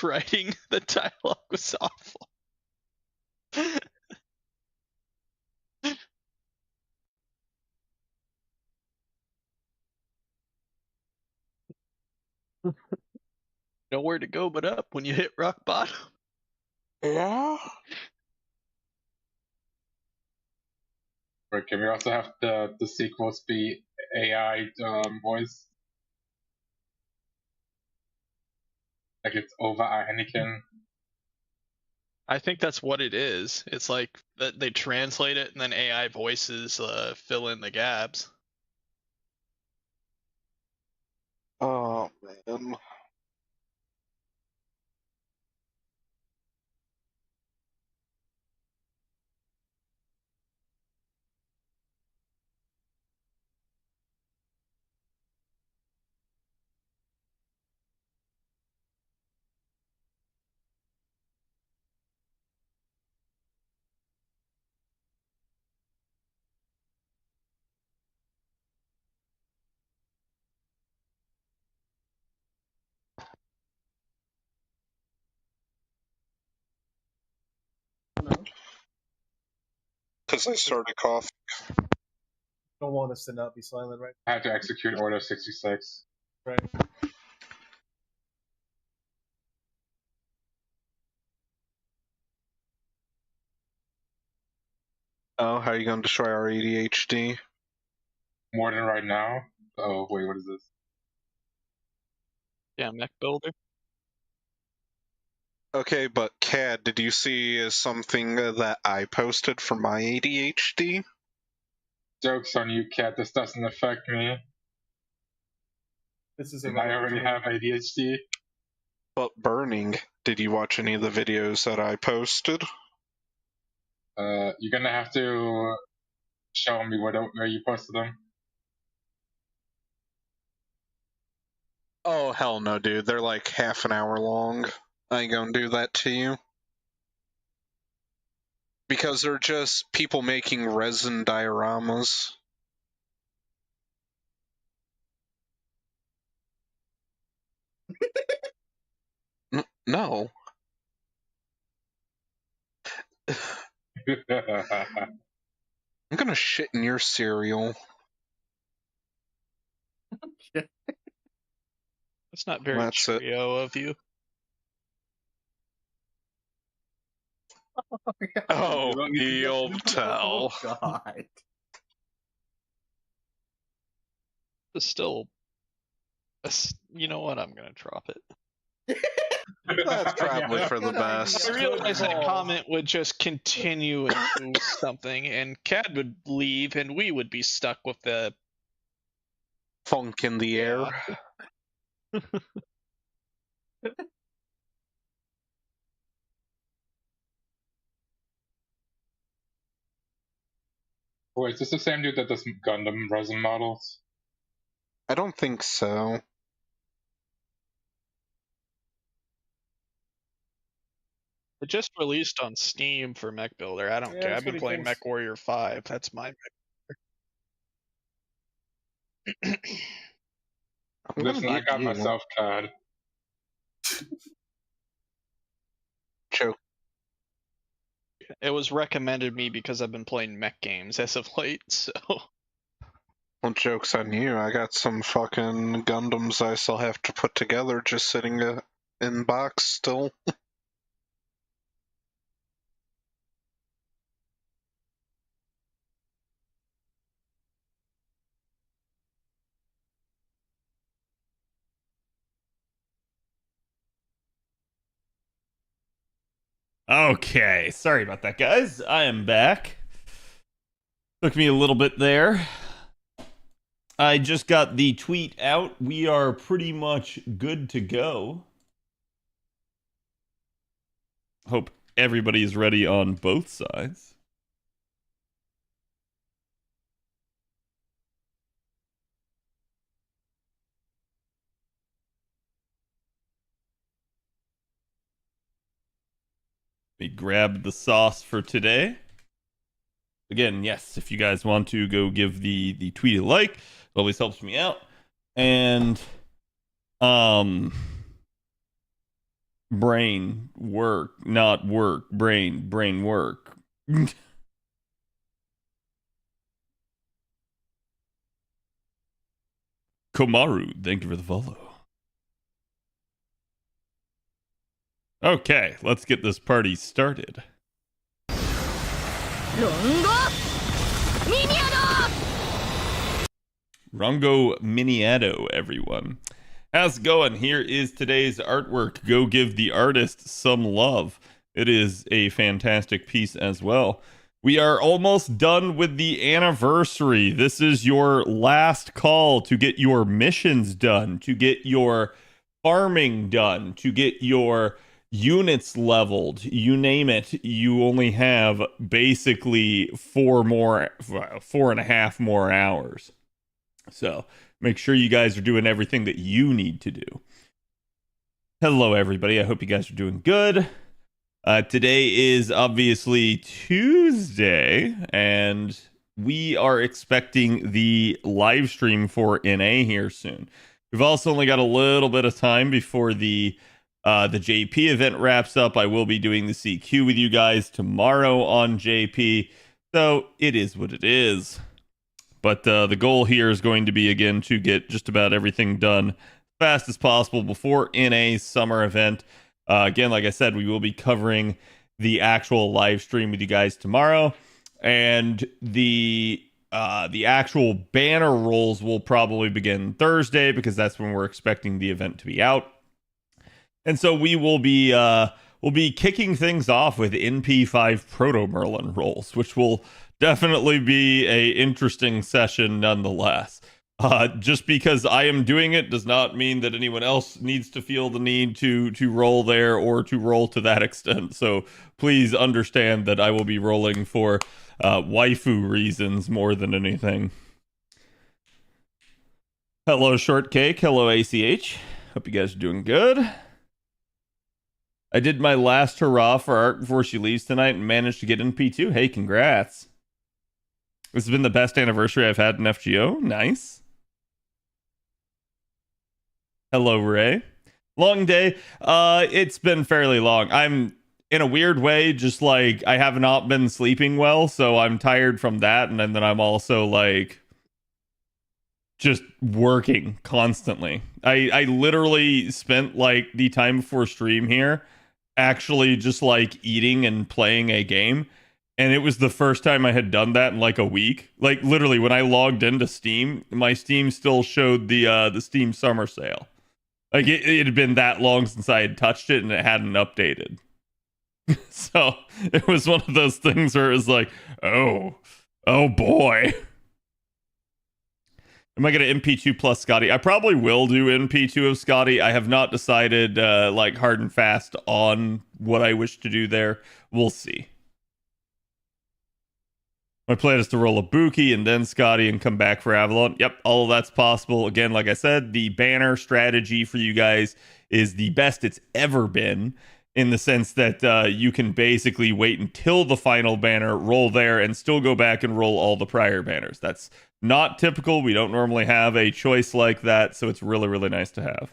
writing the dialogue was awful. Nowhere to go but up when you hit rock bottom. Yeah. But can we also have the sequels be AI voice? Like it's over Anakin. I think that's what it is. It's like that they translate it and then AI voices fill in the gaps. Oh man. Because I started coughing. Don't want us to not be silent, right? I had to execute Order 66. Right. Oh, how are you going to destroy our ADHD? More than right now. Oh wait, what is this? Yeah, mech builder. Okay, but Cad, did you see something that I posted for my ADHD? Joke's on you, cat. This doesn't affect me. This is And I already have ADHD. But burning, did you watch any of the videos that I posted? You're gonna have to show me where you posted them. Oh, hell no, dude. They're like half an hour long. I ain't gonna do that to you. Because they're just people making resin dioramas. No. I'm gonna shit in your cereal. That's not very That's it. trio of you. Oh, you'll tell. Oh, God. It's still, you know what? I'm gonna drop it. That's probably Yeah. for the Good best. I idea. realized that call. comment would just continue and do something, and Cad would leave, and we would be stuck with the Funk in the air. Wait, is this the same dude that does Gundam resin models? I don't think so. It just released on Steam for Mech Builder. I don't Yeah, care. that's I've been what he playing thinks. Mech Warrior 5. That's my Mech. I'm gonna Listen, I get got you. myself CAD. Joke. It was recommended me because I've been playing mech games as of late, so. Well, joke's on you. I got some fucking Gundams I still have to put together just sitting in box still. Okay, sorry about that, guys. I am back. Took me a little bit there. I just got the tweet out. We are pretty much good to go. Hope everybody is ready on both sides. We grabbed the sauce for today. Again, yes, if you guys want to go give the tweet a like, it always helps me out. And Brain work, not work. Brain work. Komaru, thank you for the follow. Okay, let's get this party started. Rongo Miniato, everyone. How's it going? Here is today's artwork. Go give the artist some love. It is a fantastic piece as well. We are almost done with the anniversary. This is your last call to get your missions done, to get your farming done, to get your units leveled. You name it. You only have basically 4.5 more hours. So make sure you guys are doing everything that you need to do. Hello, everybody. I hope you guys are doing good. Today is obviously Tuesday, and we are expecting the live stream for NA here soon. We've also only got a little bit of time before the JP event wraps up. I will be doing the CQ with you guys tomorrow on JP, so it is what it is. But the goal here is going to be, again, to get just about everything done as fast as possible before NA's summer event. Again, like I said, we will be covering the actual live stream with you guys tomorrow. And the actual banner rolls will probably begin Thursday, because that's when we're expecting the event to be out. And so we will be we'll be kicking things off with NP5 Proto Merlin rolls, which will definitely be a interesting session nonetheless. Just because I am doing it does not mean that anyone else needs to feel the need to roll there or to roll to that extent. So please understand that I will be rolling for waifu reasons more than anything. Hello, Shortcake. Hello, ACH. Hope you guys are doing good. I did my last hurrah for art before she leaves tonight and managed to get in P2. Hey, congrats. This has been the best anniversary I've had in FGO. Nice. Hello, Ray. Long day. It's been fairly long. I'm, in a weird way, just like, I have not been sleeping well, so I'm tired from that, and then I'm also like just working constantly. I literally spent like the time before stream here actually just like eating and playing a game. And it was the first time I had done that in like a week. Like literally when I logged into Steam, my Steam still showed the Steam summer sale. Like it had been that long since I had touched it and it hadn't updated. So it was one of those things where it was like, oh boy. Am I going to MP2 plus Scotty? I probably will do MP2 of Scotty. I have not decided like hard and fast on what I wish to do there. We'll see. My plan is to roll a Buki and then Scotty and come back for Avalon. Yep, all of that's possible. Again, like I said, the banner strategy for you guys is the best it's ever been, in the sense that you can basically wait until the final banner, roll there, and still go back and roll all the prior banners. That's not typical. We don't normally have a choice like that, so it's really, really nice to have.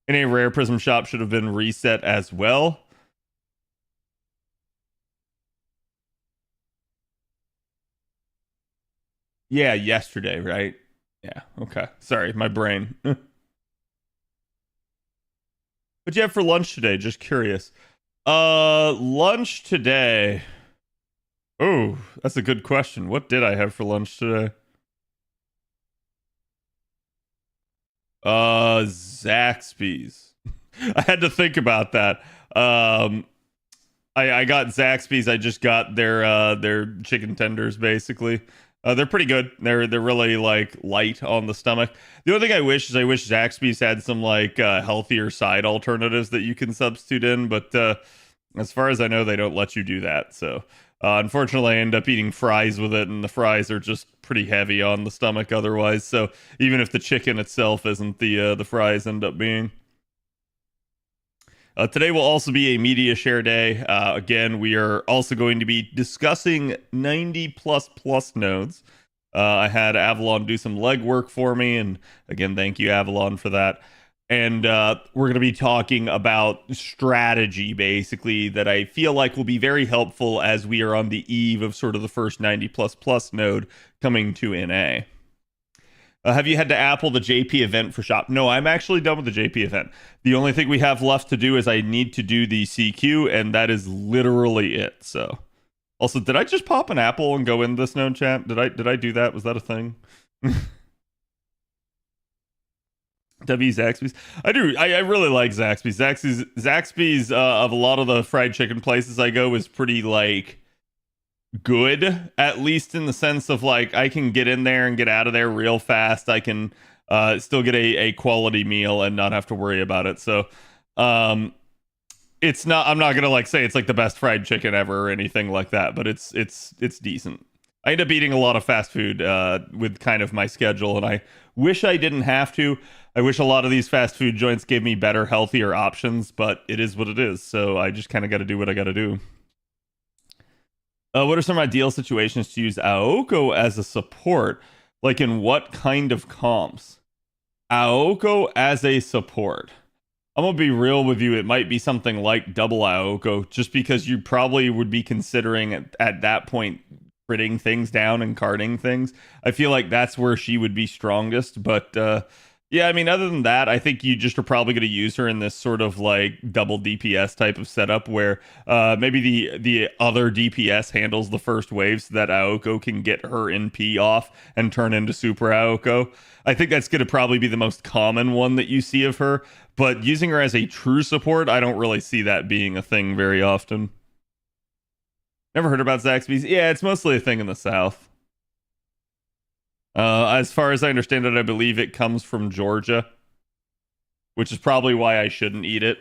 And a rare prism shop should have been reset as well. Yeah, yesterday, right? Yeah, okay. Sorry, my brain. What'd you have for lunch today? Just curious. Lunch today. Oh, that's a good question. What did I have for lunch today? Zaxby's. I had to think about that. I got Zaxby's. I just got their chicken tenders, basically. They're pretty good. They're really like light on the stomach. The only thing I wish Zaxby's had some like healthier side alternatives that you can substitute in, but as far as I know, they don't let you do that. So unfortunately, I end up eating fries with it, and the fries are just pretty heavy on the stomach otherwise. So even if the chicken itself isn't, the fries end up being. Today will also be a media share day. Again, we are also going to be discussing 90++ nodes. I had Avalon do some legwork for me, and again, thank you, Avalon, for that. and we're going to be talking about strategy, basically, that I feel like will be very helpful as we are on the eve of sort of the first 90++ node coming to NA. Have you had to Apple the JP event for shop? No, I'm actually done with the JP event. The only thing we have left to do is I need to do the CQ, and that is literally it. So, also, did I just pop an apple and go in this known chat? Did I do that? Was that a thing? W Zaxby's. I do. I really like Zaxby's. Zaxby's of a lot of the fried chicken places I go is pretty like good, at least in the sense of like I can get in there and get out of there real fast. I can still get a quality meal and not have to worry about it. So it's not, I'm not gonna like say it's like the best fried chicken ever or anything like that, but it's decent. I end up eating a lot of fast food with kind of my schedule, and I wish I didn't have to. I wish a lot of these fast food joints gave me better, healthier options, but it is what it is. So I just kind of got to do what I got to do. What are some ideal situations to use Aoko as a support? Like in what kind of comps? Aoko as a support. I'm gonna be real with you. It might be something like double Aoko, just because you probably would be considering at that point critting things down and carding things. I feel like that's where she would be strongest, but yeah, I mean, other than that, I think you just are probably going to use her in this sort of like double DPS type of setup where maybe the other DPS handles the first wave so that Aoko can get her NP off and turn into Super Aoko. I think that's going to probably be the most common one that you see of her, but using her as a true support, I don't really see that being a thing very often. Never heard about Zaxby's? Yeah, it's mostly a thing in the South. As far as I understand it, I believe it comes from Georgia, which is probably why I shouldn't eat it.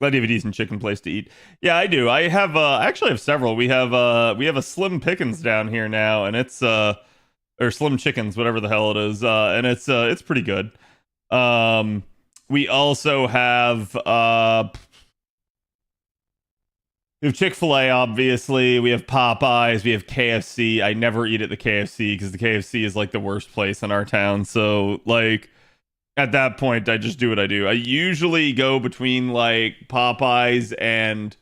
Glad you have a decent chicken place to eat. Yeah, I do. I have I actually have several. We have a Slim Pickens down here now, and it's or Slim Chickens, whatever the hell it is, and it's pretty good. We also have we have Chick-fil-A, obviously. We have Popeyes. We have KFC. I never eat at the KFC because the KFC is like the worst place in our town. So, like, at that point, I just do what I do. I usually go between like Popeyes and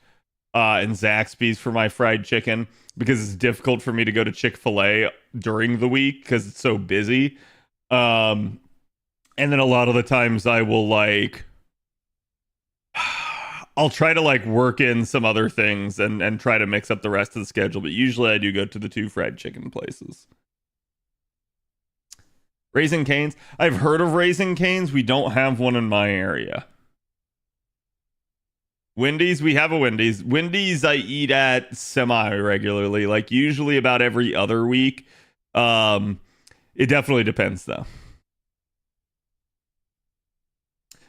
Zaxby's for my fried chicken because it's difficult for me to go to Chick-fil-A during the week because it's so busy. And then a lot of the times I will like I'll try to like work in some other things and try to mix up the rest of the schedule, but usually I do go to the two fried chicken places. Raising Cane's. I've heard of Raising Cane's. We don't have one in my area. Wendy's, we have a Wendy's. Wendy's I eat at semi-regularly, like usually about every other week. It definitely depends though.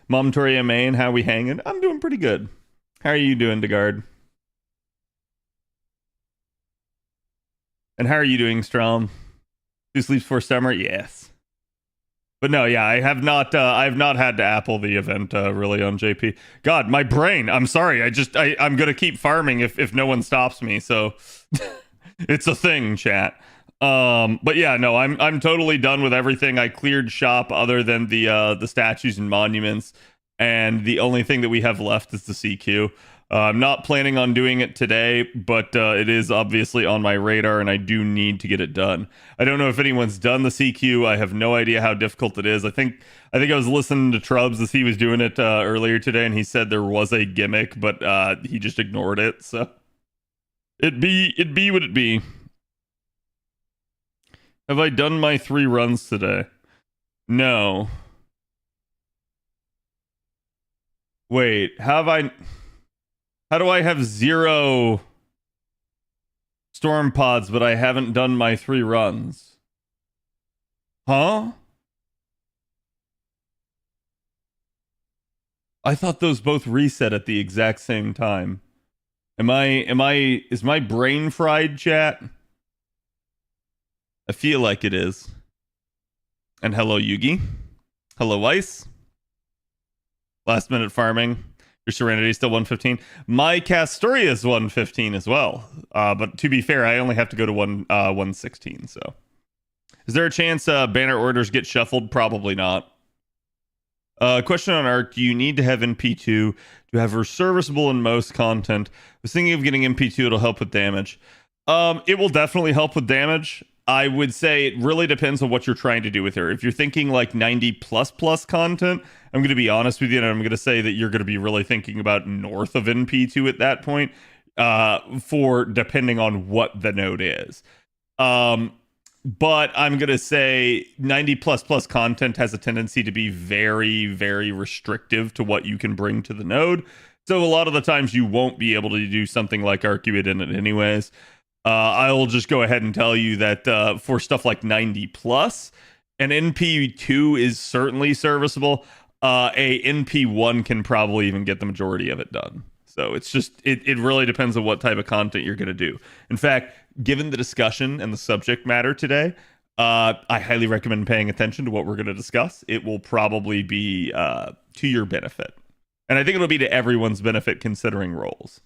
Mom Toria Maine, how we hanging? I'm doing pretty good. How are you doing, DeGard? And how are you doing, Strom? Who sleeps for summer? Yes. But no, yeah, I've not had to Apple the event really on JP. God, my brain. I'm sorry. I'm gonna keep farming if no one stops me. So it's a thing, chat. But yeah, no, I'm totally done with everything. I cleared shop other than the statues and monuments, and the only thing that we have left is the CQ. I'm not planning on doing it today, but it is obviously on my radar, and I do need to get it done. I don't know if anyone's done the CQ. I have no idea how difficult it is. I think I was listening to Trubs as he was doing it earlier today, and he said there was a gimmick, but he just ignored it. So it'd be what it be. Have I done my 3 runs today? No. Wait, how do I have 0 storm pods, but I haven't done my 3 runs? Huh? I thought those both reset at the exact same time. Is my brain fried, chat? I feel like it is. And hello, Yugi. Hello, Weiss. Last minute farming. Your Serenity is still 115. My Castoria is 115 as well. But to be fair, I only have to go to 116. So, is there a chance banner orders get shuffled? Probably not. Question on Arc: do you need to have NP2 to have her serviceable in most content? I was thinking of getting NP2. It'll help with damage. It will definitely help with damage. I would say it really depends on what you're trying to do with her. If you're thinking like 90 plus content, I'm going to be honest with you, and I'm going to say that you're going to be really thinking about north of NP2 at that point, for depending on what the node is. But I'm going to say 90 plus content has a tendency to be very, very restrictive to what you can bring to the node. So a lot of the times you won't be able to do something like Arcuate in it anyways. I'll just go ahead and tell you that for stuff like 90 plus, an NP2 is certainly serviceable. A NP1 can probably even get the majority of it done. So it's just, it really depends on what type of content you're going to do. In fact, given the discussion and the subject matter today, I highly recommend paying attention to what we're going to discuss. It will probably be to your benefit. And I think it'll be to everyone's benefit considering roles.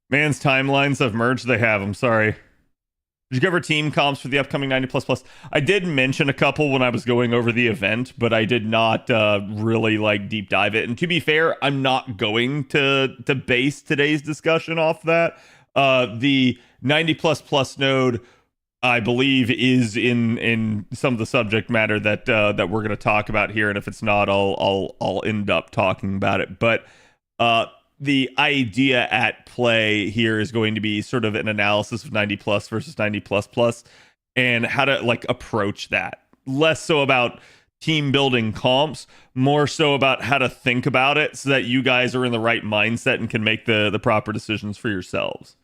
Man's timelines have merged. They have. I'm sorry. Did you cover team comps for the upcoming 90 plus? I did mention a couple when I was going over the event, but I did not really like deep dive it. And to be fair, I'm not going to base today's discussion off that. The 90 plus node, I believe, is in some of the subject matter that we're going to talk about here. And if it's not, I'll end up talking about it. But the idea at play here is going to be sort of an analysis of 90 plus versus 90 plus and how to like approach that. Less so about team building comps, more so about how to think about it so that you guys are in the right mindset and can make the proper decisions for yourselves.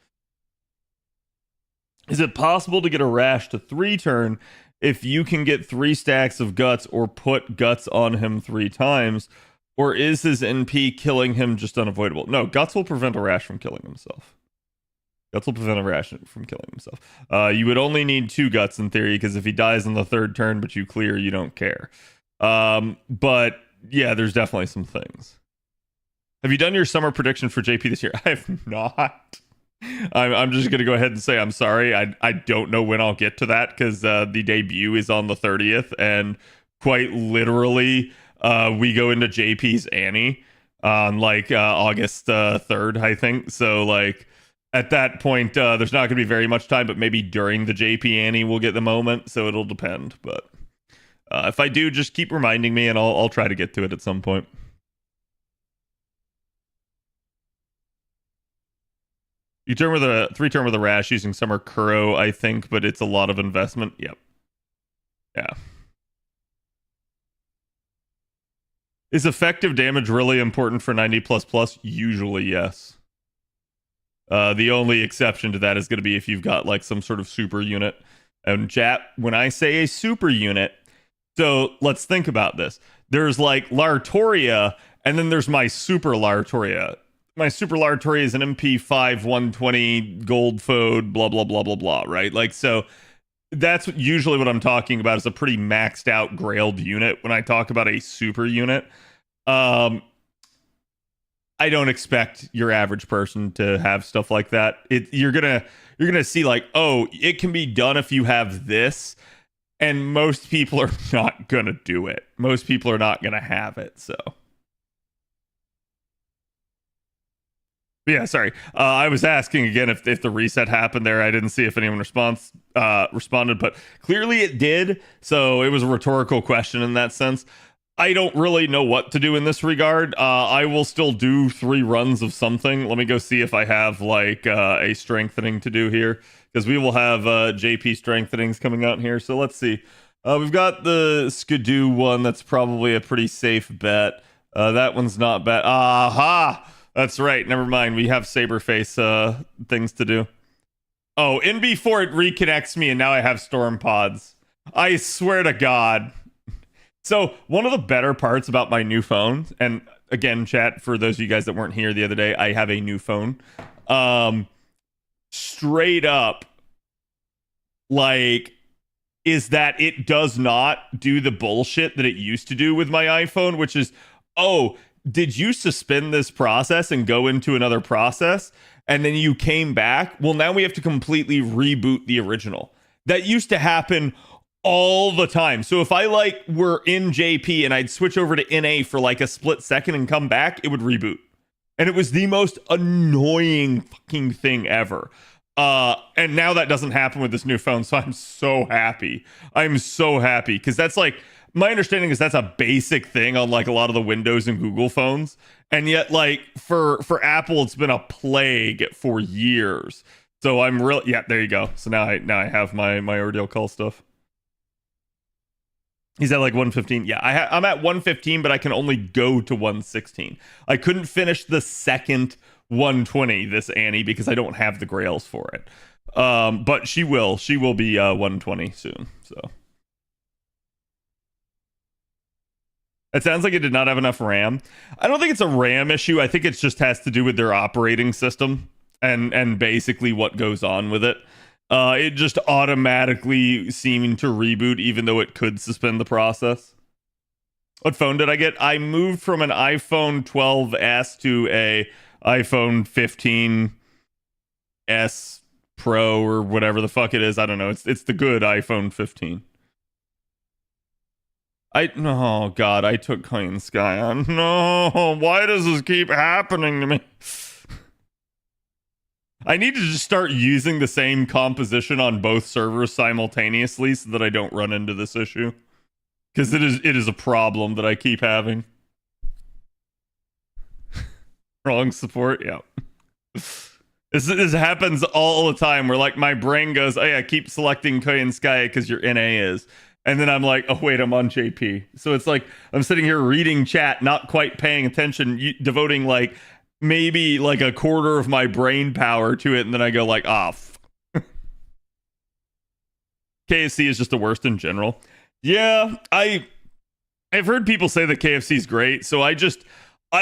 Is it possible to get a rash to 3-turn if you can get 3 stacks of guts or put guts on him 3 times? Or is his NP killing him just unavoidable? No, guts will prevent a rash from killing himself. Guts will prevent a rash from killing himself. You would only need 2 guts in theory, because if he dies on the 3rd turn but you clear, you don't care. But yeah, there's definitely some things. Have you done your summer prediction for JP this year? I have not. I'm just going to go ahead and say I'm sorry. I don't know when I'll get to that, because the debut is on the 30th, and quite literally we go into JP's Annie on like August 3rd, I think. So like at that point, there's not going to be very much time, but maybe during the JP Annie we'll get the moment. So it'll depend. But if I do, just keep reminding me, and I'll try to get to it at some point. You turn with a 3-turn with a rash using Summer Kuro, I think, but it's a lot of investment. Yep. Yeah. Is effective damage really important for 90 plus? Usually, yes. The only exception to that is going to be if you've got like some sort of super unit. And chat, when I say a super unit, so let's think about this. There's like Lartoria, and then there's my super Lartoria. My super Lartoria is an MP5 120 gold fode, blah blah blah blah blah, right? Like, so that's usually what I'm talking about, is a pretty maxed out grailed unit when I talk about a super unit. I don't expect your average person to have stuff like that. You're gonna see like, oh, it can be done if you have this, and most people are not gonna do it. Most people are not gonna have it. So yeah, sorry. I was asking again if the reset happened there. I didn't see if anyone responded, but clearly it did. So it was a rhetorical question in that sense. I don't really know what to do in this regard. I will still do 3 runs of something. Let me go see if I have like a strengthening to do here, because we will have JP strengthenings coming out here. So let's see. We've got the Skidoo one. That's probably a pretty safe bet. That one's not bad. Aha! That's right. Never mind. We have Saberface things to do. Oh, NB4, it reconnects me, and now I have Storm Pods. I swear to God. So one of the better parts about my new phone, and again, chat, for those of you guys that weren't here the other day, I have a new phone. Straight up, like, is that it does not do the bullshit that it used to do with my iPhone, which is, oh, did you suspend this process and go into another process and then you came back? Well, now we have to completely reboot the original. That used to happen all the time. So if I like were in JP and I'd switch over to NA for like a split second and come back, it would reboot. And it was the most annoying fucking thing ever. And now that doesn't happen with this new phone, so I'm so happy. I'm so happy because that's like, my understanding is that's a basic thing on like a lot of the Windows and Google phones, and yet like for Apple, it's been a plague for years. So I'm really, yeah, there you go. So now I have my ordeal call stuff. He's at like 115. Yeah, I'm at 115, but I can only go to 116. I couldn't finish the second 120 this Annie because I don't have the grails for it. But she will be 120 soon. So it sounds like it did not have enough RAM. I don't think it's a RAM issue. I think it just has to do with their operating system and basically what goes on with it. It just automatically seeming to reboot even though it could suspend the process. What phone did I get? I moved from an iPhone 12s to a iPhone 15s Pro or whatever the fuck it is. I don't know. It's the good iPhone 15. Oh god, I took Clean Sky on. No, why does this keep happening to me? I need to just start using the same composition on both servers simultaneously so that I don't run into this issue. Because it is a problem that I keep having. Wrong support, yeah. This happens all the time where like my brain goes, oh yeah, keep selecting Koyan Sky because your NA is. And then I'm like, oh wait, I'm on JP. So it's like I'm sitting here reading chat, not quite paying attention, devoting like maybe like a quarter of my brain power to it, and then I go like, KFC is just the worst in general. Yeah, I've heard people say that KFC is great, so I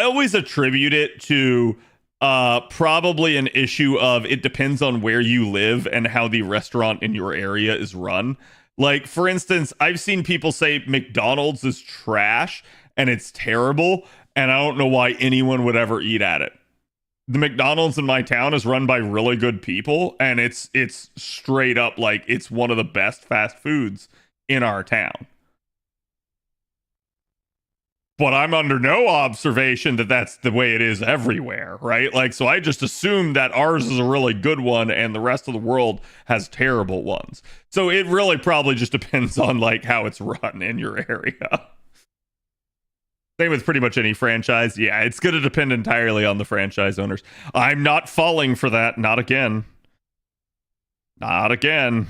always attribute it to probably an issue of it depends on where you live and how the restaurant in your area is run. Like, for instance, I've seen people say McDonald's is trash and it's terrible, and I don't know why anyone would ever eat at it. The McDonald's in my town is run by really good people, and it's straight up like it's one of the best fast foods in our town. But I'm under no observation that that's the way it is everywhere, right? Like, so I just assume that ours is a really good one and the rest of the world has terrible ones. So it really probably just depends on like how it's run in your area. Same with pretty much any franchise. Yeah, it's going to depend entirely on the franchise owners. I'm not falling for that. Not again. Not again.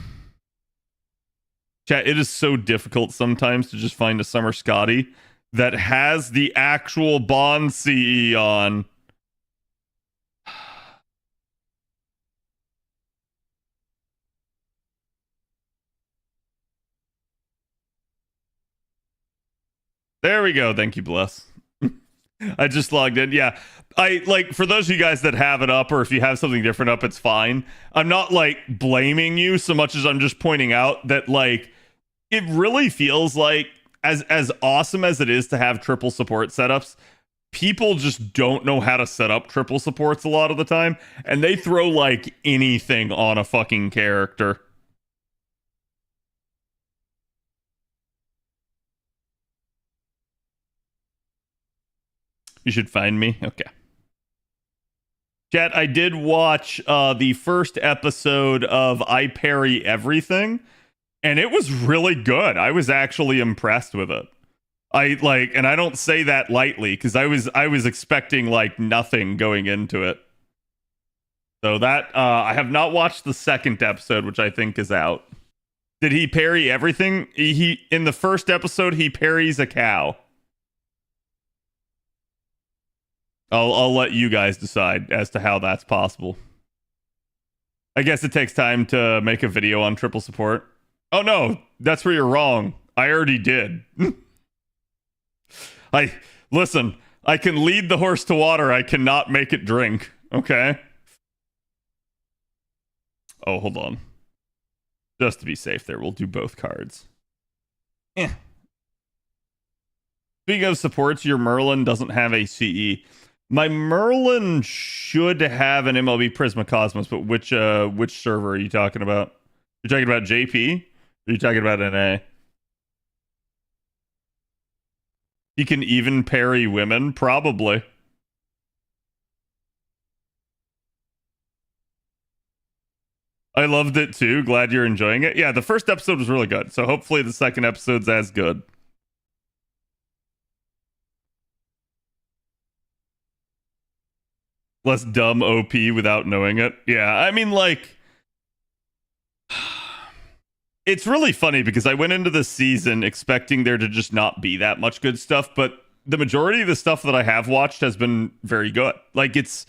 Chat, it is so difficult sometimes to just find a Summer Scotty that has the actual Bond CE on. There we go. Thank you, Bless. I just logged in. Yeah. I like, for those of you guys that have it up, or if you have something different up, it's fine. I'm not like blaming you so much as I'm just pointing out that like it really feels like as awesome as it is to have triple support setups, people just don't know how to set up triple supports a lot of the time, and they throw like anything on a fucking character. You should find me. Okay. Chat, I did watch the first episode of I Parry Everything, and it was really good. I was actually impressed with it. And I don't say that lightly because I was expecting like nothing going into it. So that I have not watched the second episode, which I think is out. Did he parry everything? He in the first episode he parries a cow. I'll let you guys decide as to how that's possible. I guess it takes time to make a video on triple support. Oh no, that's where you're wrong. I already did. Listen, I can lead the horse to water, I cannot make it drink. Okay? Oh, hold on. Just to be safe there, we'll do both cards. Speaking of supports, your Merlin doesn't have a CE. My Merlin should have an MLB Prisma Cosmos, but which server are you talking about? You're talking about JP? Or are you talking about NA? He can even parry women? Probably. I loved it too. Glad you're enjoying it. Yeah, the first episode was really good. So hopefully the second episode's as good. Less dumb OP without knowing it. Yeah, I mean, like, it's really funny because I went into this season expecting there to just not be that much good stuff, but the majority of the stuff that I have watched has been very good. Like, it's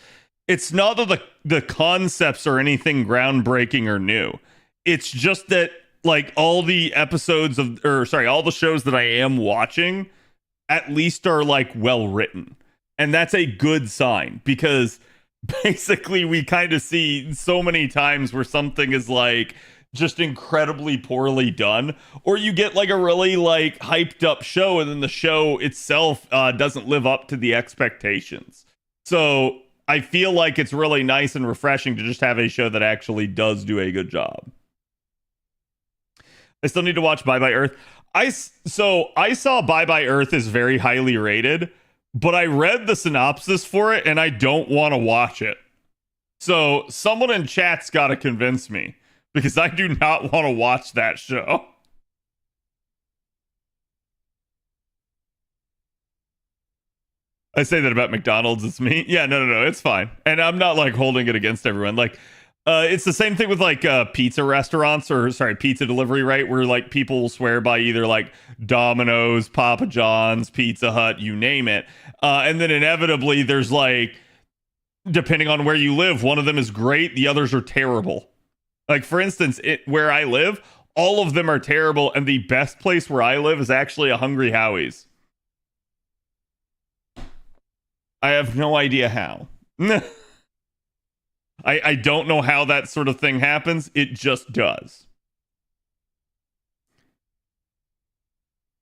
not that the concepts are anything groundbreaking or new. It's just that, like, all the episodes of, or sorry, all the shows that I am watching at least are, like, well written. And that's a good sign because basically we kind of see so many times where something is, like, just incredibly poorly done, or you get like a really like hyped up show and then the show itself doesn't live up to the expectations. So I feel like it's really nice and refreshing to just have a show that actually does do a good job. I still need to watch Bye Bye Earth. I saw Bye Bye Earth is very highly rated, but I read the synopsis for it and I don't want to watch it. So someone in chat's got to convince me, because I do not want to watch that show. I say that about McDonald's, it's me. Yeah, no, it's fine. And I'm not like holding it against everyone. Like, it's the same thing with like pizza restaurants, or sorry, pizza delivery, right? Where like people will swear by either like Domino's, Papa John's, Pizza Hut, you name it. And then inevitably there's like, depending on where you live, one of them is great, the others are terrible. Like, for instance, where I live, all of them are terrible, and the best place where I live is actually a Hungry Howie's. I have no idea how. I don't know how that sort of thing happens. It just does.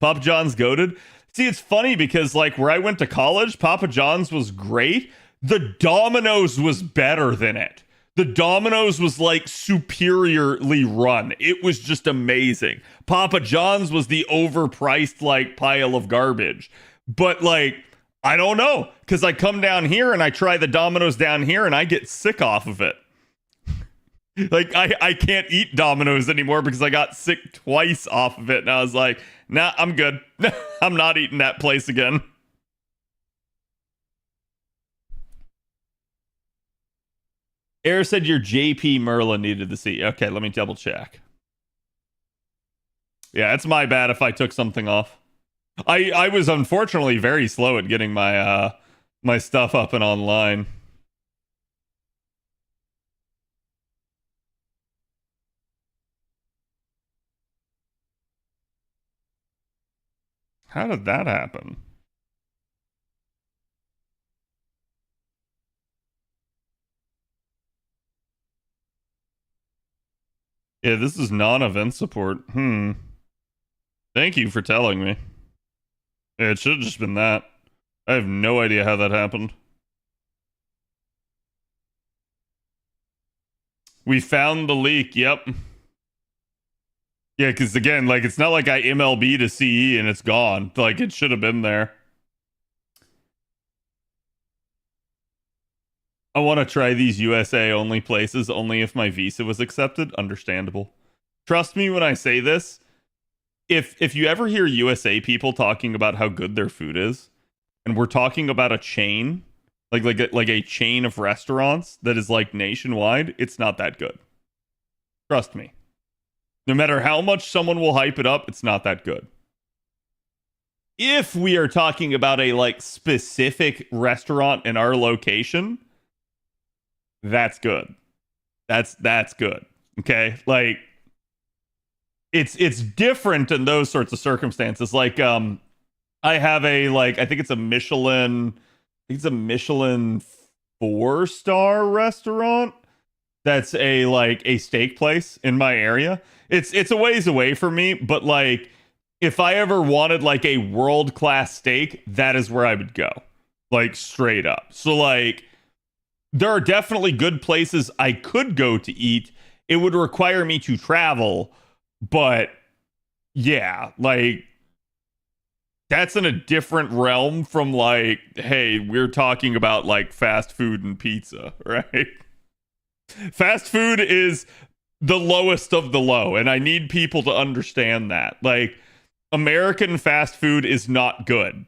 Papa John's goated. See, it's funny because, like, where I went to college, Papa John's was great. The Domino's was better than it. The Domino's was like superiorly run. It was just amazing. Papa John's was the overpriced like pile of garbage. But like, I don't know, because I come down here and I try the Domino's down here and I get sick off of it. Like, I can't eat Domino's anymore because I got sick twice off of it. And I was like, nah, I'm good. I'm not eating that place again. Air said your JP Merlin needed to see. Okay, let me double check. Yeah, it's my bad if I took something off. I was unfortunately very slow at getting my my stuff up and online. How did that happen? Yeah, this is non-event support. Thank you for telling me. Yeah, it should have just been that. I have no idea how that happened. We found the leak, yep. Yeah, because again, like, it's not like I MLB to CE and it's gone. Like, it should have been there. I want to try these USA only places only if my visa was accepted. Understandable. Trust me when I say this. If you ever hear USA people talking about how good their food is, and we're talking about a chain, like a chain of restaurants that is like nationwide, it's not that good. Trust me. No matter how much someone will hype it up, it's not that good. If we are talking about a like specific restaurant in our location, that's good. That's good. Okay? Like, it's different in those sorts of circumstances. Like, I have a like, I think it's a Michelin 4-star restaurant that's a steak place in my area. It's a ways away from me, but like, if I ever wanted like a world-class steak, that is where I would go. Like straight up. So like there are definitely good places I could go to eat. It would require me to travel, but yeah, like that's in a different realm from like, hey, we're talking about like fast food and pizza, right? Fast food is the lowest of the low, and I need people to understand that. Like, American fast food is not good.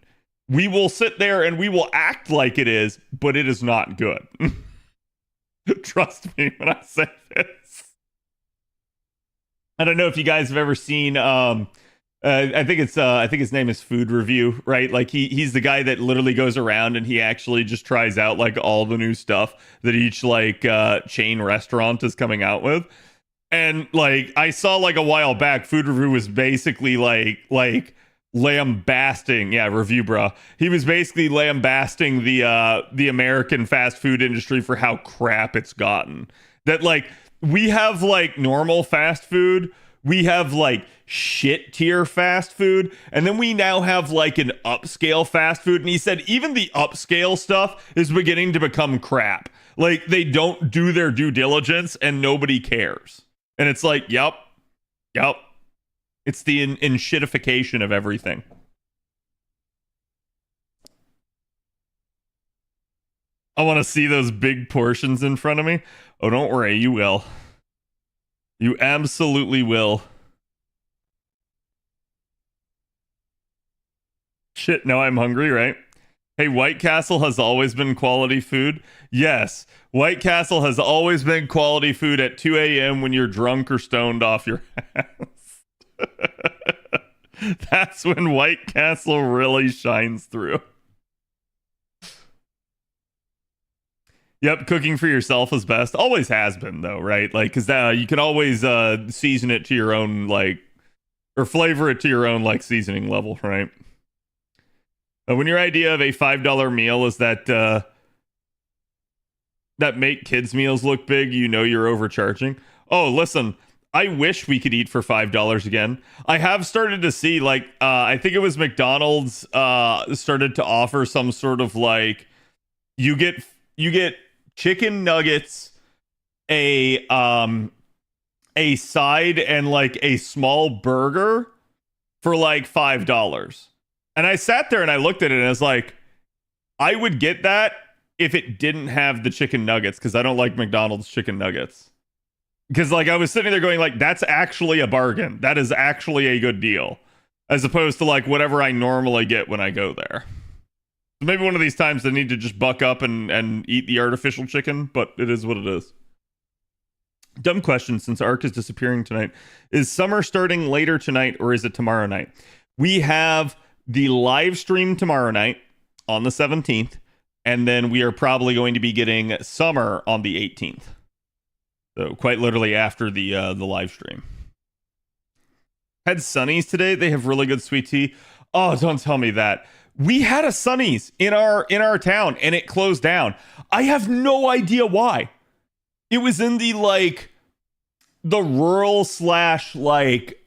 We will sit there and we will act like it is, but it is not good. Trust me when I say this. I don't know if you guys have ever seen I think his name is Food Review, right? Like he's the guy that literally goes around and he actually just tries out like all the new stuff that each like chain restaurant is coming out with. And like I saw like a while back, Food Review was basically like lambasting, yeah, review bro. He was basically lambasting the American fast food industry for how crap it's gotten. That like we have like normal fast food, we have like shit tier fast food, and then we now have like an upscale fast food. And he said even the upscale stuff is beginning to become crap. Like they don't do their due diligence and nobody cares. And it's like, yep. It's the shitification of everything. I want to see those big portions in front of me. Oh, don't worry, you will. You absolutely will. Shit, now I'm hungry, right? Hey, White Castle has always been quality food. Yes, White Castle has always been quality food at 2 a.m. when you're drunk or stoned off your ass. That's when White Castle really shines through. Yep, cooking for yourself is best. Always has been, though, right? Like, because you can always season it to your own, like, or flavor it to your own, like, seasoning level, right? When your idea of a $5 meal is that make kids' meals look big, you know you're overcharging. Oh, listen, I wish we could eat for $5 again. I have started to see, like, I think it was McDonald's started to offer some sort of, like, you get chicken nuggets, a side, and, like, a small burger for, like, $5. And I sat there and I looked at it and I was like, I would get that if it didn't have the chicken nuggets, because I don't like McDonald's chicken nuggets. Because like I was sitting there going like, that's actually a bargain. That is actually a good deal. As opposed to like whatever I normally get when I go there. So maybe one of these times I need to just buck up and eat the artificial chicken, but it is what it is. Dumb question, since Ark is disappearing tonight. Is summer starting later tonight or is it tomorrow night? We have the live stream tomorrow night on the 17th, and then we are probably going to be getting summer on the 18th. So quite literally after the live stream. Had Sunny's today. They have really good sweet tea. Oh, don't tell me that. We had a Sunny's in our town and it closed down. I have no idea why. It was in the like the rural slash like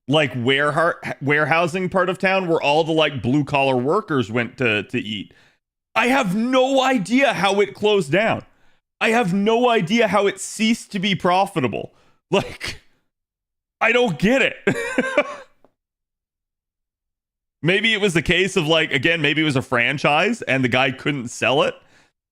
warehousing part of town where all the like blue collar workers went to eat. I have no idea how it closed down. I have no idea how it ceased to be profitable. Like, I don't get it. Maybe it was the case of like, again, maybe it was a franchise and the guy couldn't sell it.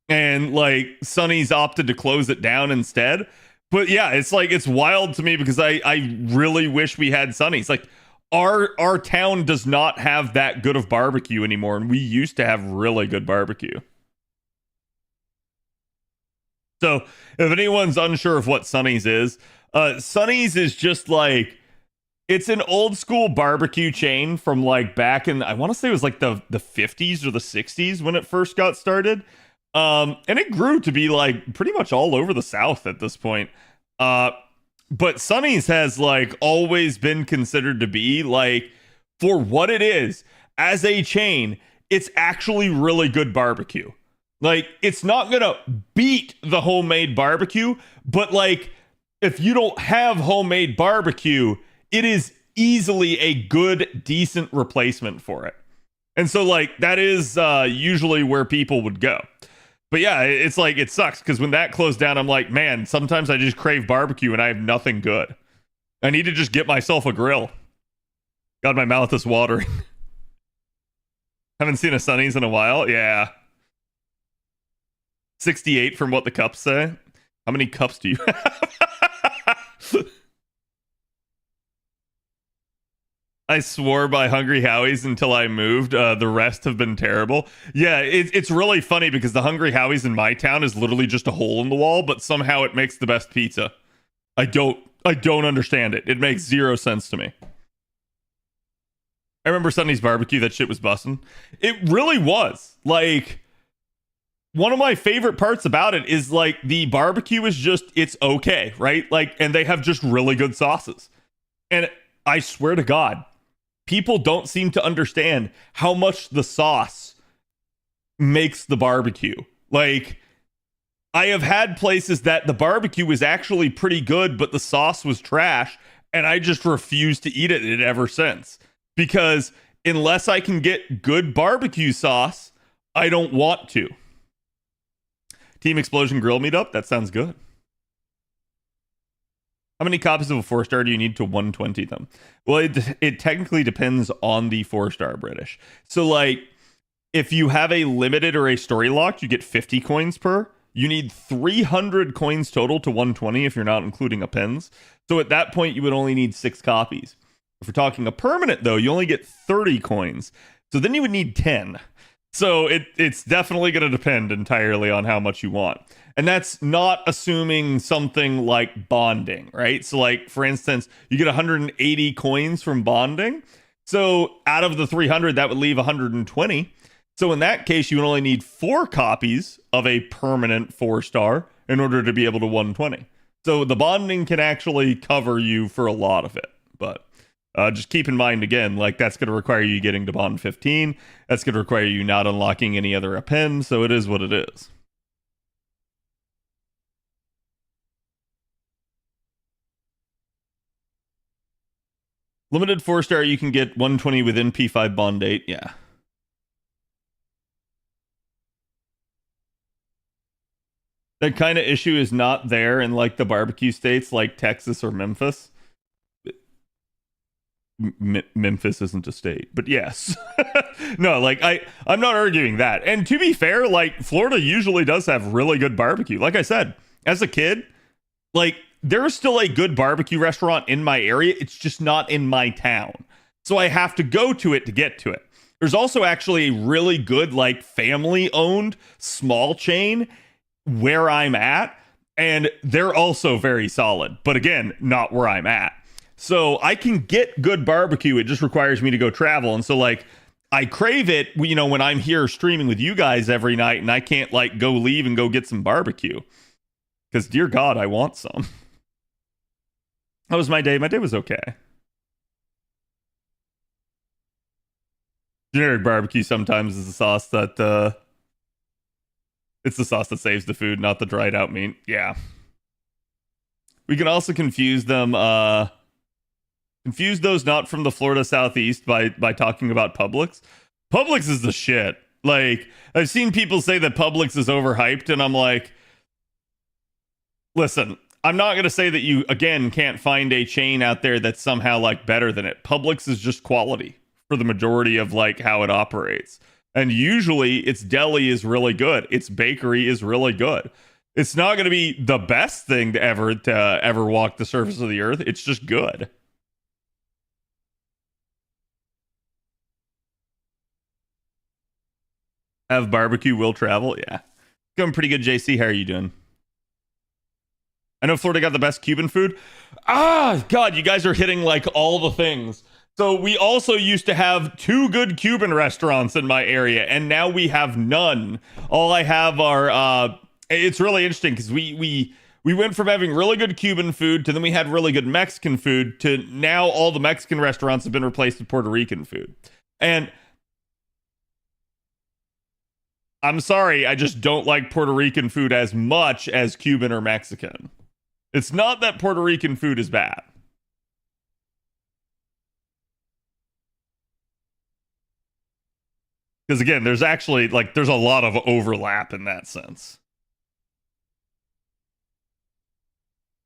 And like Sonny's opted to close it down instead. But yeah, it's like, it's wild to me because I really wish we had Sonny's. Like our town does not have that good of barbecue anymore. And we used to have really good barbecue. So if anyone's unsure of what Sonny's is just like, it's an old school barbecue chain from like back in, I want to say it was like the 50s or the 60s when it first got started. And it grew to be like pretty much all over the South at this point. But Sonny's has like always been considered to be like, for what it is as a chain, it's actually really good barbecue. Like, it's not gonna beat the homemade barbecue, but like, if you don't have homemade barbecue, it is easily a good, decent replacement for it. And so, like, that is usually where people would go. But yeah, it's like, it sucks because when that closed down, I'm like, man, sometimes I just crave barbecue and I have nothing good. I need to just get myself a grill. God, my mouth is watering. Haven't seen a Sunny's in a while. Yeah. 68 from what the cups say. How many cups do you have? I swore by Hungry Howie's until I moved. The rest have been terrible. Yeah, it's really funny because the Hungry Howie's in my town is literally just a hole in the wall, but somehow it makes the best pizza. I don't understand it. It makes zero sense to me. I remember Sunny's barbecue. That shit was bussin'. It really was. Like, one of my favorite parts about it is like the barbecue is just, it's okay, right? Like, and they have just really good sauces. And I swear to God, people don't seem to understand how much the sauce makes the barbecue. Like, I have had places that the barbecue was actually pretty good, but the sauce was trash, and I just refused to eat it ever since. Because unless I can get good barbecue sauce, I don't want to. Team Explosion Grill meetup? That sounds good. How many copies of a 4-star do you need to 120 them? Well, it technically depends on the 4-star British. So, like, if you have a limited or a story locked, you get 50 coins per. You need 300 coins total to 120 if you're not including appends. So at that point, you would only need 6 copies. If we're talking a permanent, though, you only get 30 coins. So then you would need 10. So it's definitely going to depend entirely on how much you want. And that's not assuming something like bonding, right? So, like, for instance, you get 180 coins from bonding. So out of the 300, that would leave 120. So in that case, you would only need 4 copies of a permanent 4-star in order to be able to 120. So the bonding can actually cover you for a lot of it. But just keep in mind, again, like, that's going to require you getting to bond 15. That's going to require you not unlocking any other appends. So it is what it is. Limited 4-star, you can get 120 within P5 bond date. Yeah. That kind of issue is not there in, like, the barbecue states like Texas or Memphis. Memphis isn't a state, but yes. No, like, I'm not arguing that. And to be fair, like, Florida usually does have really good barbecue. Like I said, as a kid, like, there is still a good barbecue restaurant in my area. It's just not in my town. So I have to go to it to get to it. There's also actually a really good, like, family-owned small chain where I'm at, and they're also very solid. But again, not where I'm at. So I can get good barbecue. It just requires me to go travel. And so, like, I crave it, you know, when I'm here streaming with you guys every night and I can't, like, go leave and go get some barbecue. Because, dear God, I want some. How was my day? My day was okay. Generic barbecue sometimes is the sauce that, it's the sauce that saves the food, not the dried out meat. Yeah. We can also confuse them, confuse those not from the Florida Southeast by talking about Publix. Publix is the shit. Like, I've seen people say that Publix is overhyped, and I'm like, listen, I'm not going to say that you, again, can't find a chain out there that's somehow, like, better than it. Publix is just quality for the majority of, like, how it operates. And usually its deli is really good. Its bakery is really good. It's not going to be the best thing to ever walk the surface of the earth. It's just good. Have barbecue will travel? Yeah. Going pretty good, JC. How are you doing? I know Florida got the best Cuban food. Ah, God, you guys are hitting, like, all the things. So we also used to have 2 good Cuban restaurants in my area, and now we have none. All I have are, it's really interesting because we went from having really good Cuban food to then we had really good Mexican food to now all the Mexican restaurants have been replaced with Puerto Rican food. And I'm sorry, I just don't like Puerto Rican food as much as Cuban or Mexican. It's not that Puerto Rican food is bad. Because again, there's actually there's a lot of overlap in that sense.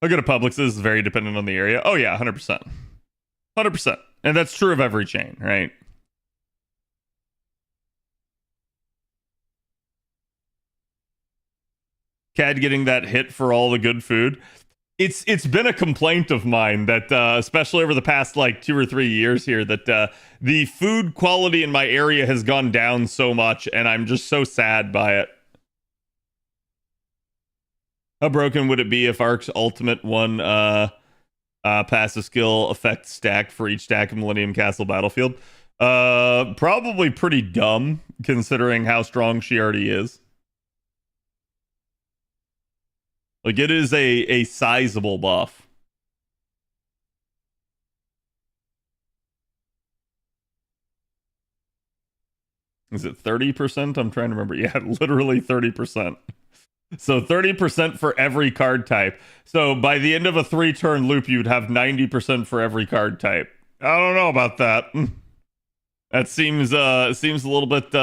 How good a Publix is very dependent on the area. Oh yeah, 100%. 100%. And that's true of every chain, right? Cad getting that hit for all the good food. It's been a complaint of mine that especially over the past 2 or 3 years here that the food quality in my area has gone down so much, and I'm just so sad by it. How broken would it be if Ark's ultimate one passive skill effect stacked for each stack of Millennium Castle Battlefield? Probably pretty dumb considering how strong she already is. It is a sizable buff. Is it 30%? I'm trying to remember. Yeah, literally 30%. So 30% for every card type. So by the end of a 3-turn loop, you'd have 90% for every card type. I don't know about that. That seems a little bit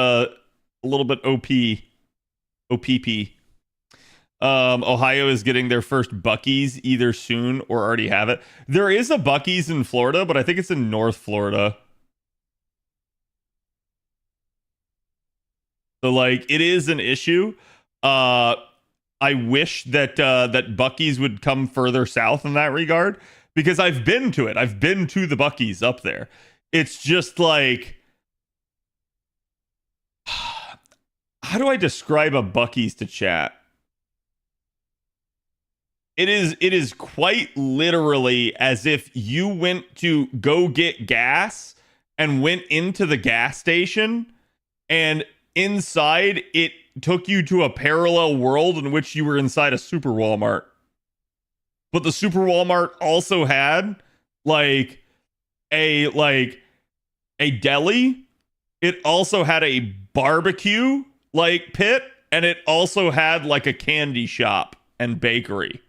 OPP. Ohio is getting their first Bucees either soon or already have it. There is a Bucees in Florida, but I think it's in North Florida. So it is an issue. I wish that Bucees would come further south in that regard, because I've been to it. I've been to the Bucees up there. It's just how do I describe a Bucees to chat? It is quite literally as if you went to go get gas and went into the gas station, and inside it took you to a parallel world in which you were inside a super Walmart. But the super Walmart also had a deli. It also had a barbecue pit, and it also had a candy shop and bakery.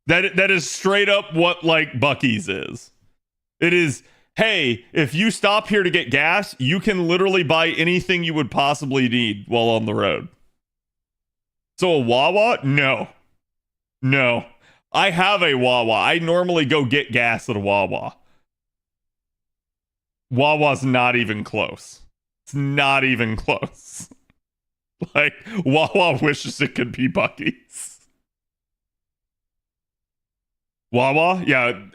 That is straight up what Bucees is. It is, hey, if you stop here to get gas, you can literally buy anything you would possibly need while on the road. So a Wawa? No. I have a Wawa. I normally go get gas at a Wawa. Wawa's not even close. It's not even close. Wawa wishes it could be Bucees. Wawa? Yeah,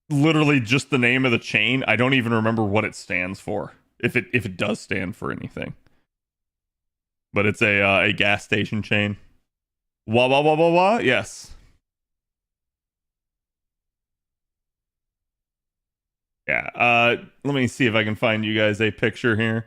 literally just the name of the chain. I don't even remember what it stands for, if it does stand for anything. But it's a gas station chain. Wawa? Yes. Yeah, let me see if I can find you guys a picture here.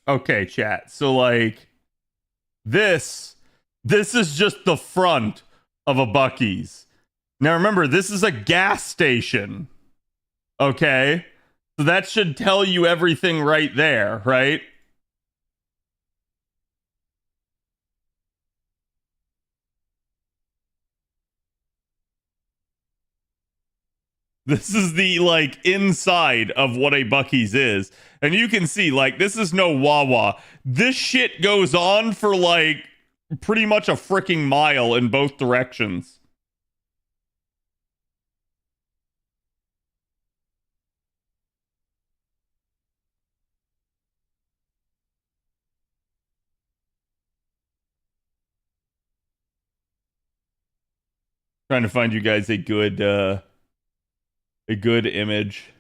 Okay, chat. So this is just the front of a Bucees. Now remember, this is a gas station. Okay? So that should tell you everything right there, right? This is the inside of what a Bucees is. And you can see this is no Wawa. This shit goes on for pretty much a freaking mile in both directions. Trying to find you guys a good image.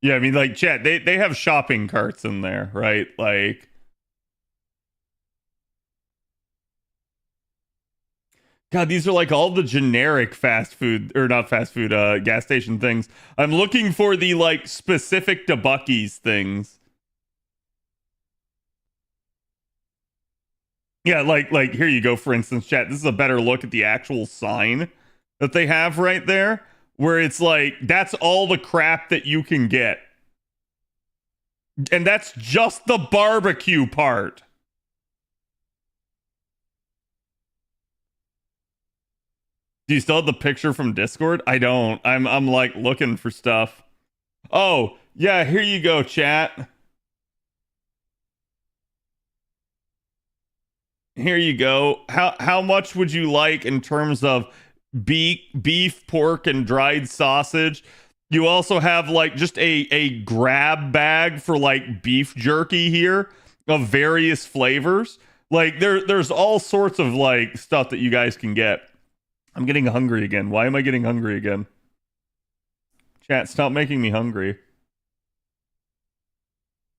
Yeah, I mean, chat, they have shopping carts in there, right? God, these are like all the generic fast food, or not fast food, gas station things. I'm looking for the like specific to Buc-ee's things. Yeah, like here you go, for instance, chat. This is a better look at the actual sign that they have right there, where it's like, that's all the crap that you can get. And that's just the barbecue part. Do you still have the picture from Discord? I don't. I'm like looking for stuff. Oh, yeah, here you go, chat. Here you go. How much would you like in terms of beef, pork, and dried sausage? You also have like just a grab bag for like beef jerky here of various flavors. Like there's all sorts of like stuff that you guys can get. I'm getting hungry again. Why am I getting hungry again? Chat, stop making me hungry.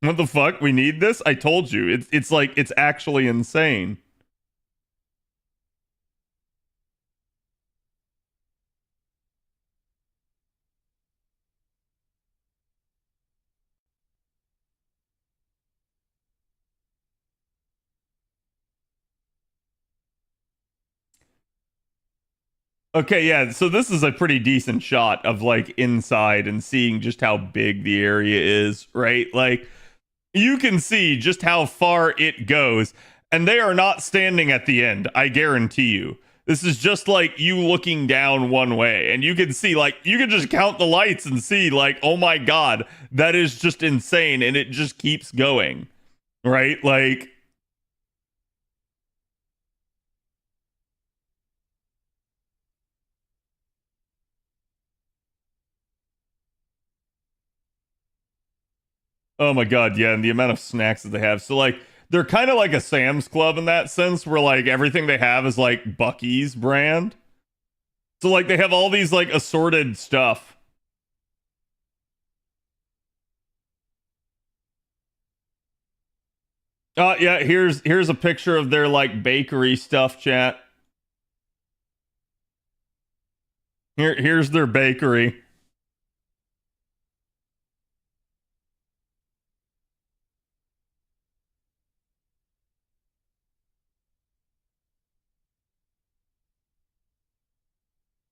What the fuck? We need this? I told you. It's like, it's actually insane. Okay, yeah, so this is a pretty decent shot of like inside and seeing just how big the area is, right? Like you can see just how far it goes, and they are not standing at the end, I guarantee you. This is just like you looking down one way, and you can see, like, you can just count the lights and see, like, oh my god, that is just insane, and it just keeps going, right? Like, oh my god, yeah, and the amount of snacks that they have. So like they're kind of like a Sam's Club in that sense, where like everything they have is like Buc-ee's brand. So like they have all these like assorted stuff. Yeah, here's a picture of their like bakery stuff, chat. Here's their bakery.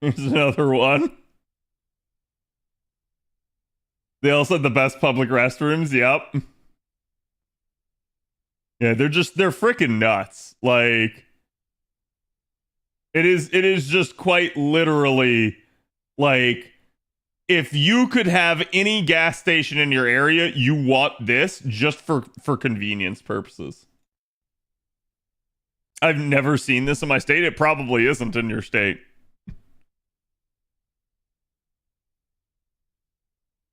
Here's another one. They also had the best public restrooms. Yep. Yeah, they're freaking nuts. Like it is just quite literally like if you could have any gas station in your area, you want this just for convenience purposes. I've never seen this in my state. It probably isn't in your state.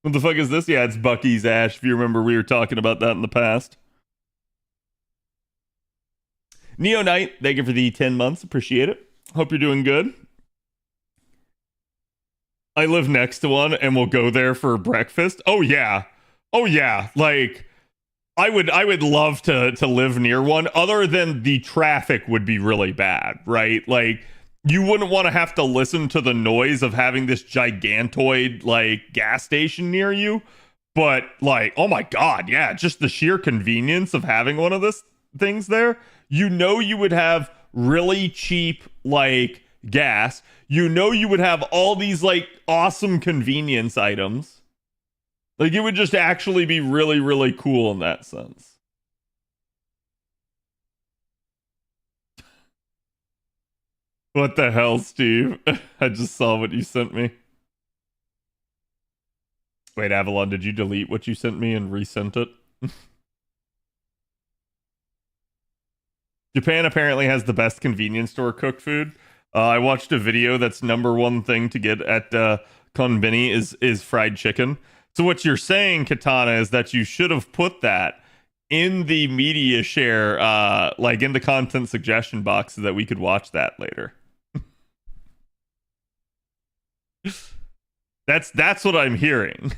What the fuck is this? Yeah, it's Buc-ee's, Ash. If you remember, we were talking about that in the past. Neo Knight, thank you for the 10 months. Appreciate it. Hope you're doing good. I live next to one and we'll go there for breakfast. Oh yeah. Oh yeah. Like I would love to live near one, other than the traffic would be really bad, right? Like you wouldn't want to have to listen to the noise of having this gigantoid like gas station near you. But like, oh my god, yeah, just the sheer convenience of having one of these things there. You know, you would have really cheap like gas. You know, you would have all these like awesome convenience items. Like it would just actually be really, really cool in that sense. What the hell, Steve? I just saw what you sent me. Wait, Avalon, did you delete what you sent me and resent it? Japan apparently has the best convenience store cooked food. I watched a video that's number one thing to get at Konbini is fried chicken. So what you're saying, Katana, is that you should have put that in the media share, like in the content suggestion box, so that we could watch that later. That's what I'm hearing.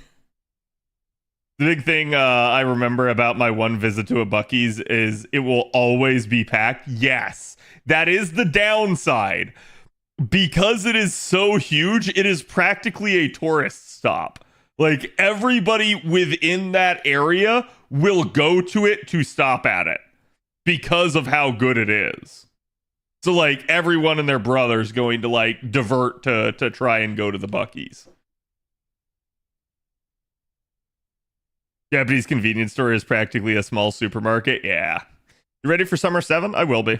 The big thing I remember about my one visit to a Buc-ee's is it will always be packed. Yes, that is the downside. because it is so huge, it is practically a tourist stop. Like, everybody within that area will go to it to stop at it because of how good it is. So, like, everyone and their brother's going to, like, divert to try and go to the Buc-ee's. Japanese convenience store is practically a small supermarket. Yeah. You ready for Summer 7? I will be.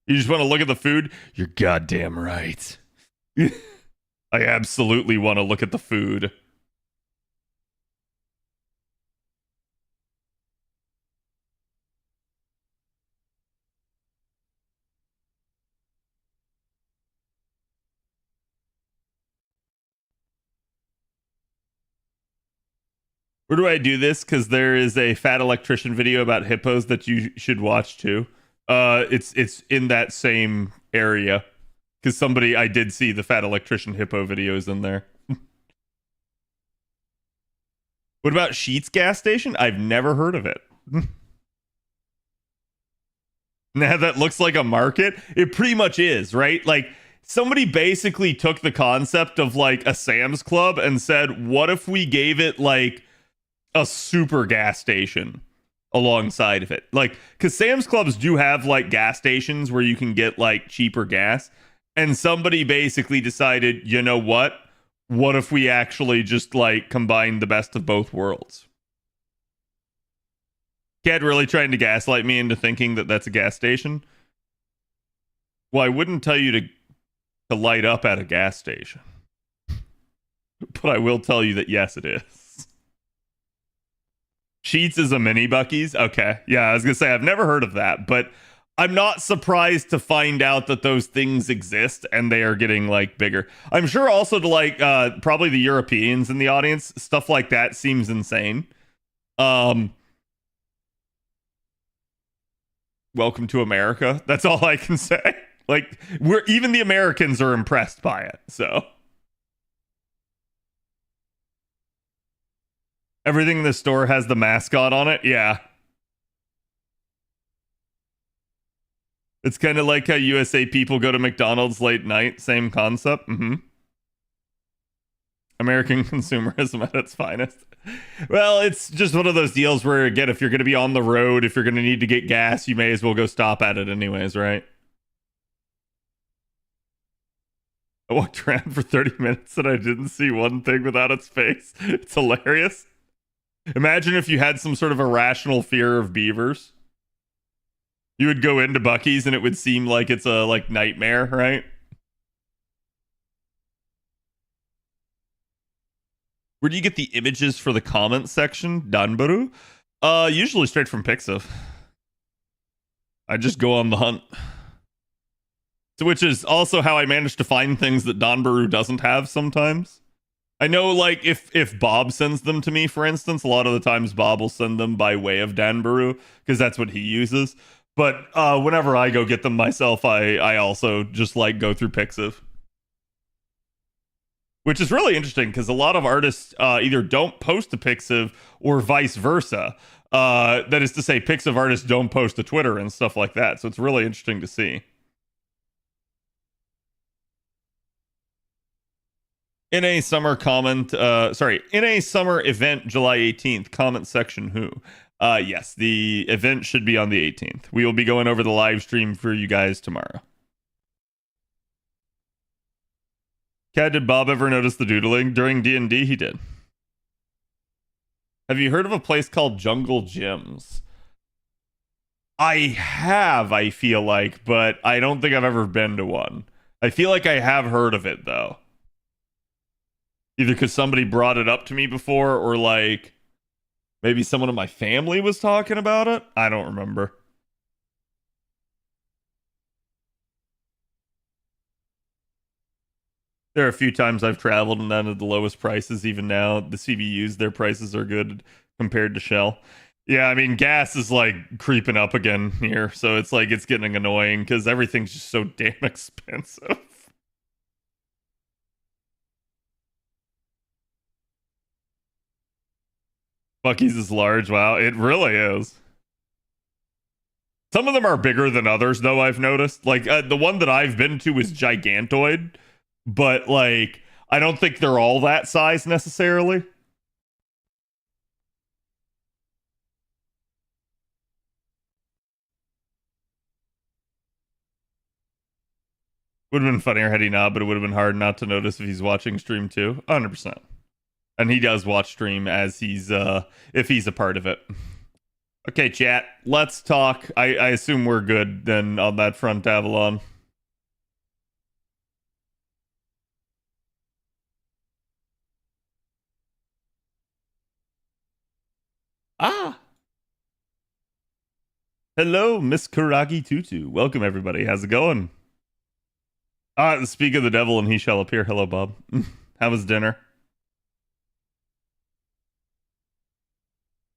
You just want to look at the food? You're goddamn right. I absolutely want to look at the food. Where do I do this? Because there is a fat electrician video about hippos that you should watch too. It's in that same area. Because I did see the fat electrician hippo videos in there. What about Sheetz gas station? I've never heard of it. Now that looks like a market. It pretty much is, right? Like, somebody basically took the concept of like a Sam's Club and said, what if we gave it like a super gas station alongside of it? Like, because Sam's Clubs do have like gas stations where you can get like cheaper gas. And somebody basically decided, you know what? What if we actually just like combine the best of both worlds? Cad really trying to gaslight me into thinking that that's a gas station. Well, I wouldn't tell you to light up at a gas station. But I will tell you that yes, it is. Sheetz is a mini Buc-ee's? Okay. Yeah, I was going to say, I've never heard of that, but I'm not surprised to find out that those things exist and they are getting like bigger. I'm sure also to like probably the Europeans in the audience, stuff like that seems insane. Welcome to America. That's all I can say. Like, even the Americans are impressed by it. So everything in the store has the mascot on it. Yeah. It's kind of like how USA people go to McDonald's late night. Same concept. American consumerism at its finest. Well, it's just one of those deals where, again, if you're going to be on the road, if you're going to need to get gas, you may as well go stop at it anyways, right? I walked around for 30 minutes and I didn't see one thing without its face. It's hilarious. Imagine if you had some sort of irrational fear of beavers. You would go into Buc-ee's and it would seem like it's a like nightmare, right? Where do you get the images for the comment section, Danbaru? Usually straight from Pixiv. I just go on the hunt. So, which is also how I manage to find things that Danbaru doesn't have sometimes. I know, like, if Bob sends them to me, for instance, a lot of the times Bob will send them by way of Danbaru, because that's what he uses. But whenever I go get them myself, I also just like go through Pixiv. Which is really interesting because a lot of artists either don't post to Pixiv or vice versa. That is to say, Pixiv artists don't post to Twitter and stuff like that. So it's really interesting to see. In a summer in a summer event, July 18th, comment section who? Yes, the event should be on the 18th. We will be going over the live stream for you guys tomorrow. Cat, did Bob ever notice the doodling? During D&D, he did. Have you heard of a place called Jungle Gyms? I have, I feel like, but I don't think I've ever been to one. I feel like I have heard of it, though. Either because somebody brought it up to me before, or like maybe someone in my family was talking about it. I don't remember. There are a few times I've traveled and none of the lowest prices. Even now, the CBUs, their prices are good compared to Shell. Yeah, I mean, gas is like creeping up again here. So it's like it's getting annoying because everything's just so damn expensive. Buc-ee's is large. Wow, it really is. Some of them are bigger than others, though, I've noticed. Like, the one that I've been to is gigantoid, but, like, I don't think they're all that size necessarily. Would have been funnier had he not, but it would have been hard not to notice if he's watching stream too. 100%. And he does watch stream as he's, if he's a part of it. Okay, chat, let's talk. I assume we're good then on that front, Avalon. Ah! Hello, Miss Karagi Tutu. Welcome, everybody. How's it going? Speak of the devil and he shall appear. Hello, Bob. How was dinner?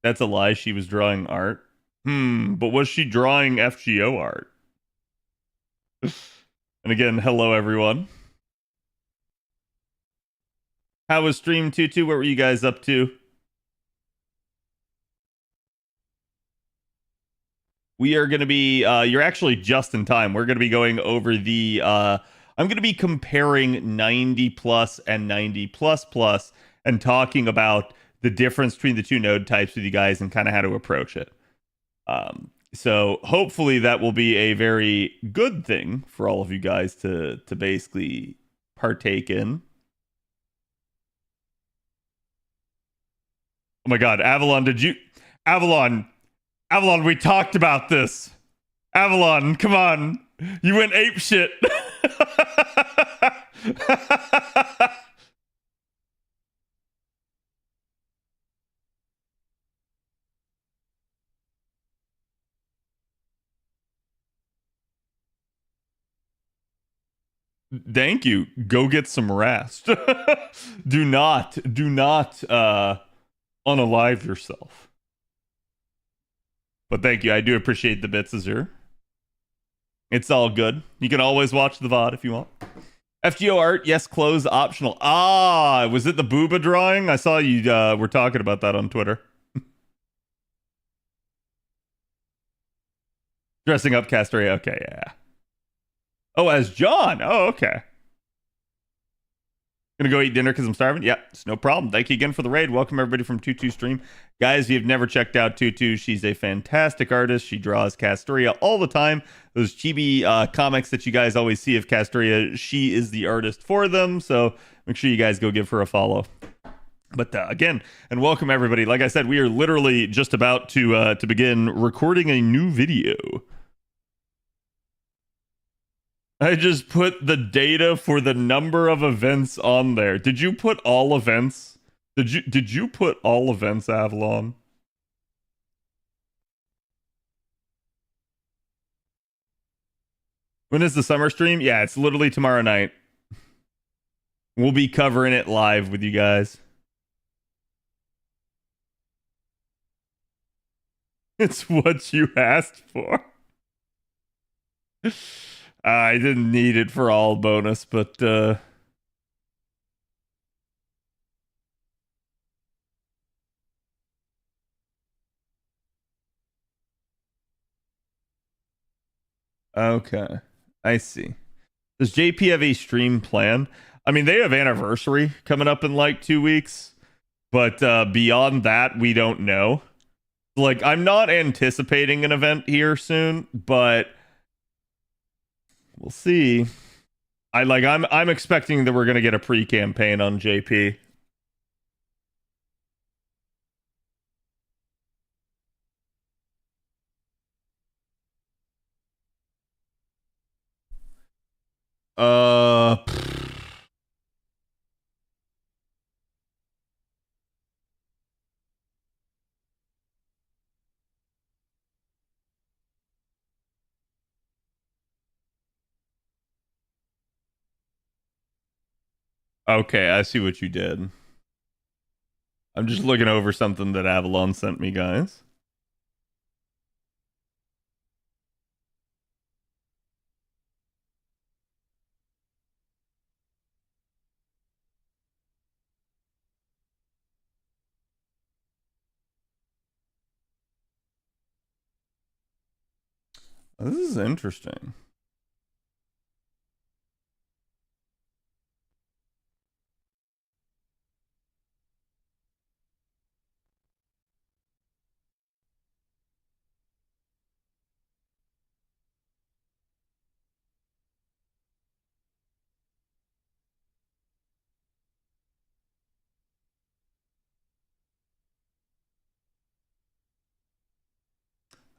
That's a lie. She was drawing art. But was she drawing FGO art? And again, hello, everyone. How was stream Tutu? What were you guys up to? We are going to be, you're actually just in time. We're going to be going over the, I'm going to be comparing 90 plus and 90 plus plus and talking about the difference between the two node types with you guys and kind of how to approach it. So hopefully that will be a very good thing for all of you guys to basically partake in. Oh my God, Avalon, Avalon, we talked about this. Avalon, come on. You went ape shit. Thank you. Go get some rest. do not unalive yourself. But thank you. I do appreciate the bits, Azure. It's all good. You can always watch the VOD if you want. FGO art, yes, close optional. Ah, was it the booba drawing? I saw you were talking about that on Twitter. Dressing up Castoria. Okay, yeah. Oh, as John. Oh, okay. Gonna go eat dinner because I'm starving. Yeah, it's no problem. Thank you again for the raid. Welcome everybody from Tutu Stream. Guys, if you've never checked out Tutu, she's a fantastic artist. She draws Castoria all the time. Those chibi comics that you guys always see of Castoria, she is the artist for them. So make sure you guys go give her a follow. But again, and welcome everybody. Like I said, we are literally just about to begin recording a new video. I just put the data for the number of events on there. Did you put all events? Did you put all events, Avalon? When is the summer stream? Yeah, it's literally tomorrow night. We'll be covering it live with you guys. It's what you asked for. I didn't need it for all bonus, but okay. I see. Does JP have a stream plan? I mean, they have anniversary coming up in like 2 weeks, but beyond that, we don't know. Like, I'm not anticipating an event here soon, but we'll see. I'm expecting that we're gonna get a pre-campaign on JP. Okay, I see what you did. I'm just looking over something that Avalon sent me, guys. This is interesting.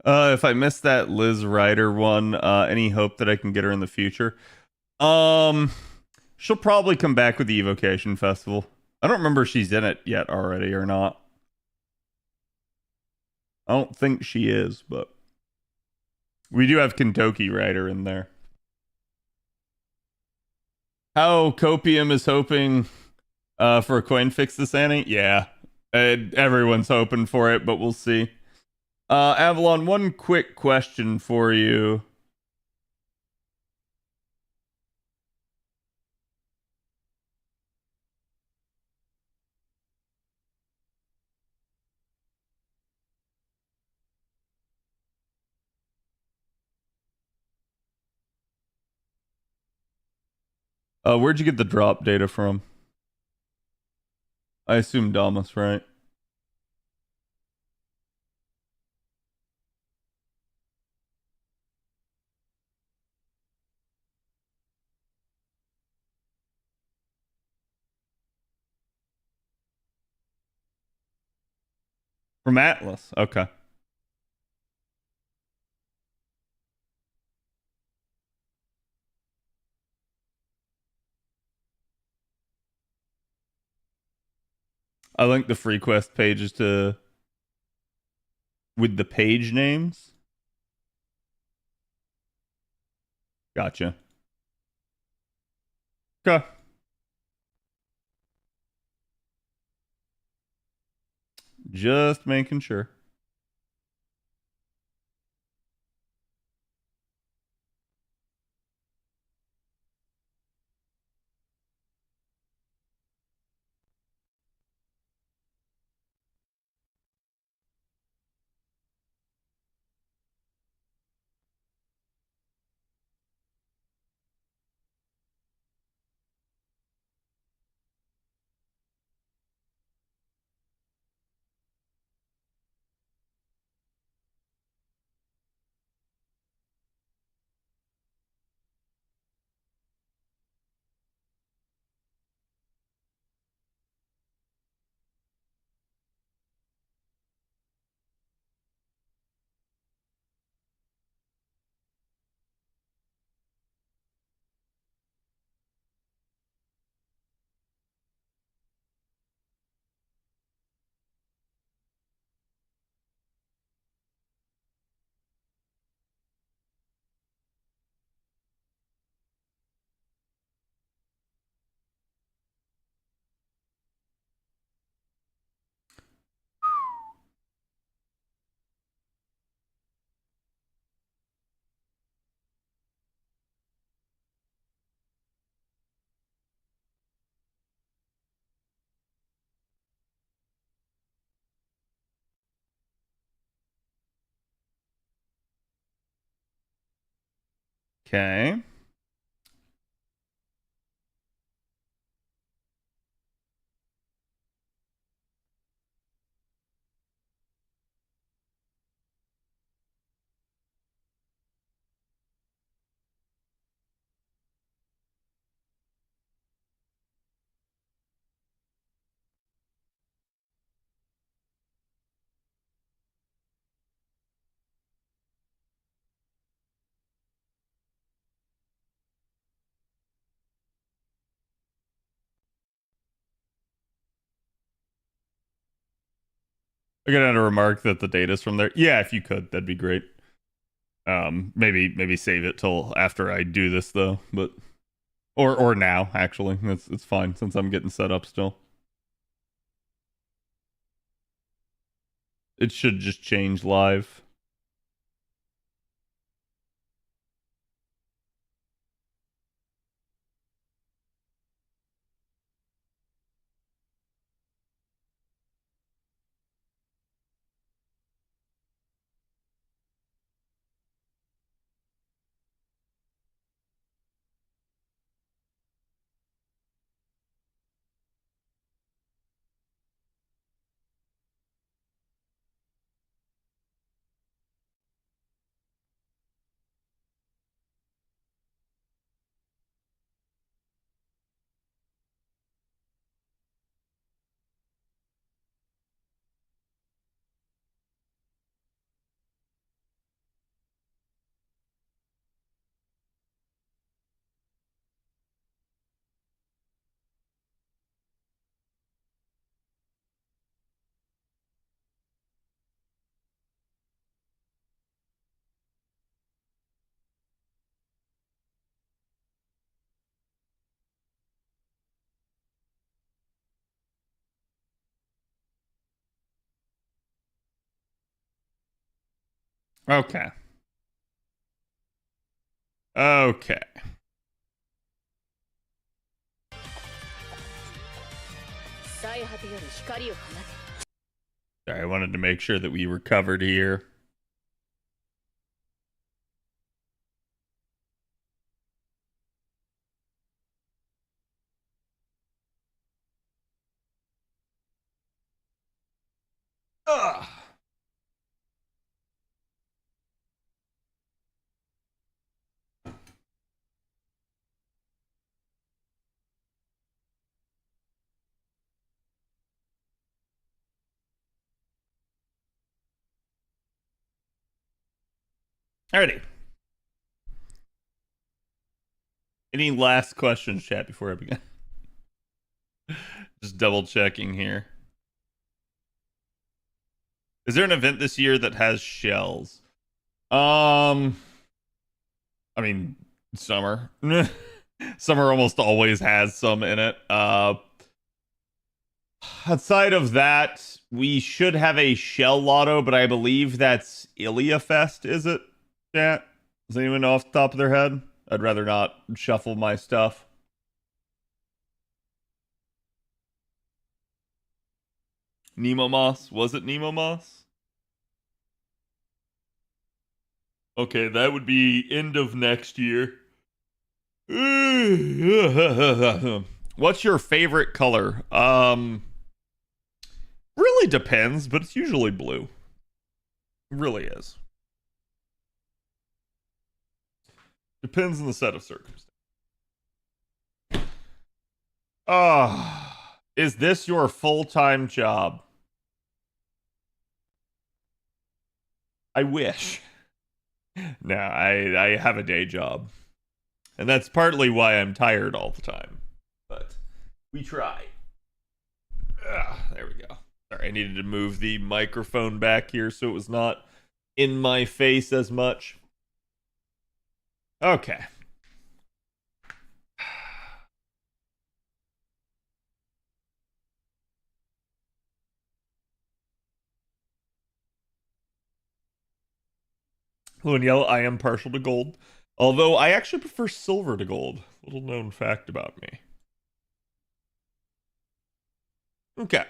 If I missed that Liz Ryder one, any hope that I can get her in the future? Um, she'll probably come back with the Evocation Festival. I don't remember if she's in it yet already or not. I don't think she is, but we do have Kentucky Ryder in there. How Copium is hoping for a coin fix this Annie? Yeah. Everyone's hoping for it, but we'll see. Avalon, one quick question for you. Where'd you get the drop data from? I assume Damas, right? From Atlas. Okay. I linked the free quest pages to with the page names. Gotcha. Okay. Just making sure. Okay. I gotta remark that the data's from there. Yeah, if you could, that'd be great. Maybe save it till after I do this though, but or now actually. It's fine since I'm getting set up still. It should just change live. Okay. Okay. Sorry, I wanted to make sure that we were covered here. Ugh. Alrighty. Any last questions, chat, before I begin? Just double checking here. Is there an event this year that has shells? I mean, summer. Summer almost always has some in it. Outside of that, we should have a shell lotto, but I believe that's Ilia Fest, is it? Chat? Does anyone know off the top of their head? I'd rather not shuffle my stuff. Nemo Moss? Was it Nemo Moss? Okay, that would be end of next year. What's your favorite color? Really depends, but it's usually blue. It really is. Depends on the set of circumstances. Is this your full-time job? I wish. No, I have a day job. And that's partly why I'm tired all the time. But we try. There we go. Sorry, I needed to move the microphone back here so it was not in my face as much. Okay. Blue and yellow, I am partial to gold. Although I actually prefer silver to gold. Little known fact about me. Okay.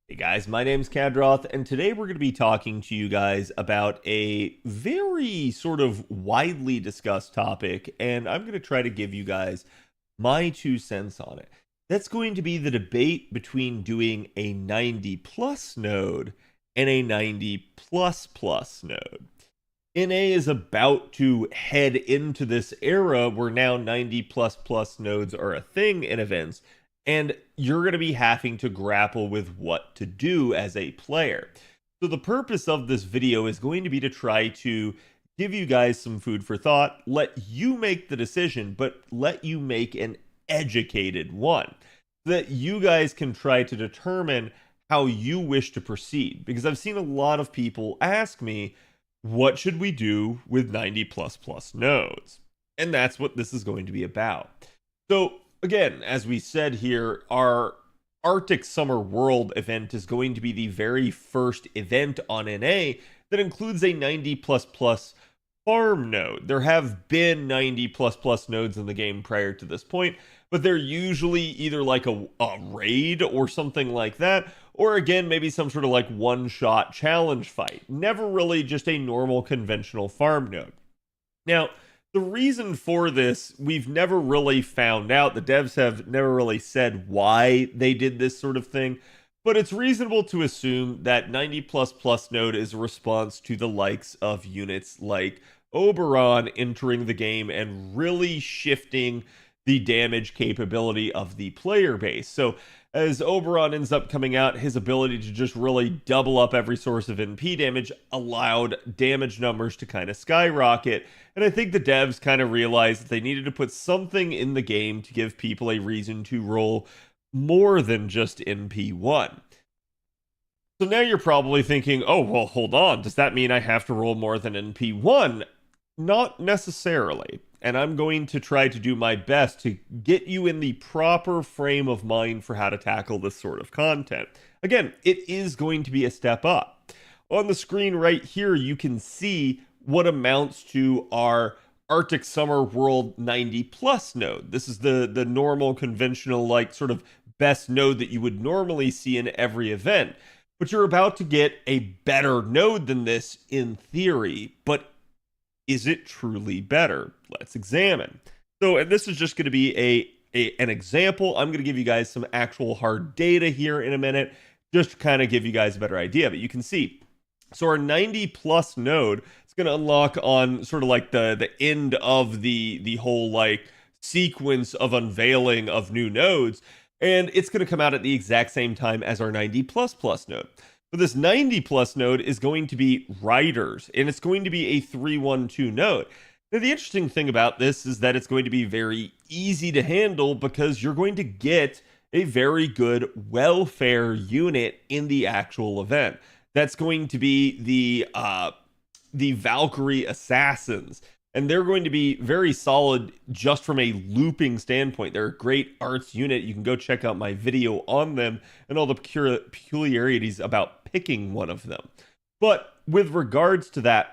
Hey guys, my name's Khadroth, and today we're going to be talking to you guys about a very sort of widely discussed topic, and I'm going to try to give you guys my 2 cents on it. That's going to be the debate between doing a 90 plus node and a 90 plus plus node. NA is about to head into this era where now 90 plus plus nodes are a thing in events, and you're going to be having to grapple with what to do as a player. So the purpose of this video is going to be to try to give you guys some food for thought, let you make the decision, but let you make an educated one, so that you guys can try to determine how you wish to proceed. Because I've seen a lot of people ask me, what should we do with 90 plus plus nodes? And that's what this is going to be about. So again, as we said here, our Arctic Summer World event is going to be the very first event on NA that includes a 90 plus plus farm node. There have been 90 plus plus nodes in the game prior to this point, but they're usually either like a raid or something like that, or again, maybe some sort of like one-shot challenge fight. Never really just a normal conventional farm node. Now, the reason for this, we've never really found out. The devs have never really said why they did this sort of thing, but it's reasonable to assume that 90 plus plus node is a response to the likes of units like Oberon entering the game and really shifting the damage capability of the player base. So as Oberon ends up coming out, his ability to just really double up every source of NP damage allowed damage numbers to kind of skyrocket. And I think the devs kind of realized that they needed to put something in the game to give people a reason to roll more than just NP1. So now you're probably thinking, oh, well, hold on. Does that mean I have to roll more than NP1? Not necessarily. And I'm going to try to do my best to get you in the proper frame of mind for how to tackle this sort of content. Again, it is going to be a step up. On the screen right here, you can see what amounts to our Arctic Summer World 90 plus node. This is the normal conventional like sort of best node that you would normally see in every event. But you're about to get a better node than this in theory. But is it truly better? Let's examine. So, and this is just going to be an example. I'm going to give you guys some actual hard data here in a minute, just to kind of give you guys a better idea. But you can see, so our 90 plus node is going to unlock on sort of like the end of the whole like sequence of unveiling of new nodes, and it's going to come out at the exact same time as our 90 plus plus node. But this 90 plus node is going to be Riders, and it's going to be a 312 node. Now, the interesting thing about this is that it's going to be very easy to handle because you're going to get a very good welfare unit in the actual event. That's going to be the Valkyrie Assassins, and they're going to be very solid just from a looping standpoint. They're a great arts unit. You can go check out my video on them and all the peculiarities about picking one of them. But with regards to that,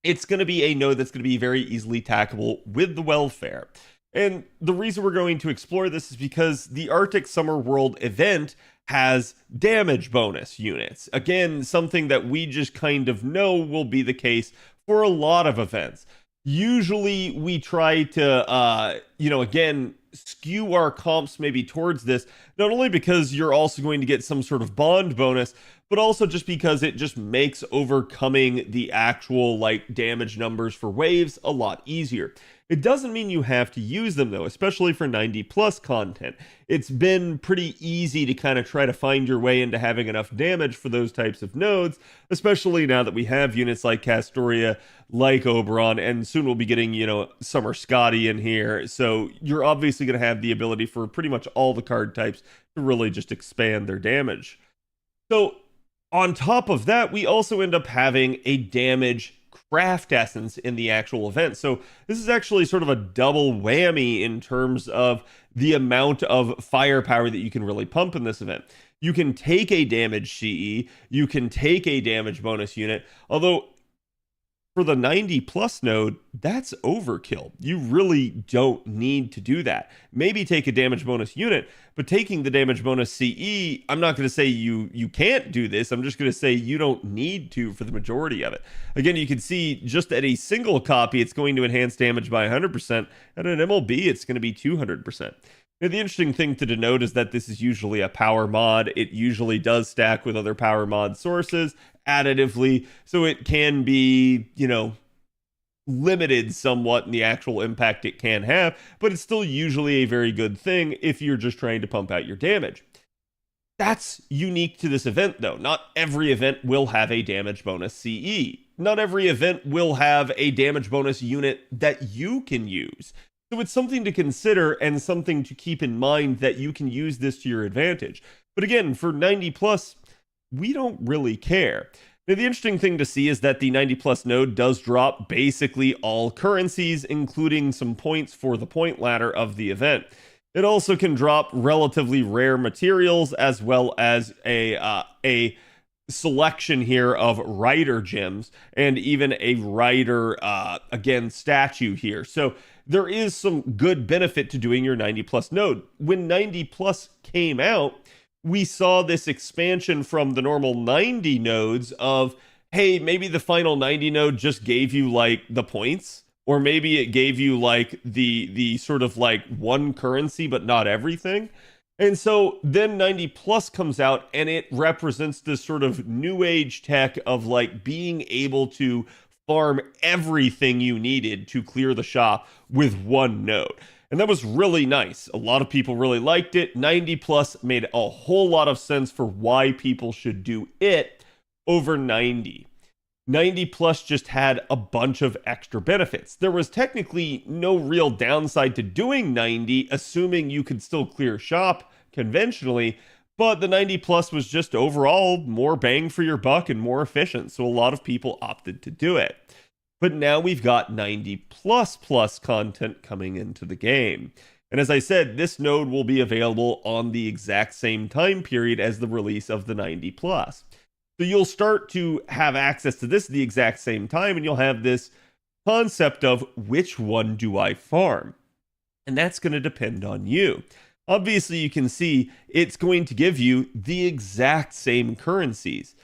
it's going to be a node that's going to be very easily tackable with the welfare. And the reason we're going to explore this is because the Arctic Summer World event has damage bonus units. Again, something that we just kind of know will be the case for a lot of events. Usually we try to, again, skew our comps maybe towards this, not only because you're also going to get some sort of bond bonus, but also just because it just makes overcoming the actual like damage numbers for waves a lot easier. It doesn't mean you have to use them though, especially for 90 plus content. It's been pretty easy to kind of try to find your way into having enough damage for those types of nodes, especially now that we have units like Castoria, like Oberon, and soon we'll be getting, Summer Scotty in here. So you're obviously going to have the ability for pretty much all the card types to really just expand their damage. So on top of that, we also end up having a damage craft essence in the actual event. So this is actually sort of a double whammy in terms of the amount of firepower that you can really pump in this event. You can take a damage CE, you can take a damage bonus unit, although for the 90 plus node, that's overkill. You really don't need to do that. Maybe take a damage bonus unit, but taking the damage bonus CE, I'm not going to say you can't do this. I'm just going to say you don't need to for the majority of it. Again, you can see just at a single copy, it's going to enhance damage by 100%. At an MLB, it's going to be 200%. Now, the interesting thing to denote is that this is usually a power mod. It usually does stack with other power mod sources additively, so it can be, limited somewhat in the actual impact it can have, but it's still usually a very good thing if you're just trying to pump out your damage. That's unique to this event, though. Not every event will have a damage bonus CE. Not every event will have a damage bonus unit that you can use. So it's something to consider and something to keep in mind that you can use this to your advantage. But again, for 90 plus, we don't really care. Now, the interesting thing to see is that the 90 plus node does drop basically all currencies, including some points for the point ladder of the event. It also can drop relatively rare materials as well as a selection here of rider gems and even a rider, again, statue here. So there is some good benefit to doing your 90 plus node. When 90 plus came out, we saw this expansion from the normal 90 nodes of, hey, maybe the final 90 node just gave you like the points, or maybe it gave you like the sort of like one currency, but not everything. And so then 90 plus comes out and it represents this sort of new age tech of like being able to farm everything you needed to clear the shop with one node. And that was really nice. A lot of people really liked it. 90 plus made a whole lot of sense for why people should do it over 90. 90 plus just had a bunch of extra benefits. There was technically no real downside to doing 90, assuming you could still clear shop conventionally, but the 90 plus was just overall more bang for your buck and more efficient, so a lot of people opted to do it. But now we've got 90 plus content coming into the game. And as I said, this node will be available on the exact same time period as the release of the 90 plus. So you'll start to have access to this at the exact same time, and you'll have this concept of which one do I farm? And that's going to depend on you. Obviously, you can see it's going to give you the exact same currencies.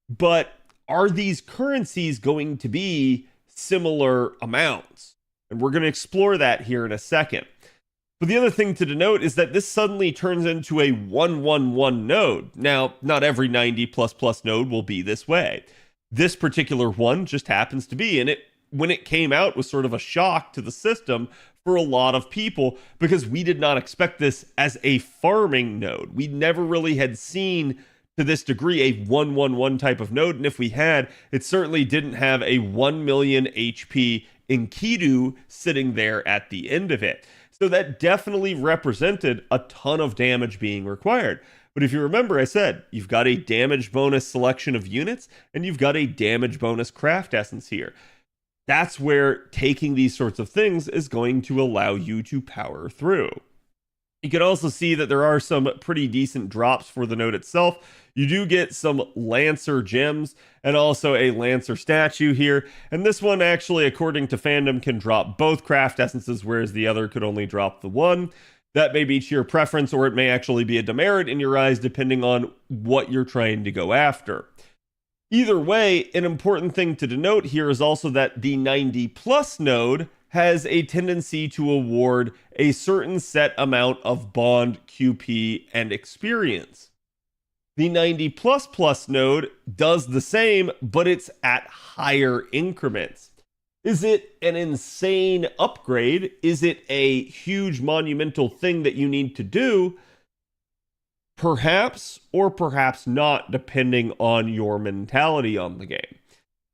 But are these currencies going to be similar amounts? And we're going to explore that here in a second. But the other thing to denote is that this suddenly turns into a 111 node. Now, not every 90++ node will be this way. This particular one just happens to be, and when it came out was sort of a shock to the system for a lot of people because we did not expect this as a farming node. We never really had seen to this degree a 111 type of node, and if we had, it certainly didn't have a 1 million HP Enkidu sitting there at the end of it. So that definitely represented a ton of damage being required. But if you remember, I said you've got a damage bonus selection of units and you've got a damage bonus craft essence here. That's where taking these sorts of things is going to allow you to power through. You can also see that there are some pretty decent drops for the node itself. You do get some Lancer gems and also a Lancer statue here. And this one actually, according to fandom, can drop both craft essences, whereas the other could only drop the one. That may be to your preference, or it may actually be a demerit in your eyes, depending on what you're trying to go after. Either way, an important thing to denote here is also that the 90+ node has a tendency to award a certain set amount of bond, QP, and experience. The 90++ node does the same, but it's at higher increments. Is it an insane upgrade? Is it a huge monumental thing that you need to do? Perhaps, or perhaps not, depending on your mentality on the game.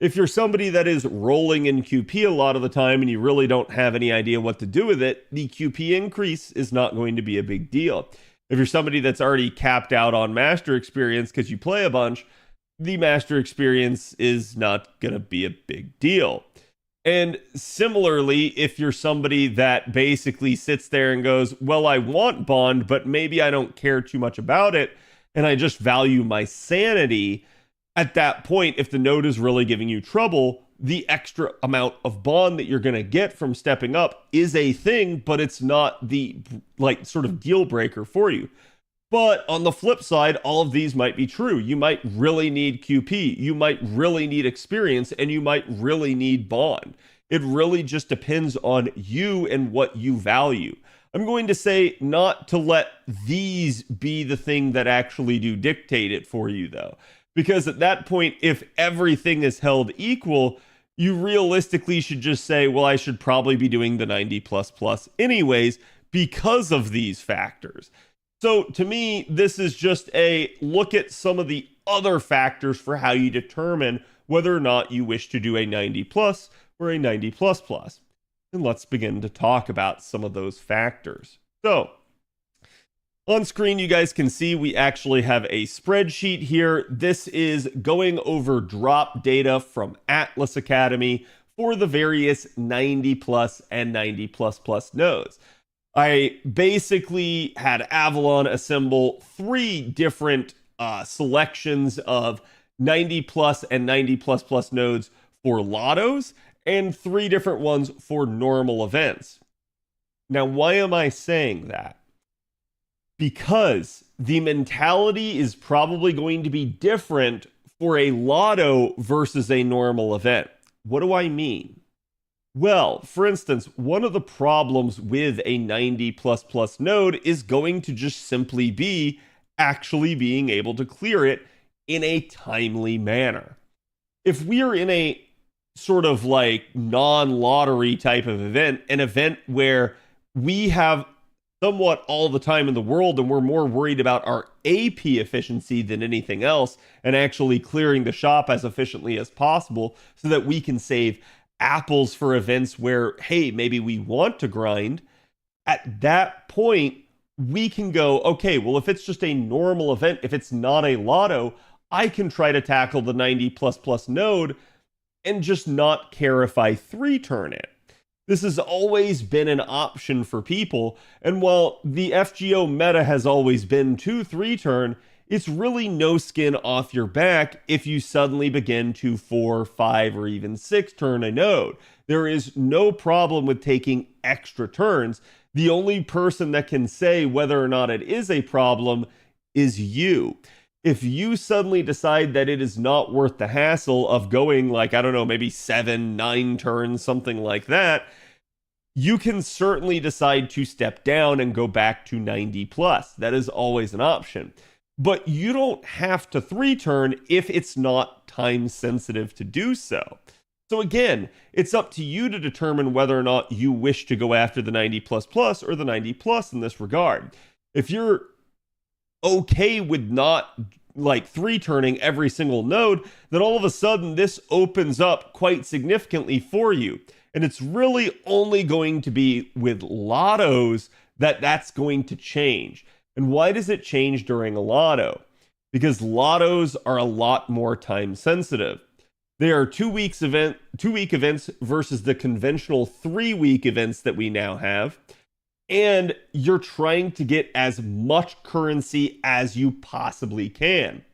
If you're somebody that is rolling in QP a lot of the time and you really don't have any idea what to do with it, the QP increase is not going to be a big deal. If you're somebody that's already capped out on master experience because you play a bunch, the master experience is not going to be a big deal. And similarly, if you're somebody that basically sits there and goes, well, I want bond, but maybe I don't care too much about it, and I just value my sanity, at that point, if the node is really giving you trouble, the extra amount of bond that you're going to get from stepping up is a thing, but it's not the sort of deal breaker for you. But on the flip side, all of these might be true. You might really need QP, you might really need experience, and you might really need bond. It really just depends on you and what you value. I'm going to say not to let these be the thing that actually do dictate it for you, though. Because at that point, if everything is held equal, you realistically should just say, well, I should probably be doing the 90++ anyways because of these factors. So to me, this is just a look at some of the other factors for how you determine whether or not you wish to do a 90+ or a 90++. And let's begin to talk about some of those factors. So on screen, you guys can see we actually have a spreadsheet here. This is going over drop data from Atlas Academy for the various 90+ and 90++ nodes. I basically had Avalon assemble 3 different selections of 90+ and 90++ nodes for lottos and 3 different ones for normal events. Now, why am I saying that? Because the mentality is probably going to be different for a lotto versus a normal event. What do I mean? Well, for instance, one of the problems with a 90++ node is going to just simply be actually being able to clear it in a timely manner. If we are in a sort of non-lottery type of event, an event where we have somewhat all the time in the world and we're more worried about our AP efficiency than anything else and actually clearing the shop as efficiently as possible so that we can save apples for events where, hey, maybe we want to grind, at that point, we can go, okay, well, if it's just a normal event, if it's not a lotto, I can try to tackle the 90++ node and just not care if I 3-turn it. This has always been an option for people, and while the FGO meta has always been to 3-turn, it's really no skin off your back if you suddenly begin to 4, 5, or even 6 turn a node. There is no problem with taking extra turns. The only person that can say whether or not it is a problem is you. If you suddenly decide that it is not worth the hassle of going like, I don't know, maybe 7, 9 turns, something like that, you can certainly decide to step down and go back to 90 plus. That is always an option. But you don't have to 3 turn if it's not time sensitive to do so. So again, it's up to you to determine whether or not you wish to go after the 90 plus plus or the 90 plus in this regard. If you're okay with not like 3 turning every single node, then all of a sudden this opens up quite significantly for you. And it's really only going to be with lottos that that's going to change. And why does it change during a lotto? Because lottos are a lot more time sensitive. They are 2 week events versus the conventional 3-week events that we now have. And you're trying to get as much currency as you possibly can.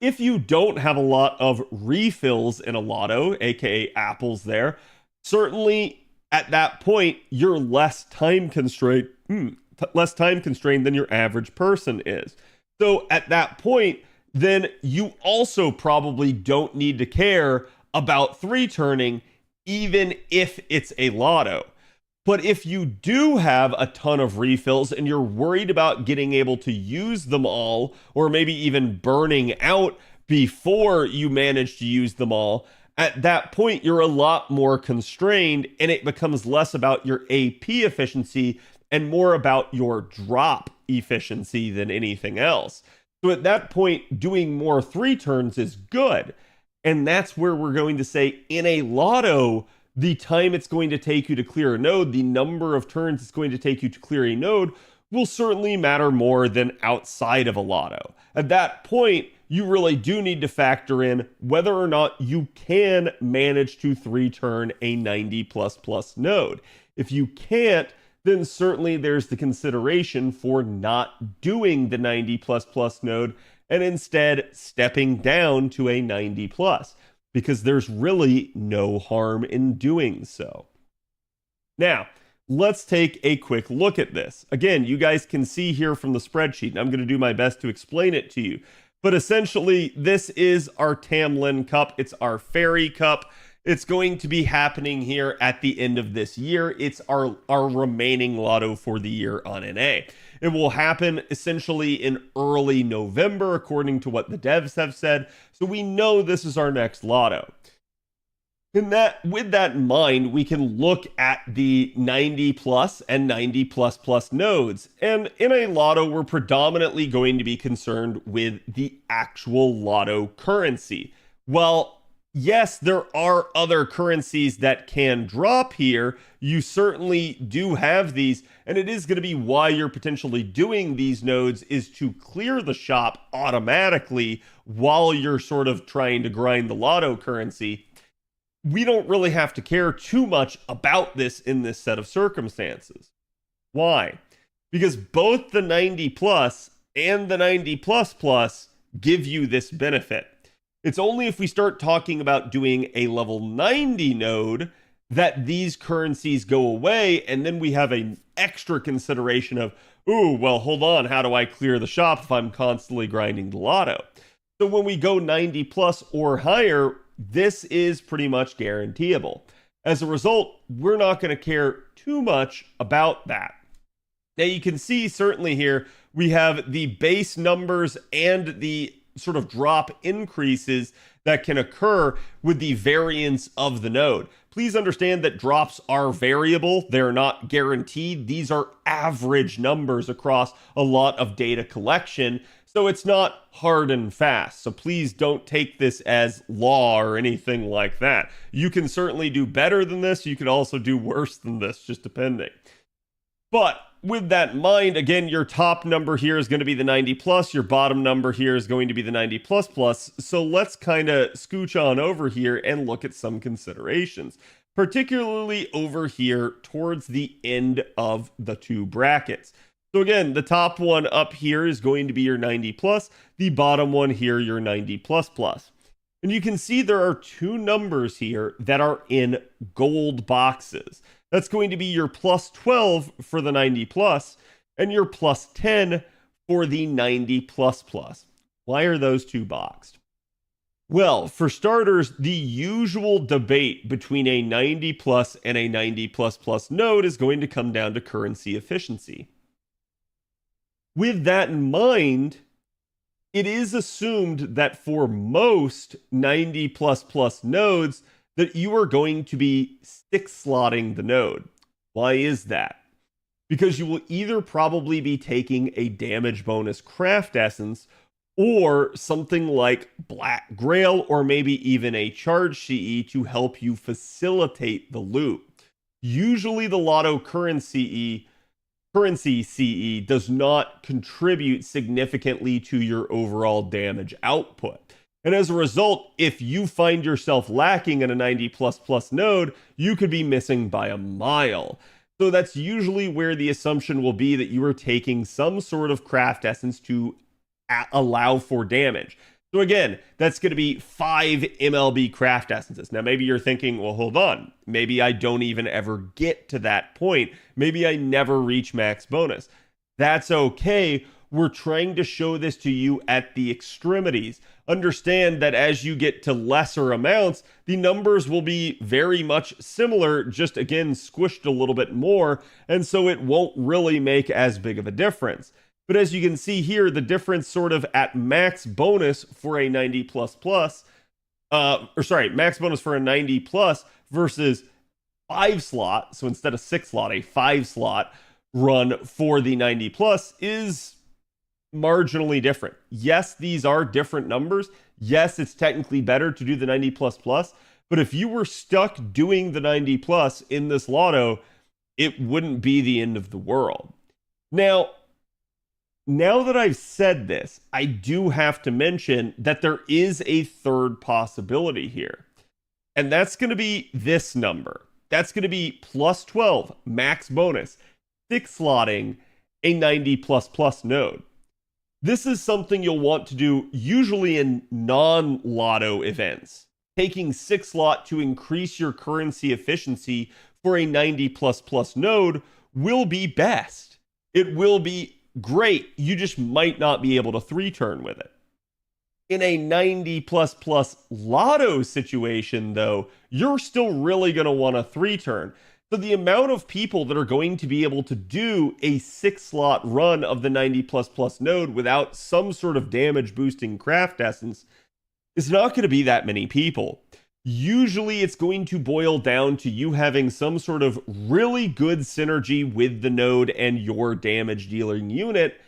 If you don't have a lot of refills in a lotto, aka apples there, certainly at that point you're less time constrained than your average person is. So at that point, then you also probably don't need to care about 3 turning, even if it's a lotto. But if you do have a ton of refills and you're worried about getting able to use them all, or maybe even burning out before you manage to use them all, at that point you're a lot more constrained, and it becomes less about your AP efficiency and more about your drop efficiency than anything else. So at that point, doing more 3 turns is good. And that's where we're going to say in a lotto, the time it's going to take you to clear a node, the number of turns it's going to take you to clear a node, will certainly matter more than outside of a lotto. At that point, you really do need to factor in whether or not you can manage to 3 turn a 90 plus plus node. If you can't, then certainly there's the consideration for not doing the 90 plus plus node and instead stepping down to a 90 plus, because there's really no harm in doing so. Now, let's take a quick look at this. Again, you guys can see here from the spreadsheet, and I'm going to do my best to explain it to you. But essentially, this is our Tamlin Cup. It's our Fairy Cup. It's going to be happening here at the end of this year. It's our remaining lotto for the year on NA. It will happen essentially in early November, according to what the devs have said. So we know this is our next lotto. With that in mind, we can look at the 90 plus and 90 plus plus nodes. And in a lotto, we're predominantly going to be concerned with the actual lotto currency. Well, yes, there are other currencies that can drop here. You certainly do have these, and it is going to be why you're potentially doing these nodes, is to clear the shop automatically while you're sort of trying to grind the lotto currency. We don't really have to care too much about this in this set of circumstances. Why? Because both the 90 plus and the 90 plus plus give you this benefit. It's only if we start talking about doing a level 90 node that these currencies go away, and then we have an extra consideration of, ooh, well, hold on, how do I clear the shop if I'm constantly grinding the lotto? So when we go 90 plus or higher, this is pretty much guaranteeable. As a result, we're not going to care too much about that. Now you can see certainly here, we have the base numbers and the sort of drop increases that can occur with the variance of the node. Please understand that drops are variable. They're not guaranteed. These are average numbers across a lot of data collection. So it's not hard and fast. So please don't take this as law or anything like that. You can certainly do better than this. You could also do worse than this, just depending. But with that in mind, again, your top number here is going to be the 90 plus. Your bottom number here is going to be the 90 plus plus. So let's kind of scooch on over here and look at some considerations, particularly over here towards the end of the 2 brackets. So again, the top one up here is going to be your 90 plus, the bottom one here, your 90 plus plus. And you can see there are two numbers here that are in gold boxes. That's going to be your plus 12 for the 90 plus and your plus 10 for the 90 plus plus. Why are those two boxed? Well, for starters, the usual debate between a 90 plus and a 90 plus plus node is going to come down to currency efficiency. With that in mind, it is assumed that for most 90 plus plus nodes that you are going to be 6-slotting the node. Why is that? Because you will either probably be taking a damage bonus craft essence or something like Black Grail or maybe even a charge CE to help you facilitate the loot. Usually the Lotto currency CE does not contribute significantly to your overall damage output. And as a result, if you find yourself lacking in a 90 plus plus node, you could be missing by a mile. So that's usually where the assumption will be that you are taking some sort of craft essence to allow for damage. So again, that's going to be 5 MLB craft essences. Now maybe you're thinking, well, hold on. Maybe I don't even ever get to that point. Maybe I never reach max bonus. That's okay. We're trying to show this to you at the extremities. Understand that as you get to lesser amounts, the numbers will be very much similar, just again, squished a little bit more. And so it won't really make as big of a difference. But as you can see here, the difference sort of at max bonus for a 90 plus plus, max bonus for a 90 plus versus 5 slot. So instead of 6 slot, a 5 slot run for the 90 plus is marginally different. Yes, these are different numbers. Yes, it's technically better to do the 90 plus plus. But if you were stuck doing the 90 plus in this lotto, it wouldn't be the end of the world. Now that I've said this, I do have to mention that there is a third possibility here. And that's going to be this number. That's going to be plus 12, max bonus, 6-slotting a 90 plus plus node. This is something you'll want to do usually in non-lotto events. Taking 6-slot to increase your currency efficiency for a 90 plus plus node will be best. It will be great. You just might not be able to 3-turn with it. In a 90 plus plus lotto situation, though, you're still really going to want a 3-turn. So the amount of people that are going to be able to do a 6-slot run of the 90 plus plus node without some sort of damage boosting craft essence is not going to be that many people. Usually it's going to boil down to you having some sort of really good synergy with the node and your damage dealing unit,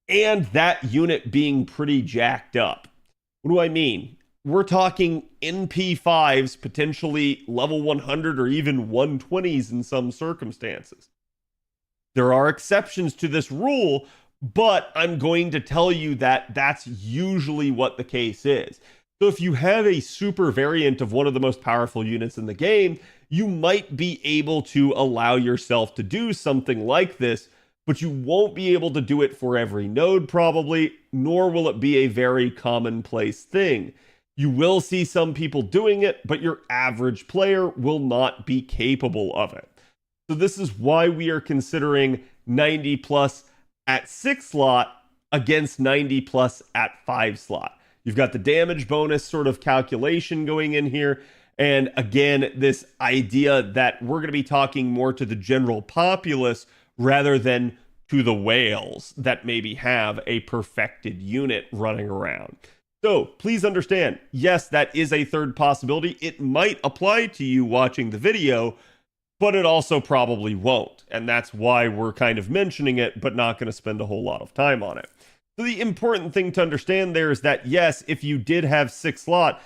and that unit being pretty jacked up. What do I mean? We're talking NP5s, potentially level 100 or even 120s in some circumstances. There are exceptions to this rule, but I'm going to tell you that that's usually what the case is. So if you have a super variant of one of the most powerful units in the game, you might be able to allow yourself to do something like this, but you won't be able to do it for every node probably, nor will it be a very commonplace thing. You will see some people doing it, but your average player will not be capable of it. So this is why we are considering 90 plus at 6-slot against 90 plus at 5-slot. You've got the damage bonus sort of calculation going in here. And again, this idea that we're going to be talking more to the general populace rather than to the whales that maybe have a perfected unit running around. So please understand, yes, that is a third possibility. It might apply to you watching the video, but it also probably won't. And that's why we're kind of mentioning it, but not going to spend a whole lot of time on it. So the important thing to understand there is that, yes, if you did have 6-slot,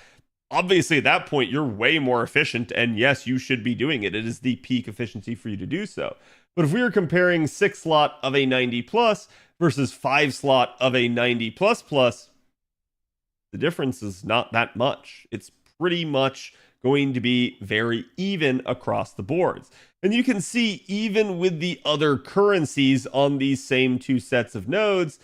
obviously at that point, you're way more efficient. And yes, you should be doing it. It is the peak efficiency for you to do so. But if we were comparing 6-slot of a 90 plus versus 5-slot of a 90 plus plus, the difference is not that much. It's pretty much going to be very even across the boards. And you can see even with the other currencies on these same two sets of nodes,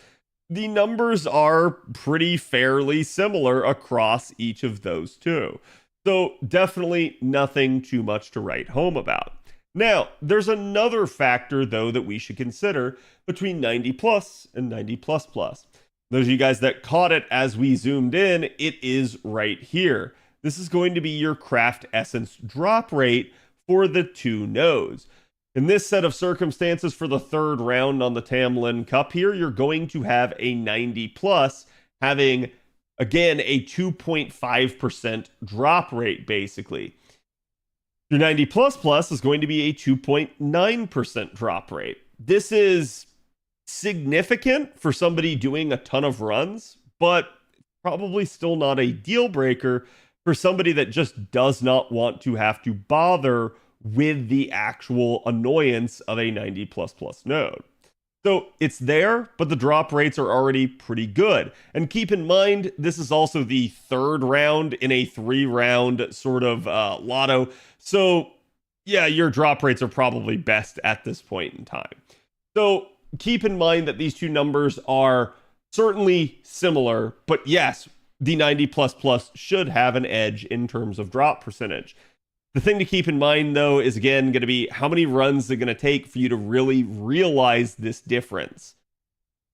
the numbers are pretty fairly similar across each of those two. So definitely nothing too much to write home about. Now, there's another factor, though, that we should consider between 90 plus and 90 plus plus. Those of you guys that caught it as we zoomed in, it is right here. This is going to be your craft essence drop rate for the two nodes. In this set of circumstances for the third round on the Tamlin Cup here, you're going to have a 90 plus having, again, a 2.5% drop rate, basically. Your 90 plus plus is going to be a 2.9% drop rate. This is significant for somebody doing a ton of runs, but probably still not a deal breaker for somebody that just does not want to have to bother with the actual annoyance of a 90 plus plus node. So it's there, but the drop rates are already pretty good. And keep in mind, this is also the third round in a 3-round sort of lotto. So yeah, your drop rates are probably best at this point in time. So keep in mind that these two numbers are certainly similar, but yes, the 90 plus plus should have an edge in terms of drop percentage. The thing to keep in mind, though, is again going to be how many runs it's going to take for you to really realize this difference.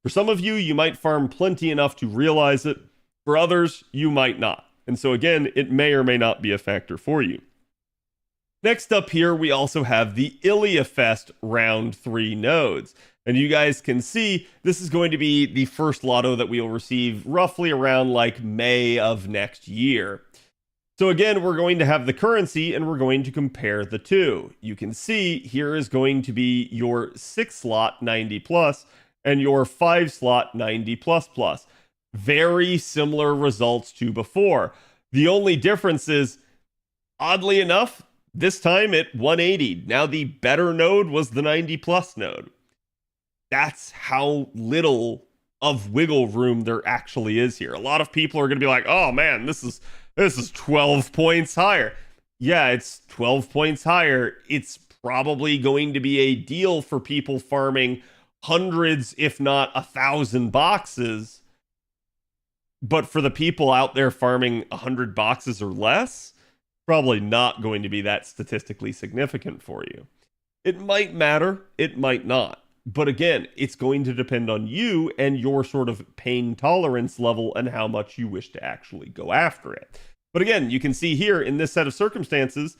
For some of you, you might farm plenty enough to realize it. For others, you might not. And so again, it may or may not be a factor for you. Next up here, we also have the Iliafest round 3 nodes. And you guys can see this is going to be the first lotto that we will receive roughly around like May of next year. So again, we're going to have the currency and we're going to compare the two. You can see here is going to be your 6-slot 90 plus and your 5-slot 90 plus plus. Very similar results to before. The only difference is, oddly enough, this time at 180. Now the better node was the 90 plus node. That's how little of wiggle room there actually is here. A lot of people are going to be like, oh man, this is 12 points higher. Yeah, it's 12 points higher. It's probably going to be a deal for people farming hundreds, if not 1,000 boxes. But for the people out there farming 100 boxes or less, probably not going to be that statistically significant for you. It might matter, it might not. But again, it's going to depend on you and your sort of pain tolerance level and how much you wish to actually go after it. But again, you can see here in this set of circumstances,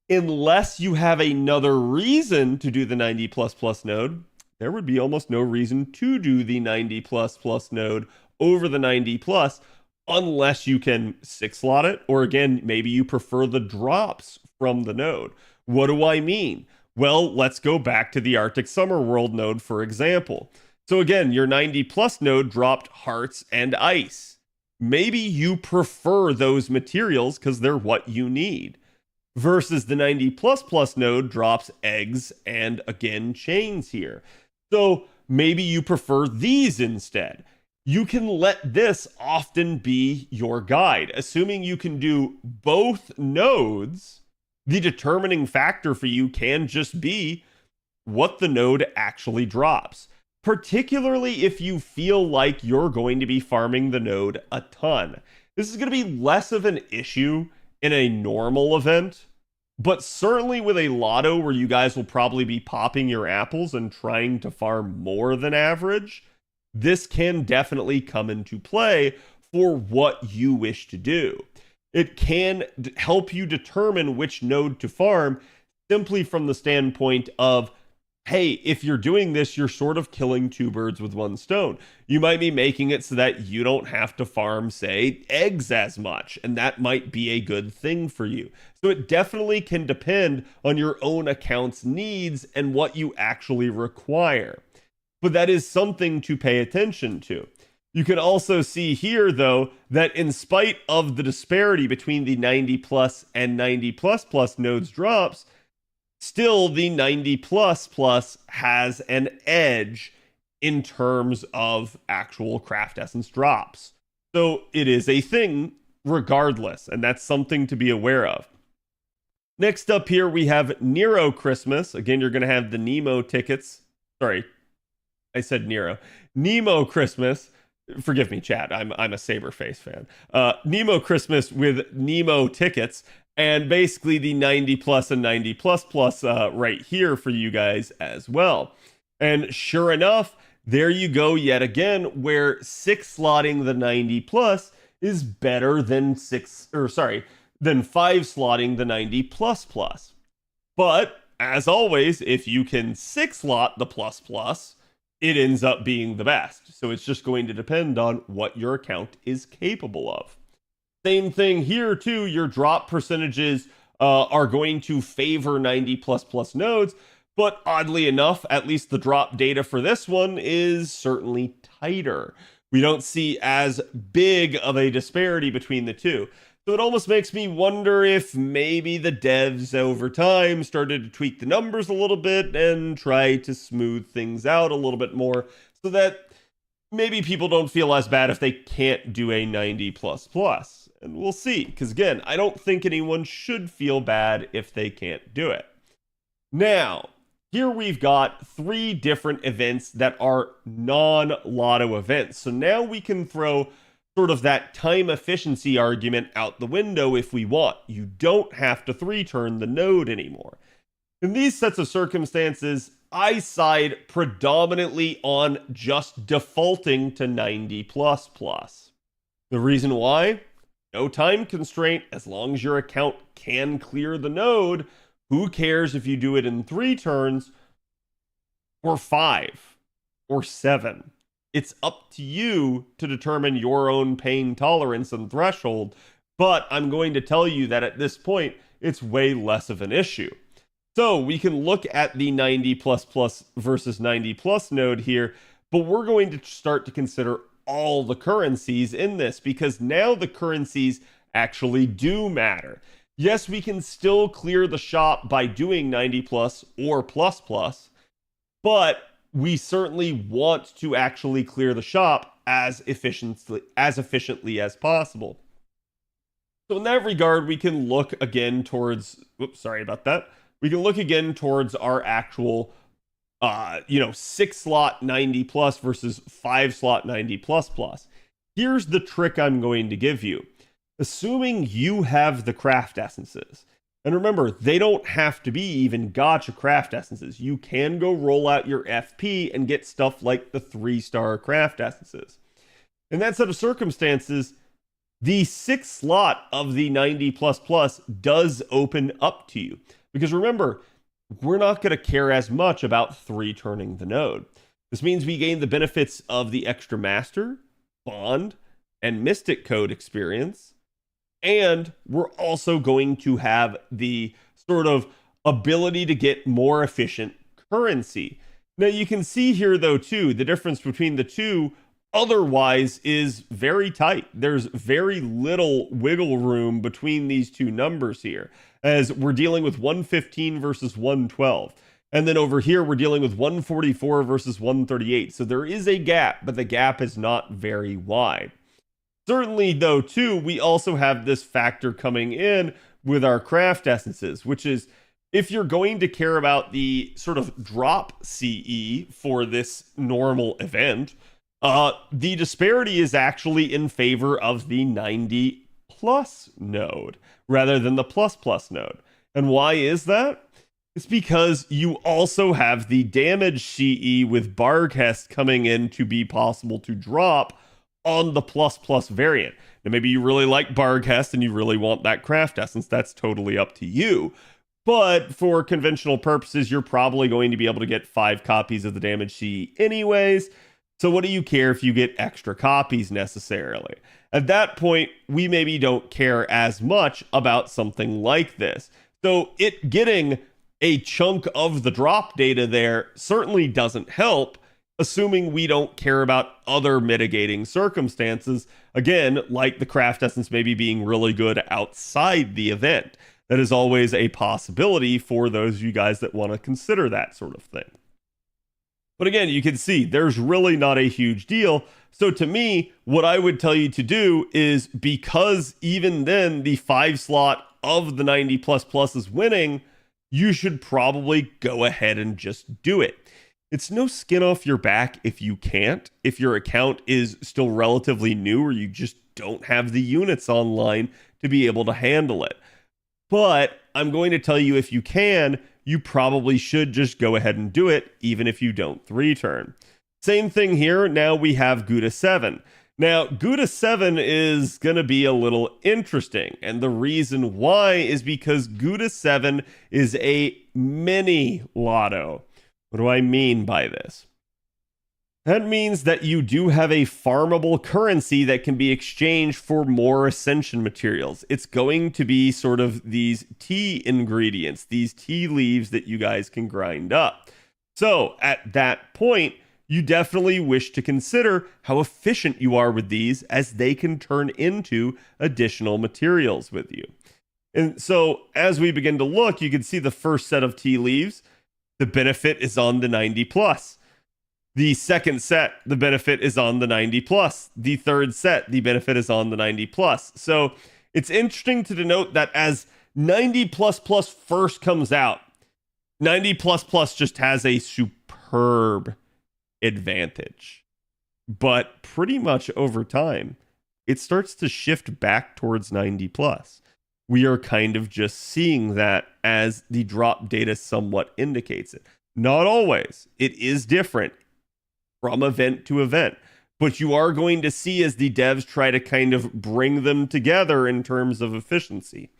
unless you have another reason to do the 90 plus plus node, there would be almost no reason to do the 90 plus plus node over the 90 plus unless you can 6-slot it, or again, maybe you prefer the drops from the node. What do I mean? Well, let's go back to the Arctic Summer World node, for example. So again, your 90 plus node dropped hearts and ice. Maybe you prefer those materials because they're what you need. Versus the 90 plus plus node drops eggs and again chains here. So maybe you prefer these instead. You can let this often be your guide. Assuming you can do both nodes, the determining factor for you can just be what the node actually drops, particularly if you feel like you're going to be farming the node a ton. This is going to be less of an issue in a normal event, but certainly with a lotto where you guys will probably be popping your apples and trying to farm more than average, this can definitely come into play for what you wish to do. It can help you determine which node to farm simply from the standpoint of, hey, if you're doing this, you're sort of killing two birds with one stone. You might be making it so that you don't have to farm, say, eggs as much, and that might be a good thing for you. So it definitely can depend on your own account's needs and what you actually require. But that is something to pay attention to. You can also see here, though, that in spite of the disparity between the 90 plus and 90 plus plus nodes drops, still the 90 plus plus has an edge in terms of actual craft essence drops. So it is a thing regardless, and that's something to be aware of. Next up here, we have Nero Christmas. Again, you're going to have the Nemo tickets. Sorry, I said Nero. Nemo Christmas. Forgive me, chat. I'm a Saberface fan. Nemo Christmas with Nemo tickets, and basically the 90 plus and 90 plus plus right here for you guys as well. And sure enough, there you go yet again, where 6 slotting the 90 plus is better than 5 slotting the 90 plus plus. But as always, if you can 6 slot the plus plus, it ends up being the best. So it's just going to depend on what your account is capable of. Same thing here too, your drop percentages are going to favor 90 plus plus nodes, but oddly enough, at least the drop data for this one is certainly tighter. We don't see as big of a disparity between the two. So it almost makes me wonder if maybe the devs over time started to tweak the numbers a little bit and try to smooth things out a little bit more so that maybe people don't feel as bad if they can't do a 90 plus plus. And we'll see, because again, I don't think anyone should feel bad if they can't do it. Now, here we've got 3 different events that are non-lotto events. So now we can throw sort of that time efficiency argument out the window if we want. You don't have to 3-turn the node anymore. In these sets of circumstances, I side predominantly on just defaulting to 90 plus plus. The reason why? No time constraint. As long as your account can clear the node, who cares if you do it in 3 turns or 5 or 7? It's up to you to determine your own pain tolerance and threshold, but I'm going to tell you that at this point, it's way less of an issue. So we can look at the 90 plus plus versus 90 plus node here, but we're going to start to consider all the currencies in this, because now the currencies actually do matter. Yes, we can still clear the shop by doing 90 plus or plus plus, but we certainly want to actually clear the shop as efficiently as possible. So in that regard, we can look again towards, we can look again towards our actual 6 slot 90 plus versus 5 slot 90 plus plus. Here's the trick I'm going to give you. Assuming you have the craft essences, and remember, they don't have to be even gacha craft essences. You can go roll out your FP and get stuff like the 3-star craft essences. In that set of circumstances, the 6th slot of the 90 plus plus does open up to you. Because remember, we're not going to care as much about 3-turning the node. This means we gain the benefits of the extra master, bond, and mystic code experience. And we're also going to have the sort of ability to get more efficient currency. Now you can see here though too, the difference between the two otherwise is very tight. There's very little wiggle room between these two numbers here, as we're dealing with 115 versus 112. And then over here, we're dealing with 144 versus 138. So there is a gap, but the gap is not very wide. Certainly, though, too, we also have this factor coming in with our craft essences, which is if you're going to care about the sort of drop CE for this normal event, the disparity is actually in favor of the 90 plus node rather than the plus plus node. And why is that? It's because you also have the damage CE with Barghest coming in to be possible to drop on the plus plus variant. Now maybe you really like Barghest and you really want that craft essence. That's totally up to you. But for conventional purposes, you're probably going to be able to get 5 copies of the damage CE anyways. So what do you care if you get extra copies necessarily? At that point, we maybe don't care as much about something like this. So it getting a chunk of the drop data there certainly doesn't help, assuming we don't care about other mitigating circumstances, again, like the craft essence maybe being really good outside the event. That is always a possibility for those of you guys that want to consider that sort of thing. But again, you can see there's really not a huge deal. So to me, what I would tell you to do is, because even then the 5 slot of the 90 plus plus is winning, you should probably go ahead and just do it. It's no skin off your back if you can't, if your account is still relatively new or you just don't have the units online to be able to handle it. But I'm going to tell you, if you can, you probably should just go ahead and do it, even if you don't 3-turn. Same thing here. Now we have Gouda 7. Now, Gouda 7 is going to be a little interesting. And the reason why is because Gouda 7 is a mini lotto. What do I mean by this? That means that you do have a farmable currency that can be exchanged for more ascension materials. It's going to be sort of these tea ingredients, these tea leaves that you guys can grind up. So at that point, you definitely wish to consider how efficient you are with these, as they can turn into additional materials with you. And so as we begin to look, you can see the first set of tea leaves. The benefit is on the 90 plus. The second set, the benefit is on the 90 plus. The third set, the benefit is on the 90 plus. So it's interesting to denote that as 90 plus plus first comes out, 90 plus plus just has a superb advantage. But pretty much over time, it starts to shift back towards 90 plus. We are kind of just seeing that as the drop data somewhat indicates it. Not always. It is different from event to event, but you are going to see as the devs try to kind of bring them together in terms of efficiency.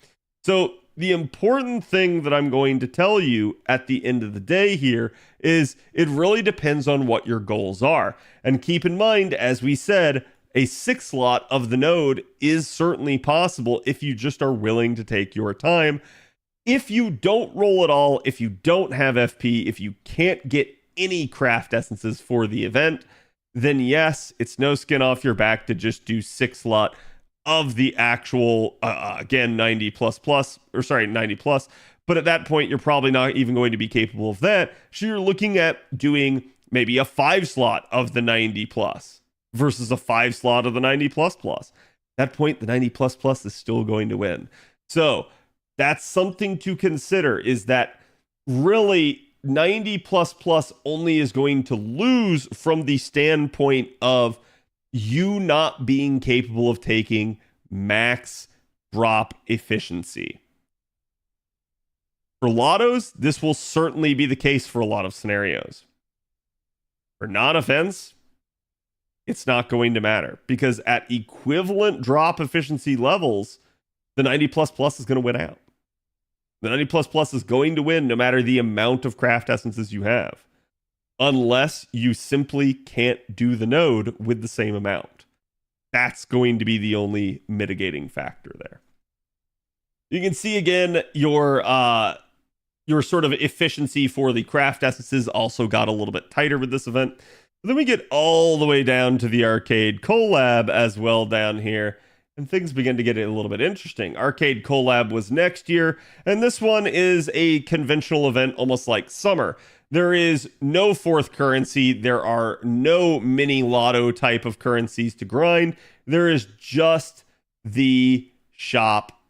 So the important thing that I'm going to tell you at the end of the day here is it really depends on what your goals are. And keep in mind, as we said, a 6 slot of the node is certainly possible if you just are willing to take your time. If you don't roll at all, if you don't have FP, if you can't get any craft essences for the event, then yes, it's no skin off your back to just do 6 slot of the actual, again, 90 plus, but at that point, you're probably not even going to be capable of that. So you're looking at doing maybe a 5 slot of the 90 plus versus a 5 slot of the 90 plus plus. At that point, the 90 plus plus is still going to win. So that's something to consider, is that really 90 plus plus only is going to lose from the standpoint of you not being capable of taking max drop efficiency. For lottos, this will certainly be the case for a lot of scenarios. For non-events, it's not going to matter, because at equivalent drop efficiency levels, the 90 plus plus is going to win out. The 90 plus plus is going to win no matter the amount of craft essences you have, unless you simply can't do the node with the same amount. That's going to be the only mitigating factor there. You can see again your sort of efficiency for the craft essences also got a little bit tighter with this event. But then we get all the way down to the arcade collab as well down here, and things begin to get a little bit interesting. Arcade collab was next year, and this one is a conventional event, almost like summer. There is no fourth currency. There are no mini lotto type of currencies to grind. There is just the shop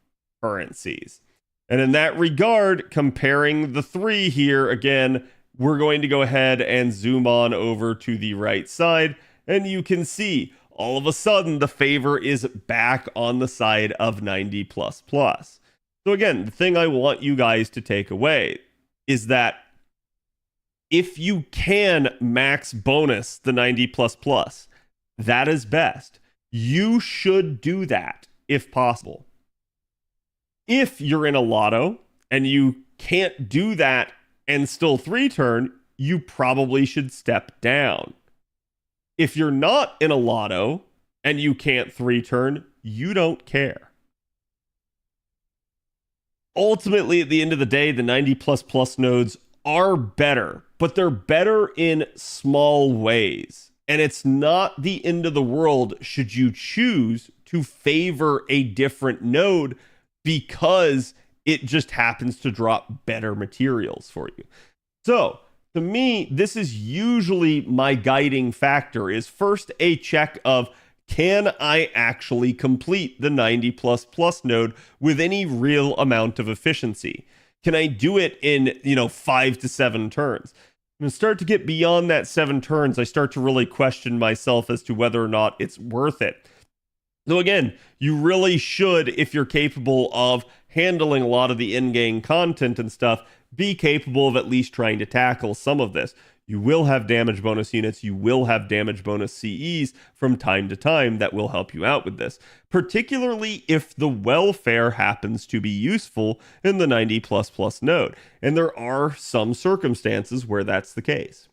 currencies. And in that regard, comparing the 3 here, again, we're going to go ahead and zoom on over to the right side, and you can see all of a sudden the favor is back on the side of 90 plus plus. So again, the thing I want you guys to take away is that if you can max bonus the 90 plus plus, that is best. You should do that if possible. If you're in a lotto and you can't do that and still 3-turn, you probably should step down. If you're not in a lotto and you can't 3-turn, you don't care. Ultimately, at the end of the day, the 90 plus plus nodes are better, but they're better in small ways. And it's not the end of the world should you choose to favor a different node because it just happens to drop better materials for you. So To me, this is usually my guiding factor is first a check of, can I actually complete the 90++ node with any real amount of efficiency? Can I do it in, 5 to 7 turns? When I start to get beyond that 7 turns, I start to really question myself as to whether or not it's worth it. So again, you really should, if you're capable of handling a lot of the in-game content and stuff, be capable of at least trying to tackle some of this. You will have damage bonus units, you will have damage bonus CEs from time to time that will help you out with this, particularly if the welfare happens to be useful in the 90++ node. And there are some circumstances where that's the case.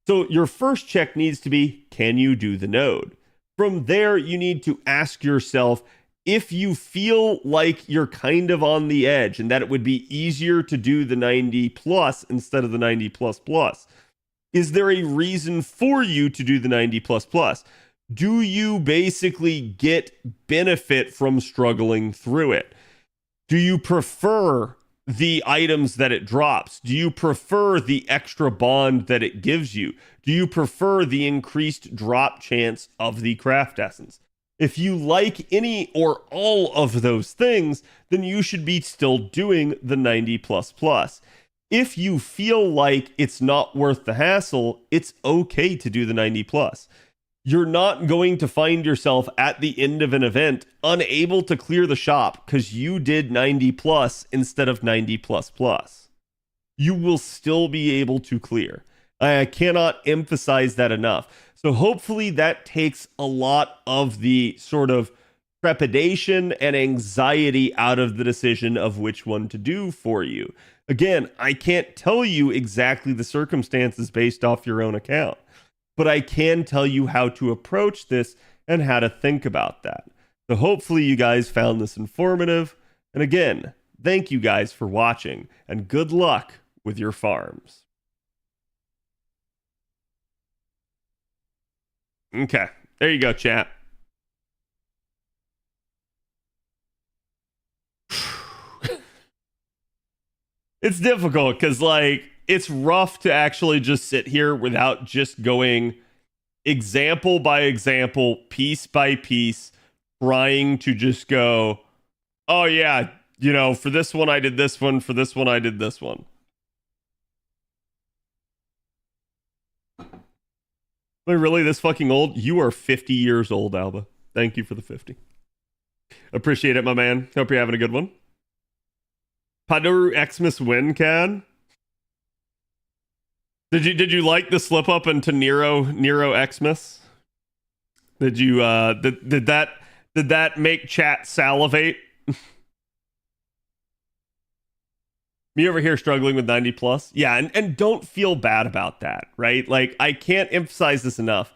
So your first check needs to be, can you do the node? From there, you need to ask yourself, if you feel like you're kind of on the edge and that it would be easier to do the 90+ instead of the 90++, is there a reason for you to do the 90++? Do you basically get benefit from struggling through it? Do you prefer the items that it drops? Do you prefer the extra bond that it gives you? Do you prefer the increased drop chance of the craft essence? If you like any or all of those things, then you should be still doing the 90++. If you feel like it's not worth the hassle, it's okay to do the 90+. You're not going to find yourself at the end of an event unable to clear the shop because you did 90+ instead of 90++. You will still be able to clear. I cannot emphasize that enough. So hopefully that takes a lot of the sort of trepidation and anxiety out of the decision of which one to do for you. Again, I can't tell you exactly the circumstances based off your own account, but I can tell you how to approach this and how to think about that. So hopefully you guys found this informative. And again, thank you guys for watching and good luck with your farms. Okay, there you go, chat. It's difficult because, it's rough to actually just sit here without just going example by example, piece by piece, trying to just go, oh, yeah, for this one, I did this one. For this one, I did this one. Wait, really this fucking old? You are 50 years old, Alba. Thank you for the 50. Appreciate it, my man. Hope you're having a good one. Padoru Xmas win, Cad? Did you like the slip up into Nero Xmas? Did you did that make chat salivate? Me over here struggling with 90+. Yeah, and don't feel bad about that, right? I can't emphasize this enough.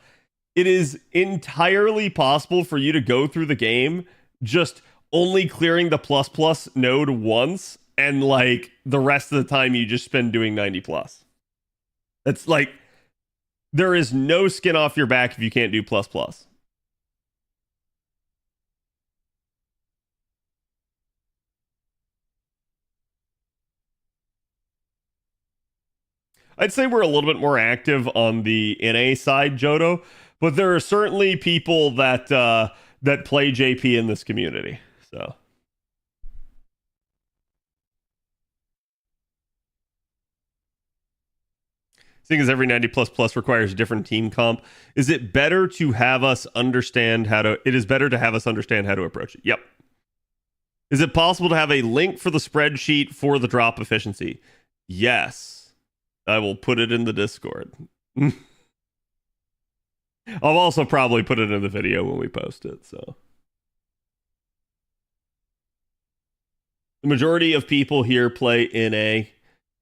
It is entirely possible for you to go through the game just only clearing the ++ node once, and the rest of the time you just spend doing 90+. It's there is no skin off your back if you can't do ++. I'd say we're a little bit more active on the NA side, Jodo, but there are certainly people that that play JP in this community. So seeing as every 90++ requires a different team comp, is it better to have us understand how to? It is better to have us understand how to approach it. Yep. Is it possible to have a link for the spreadsheet for the drop efficiency? Yes. I will put it in the Discord. I'll also probably put it in the video when we post it. So the majority of people here play NA.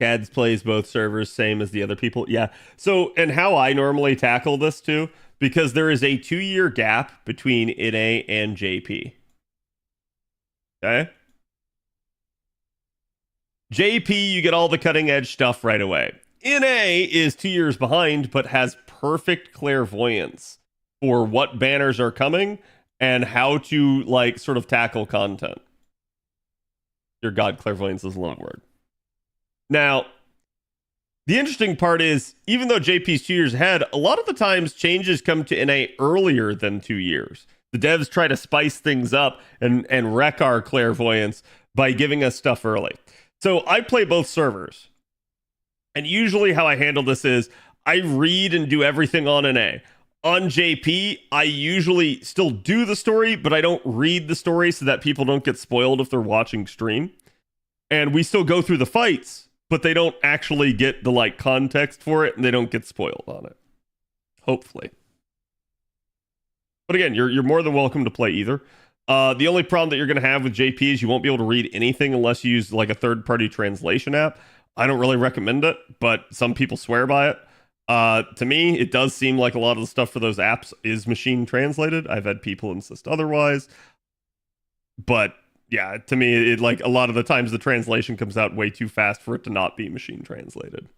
Cads plays both servers, same as the other people. Yeah. So, and how I normally tackle this too, because there is a 2-year gap between NA and JP. Okay. JP, you get all the cutting edge stuff right away. NA is 2 years behind, but has perfect clairvoyance for what banners are coming and how to sort of tackle content. Your God, clairvoyance is a long word. Now, The interesting part is, even though JP's 2 years ahead, a lot of the times changes come to NA earlier than 2 years. The devs try to spice things up and wreck our clairvoyance by giving us stuff early. So I play both servers. And usually how I handle this is I read and do everything on NA. On JP, I usually still do the story, but I don't read the story so that people don't get spoiled if they're watching stream. And we still go through the fights, but they don't actually get the like context for it and they don't get spoiled on it. Hopefully. But again, you're more than welcome to play either. The only problem that you're going to have with JP is you won't be able to read anything unless you use like a third-party translation app. I don't really recommend it, but some people swear by it. To me, it does seem like a lot of the stuff for those apps is machine translated. I've had people insist otherwise. But yeah, to me, it like a lot of the times the translation comes out way too fast for it to not be machine translated.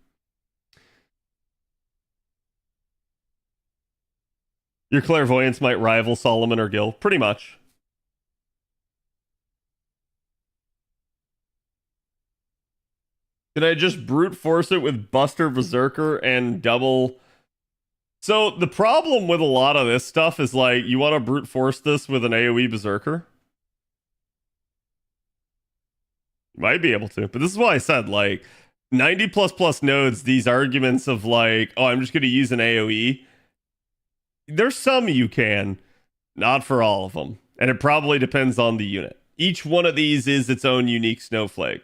Your clairvoyance might rival Solomon or Gil, pretty much. Can I just brute force it with Buster Berserker and double? So the problem with a lot of this stuff is like, you want to brute force this with an AoE Berserker? You might be able to, but this is why I said like 90 plus nodes, these arguments of like, oh, I'm just going to use an AoE. There's some you can, not for all of them. And it probably depends on the unit. Each one of these is its own unique snowflake.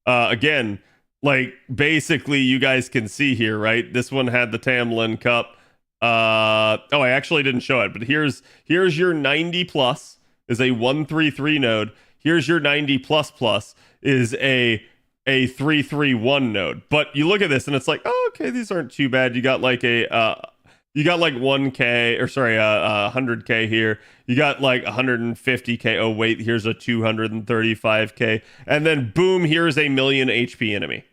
Again, like basically you guys can see here, right? This one had the Tamlin Cup. I actually didn't show it, but here's your 90 plus is a 133 node. Here's your 90 plus plus is a 331 node. But you look at this and it's like, oh, okay, these aren't too bad. You got like you got like 1k or sorry, 100k here. You got like 150k. Oh wait, here's a 235k, and then boom, here's a million HP enemy.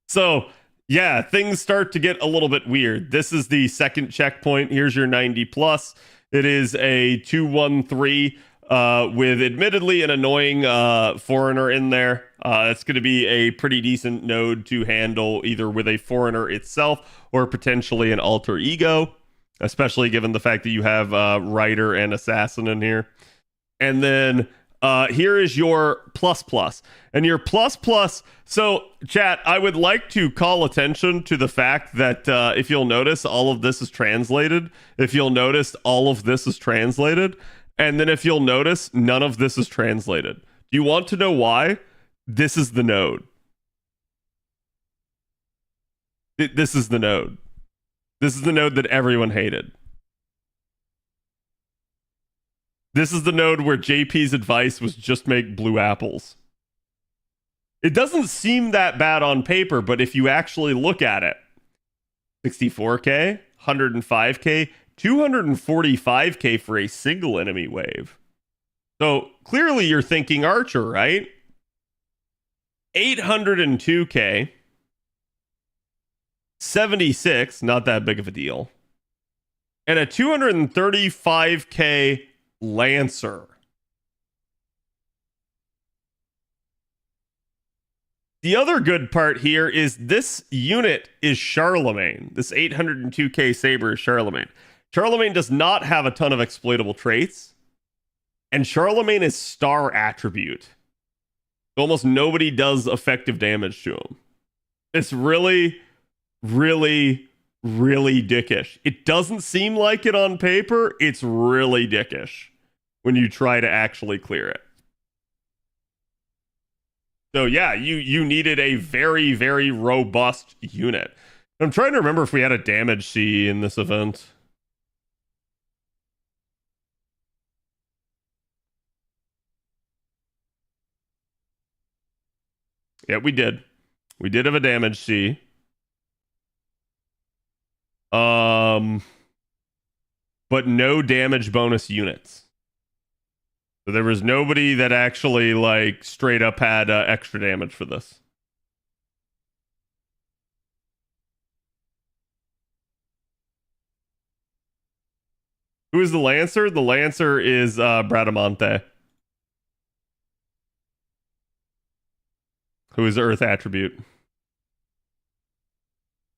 So yeah, things start to get a little bit weird. This is the second checkpoint. Here's your 90 plus. It is a 213 with admittedly an annoying foreigner in there. It's going to be a pretty decent node to handle either with a foreigner itself or potentially an alter ego, especially given the fact that you have Rider and Assassin in here. And then here is your plus plus. And your plus plus. So, chat, I would like to call attention to the fact that if you'll notice, all of this is translated. If you'll notice, all of this is translated. And then if you'll notice, none of this is translated. Do you want to know why? This is the node. This is the node. This is the node that everyone hated. This is the node where JP's advice was just make blue apples. It doesn't seem that bad on paper, but if you actually look at it, 64k, 105k, 245k for a single enemy wave. So clearly you're thinking Archer, right? 802k, 76, not that big of a deal, and a 235k Lancer. The other good part here is this unit is Charlemagne. This 802k Saber is Charlemagne. Charlemagne does not have a ton of exploitable traits, and Charlemagne is star attribute. Almost nobody does effective damage to him. It's really, really, really dickish. It doesn't seem like it on paper. It's really dickish when you try to actually clear it. So yeah, you needed a very, very robust unit. I'm trying to remember if we had a damage C in this event. Yeah, we did. We did have a damage C. But no damage bonus units. So there was nobody that actually like straight up had extra damage for this. Who is the Lancer? The Lancer is Bradamante. who is Earth attribute.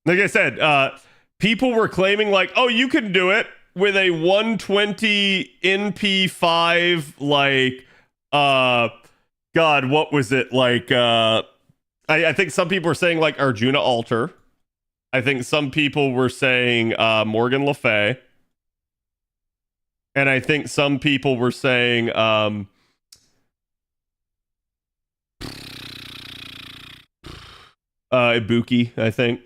Like I said, people were claiming like, oh, you can do it with a 120 NP5, like, God, what was it? Like, I think some people were saying like Arjuna Alter. I think some people were saying Morgan Le Fay. And I think some people were saying Ibuki, I think.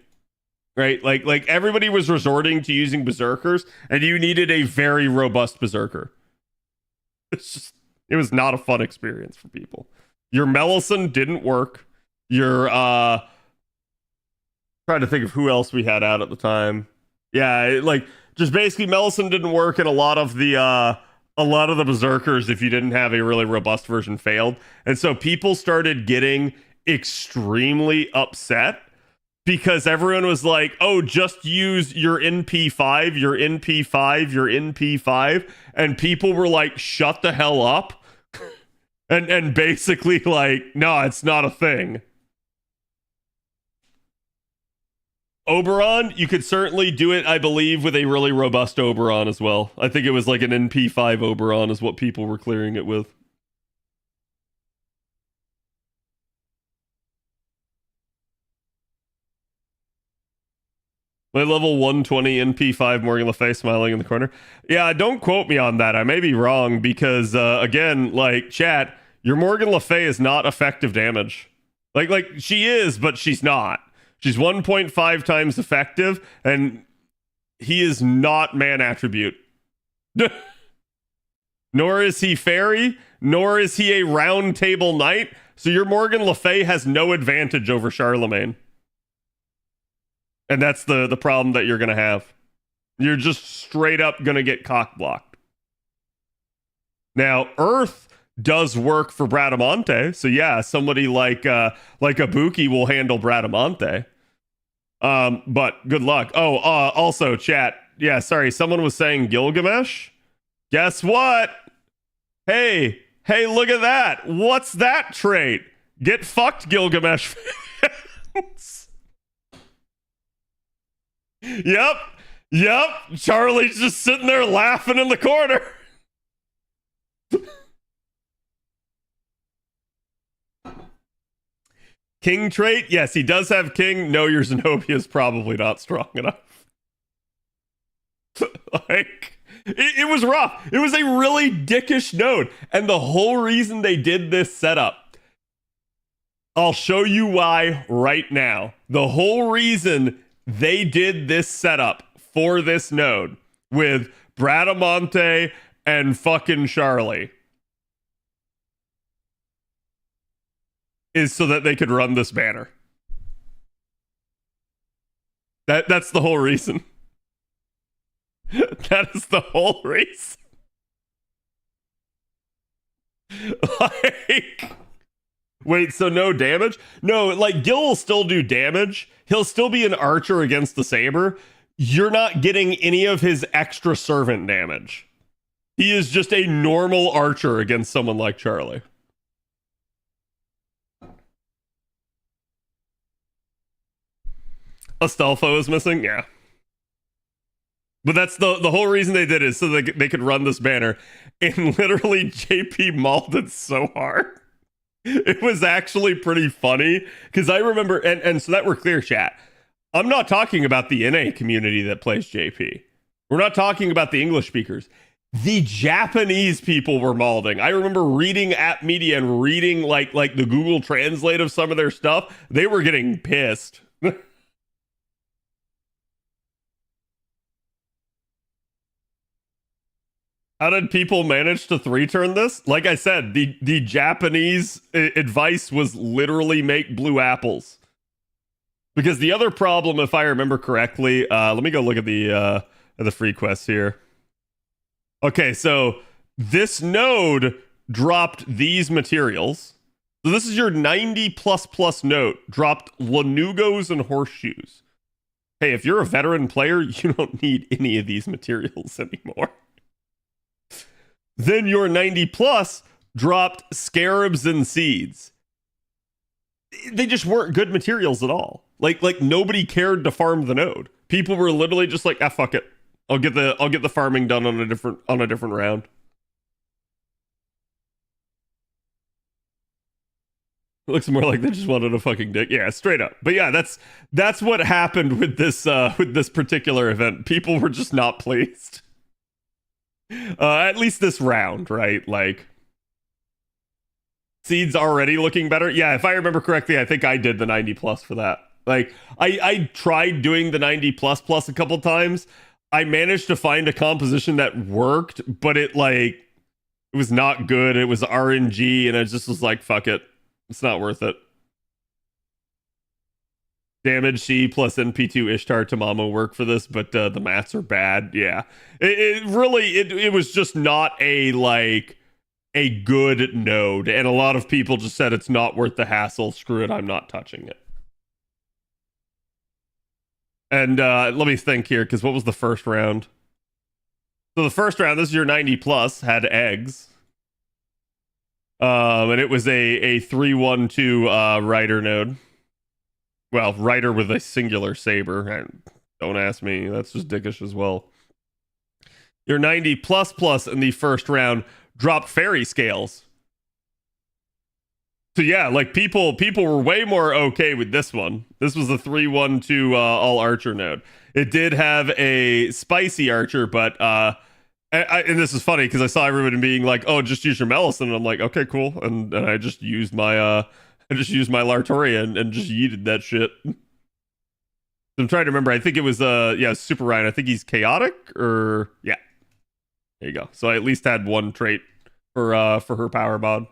Right? Like everybody was resorting to using berserkers, and you needed a very robust berserker. It was not a fun experience for people. Your Melisson didn't work. Your trying to think of who else we had out at the time. Yeah, like just basically Melisson didn't work, and a lot of the berserkers, if you didn't have a really robust version, failed. And so people started getting extremely upset because everyone was like, oh, just use your NP5, your NP5, your NP5. And people were like, shut the hell up. and basically like, no, it's not a thing. Oberon, you could certainly do it, I believe, with a really robust Oberon as well. I think it was like an NP5 Oberon is what people were clearing it with. My level 120 NP5 Morgan Le Fay smiling in the corner. Yeah, don't quote me on that. I may be wrong because, again, like, chat, your Morgan Le Fay is not effective damage. Like she is, but she's not. She's 1.5 times effective, and he is not man attribute. Nor is he fairy, nor is he a round table knight. So your Morgan Le Fay has no advantage over Charlemagne. And that's the problem that you're going to have. You're just straight up going to get cock blocked. Now, Earth does work for Bradamante. So yeah, somebody like Ibuki will handle Bradamante. But good luck. Oh, also chat. Yeah, sorry. Someone was saying Gilgamesh. Guess what? Hey, look at that. What's that trait? Get fucked, Gilgamesh. Yep. Charlie's just sitting there laughing in the corner. King trait? Yes, he does have king. No, your Zenobia is probably not strong enough. Like, it was rough. It was a really dickish node. And the whole reason they did this setup, I'll show you why right now. The whole reason they did this setup for this node with Bradamante and fucking Charlie is so that they could run this banner. That's the whole reason. That is the whole reason. Like, wait, so no damage? No, like Gil will still do damage. He'll still be an archer against the saber. You're not getting any of his extra servant damage. He is just a normal archer against someone like Charlie. Astolfo is missing? Yeah. But that's the whole reason they did it, is so they could run this banner. And literally, JP mauled it so hard. It was actually pretty funny, because I remember, and so that we're clear, chat. I'm not talking about the NA community that plays JP. We're not talking about the English speakers. The Japanese people were mauling. I remember reading App Media and reading like the Google Translate of some of their stuff. They were getting pissed. How did people manage to 3-turn this? Like I said, the Japanese advice was literally make blue apples. Because the other problem, if I remember correctly, let me go look at the free quests here. Okay, so this node dropped these materials. So this is your 90++ node. Dropped Lanugos and horseshoes. Hey, if you're a veteran player, you don't need any of these materials anymore. Then your 90+ dropped scarabs and seeds. they just weren't good materials at all. Like nobody cared to farm the node. People were literally just like, ah, fuck it. I'll get the farming done on a different round. It looks more like they just wanted a fucking dick. Yeah, straight up. But yeah, that's what happened with this particular event. People were just not pleased. At least this round, right? Like, Seed's already looking better. Yeah, if I remember correctly, I think I did the 90 plus for that. Like, I tried doing the 90 plus a couple times. I managed to find a composition that worked, but it was not good. It was RNG, and I just was like, fuck it. It's not worth it. Damage C plus NP2 Ishtar Tamamo work for this, but the mats are bad. Yeah. It really was just not a good node, and a lot of people just said it's not worth the hassle. Screw it, I'm not touching it. And let me think here, because what was the first round? So the first round, this is your 90 plus, had eggs. And it was a 3-1-2 Rider node. Well, Rider with a singular saber. Don't ask me, that's just dickish as well. Your 90 plus in the first round dropped fairy scales. So yeah, like people were way more okay with this one. This was a 3-1-2 all archer node. It did have a spicy archer, but and this is funny because I saw everybody being like, "Oh, just use your Melis," and I'm like, "Okay, cool." And I just used my Lartoria and just yeeted that shit. I'm trying to remember. I think it was Super Ryan. I think he's chaotic, or yeah. There you go. So I at least had one trait for her power bod.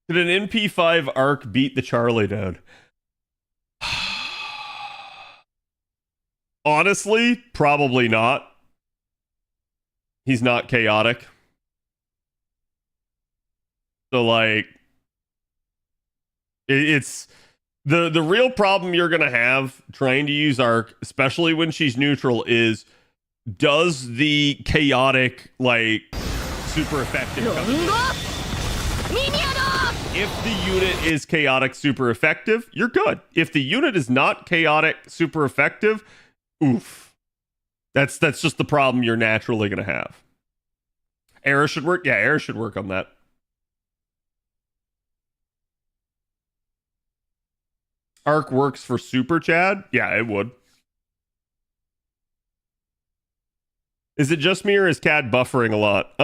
Did an NP5 arc beat the Charlie node? Honestly, probably not. He's not chaotic. So like it's the real problem you're gonna have trying to use arc, especially when she's neutral, is does the chaotic like super effective if the unit is chaotic super effective, you're good. If the unit is not chaotic super effective, oof. That's just the problem you're naturally gonna have. Era should work. Yeah, Era should work on that. Arc works for Super Chad? Yeah, it would. Is it just me or is CAD buffering a lot?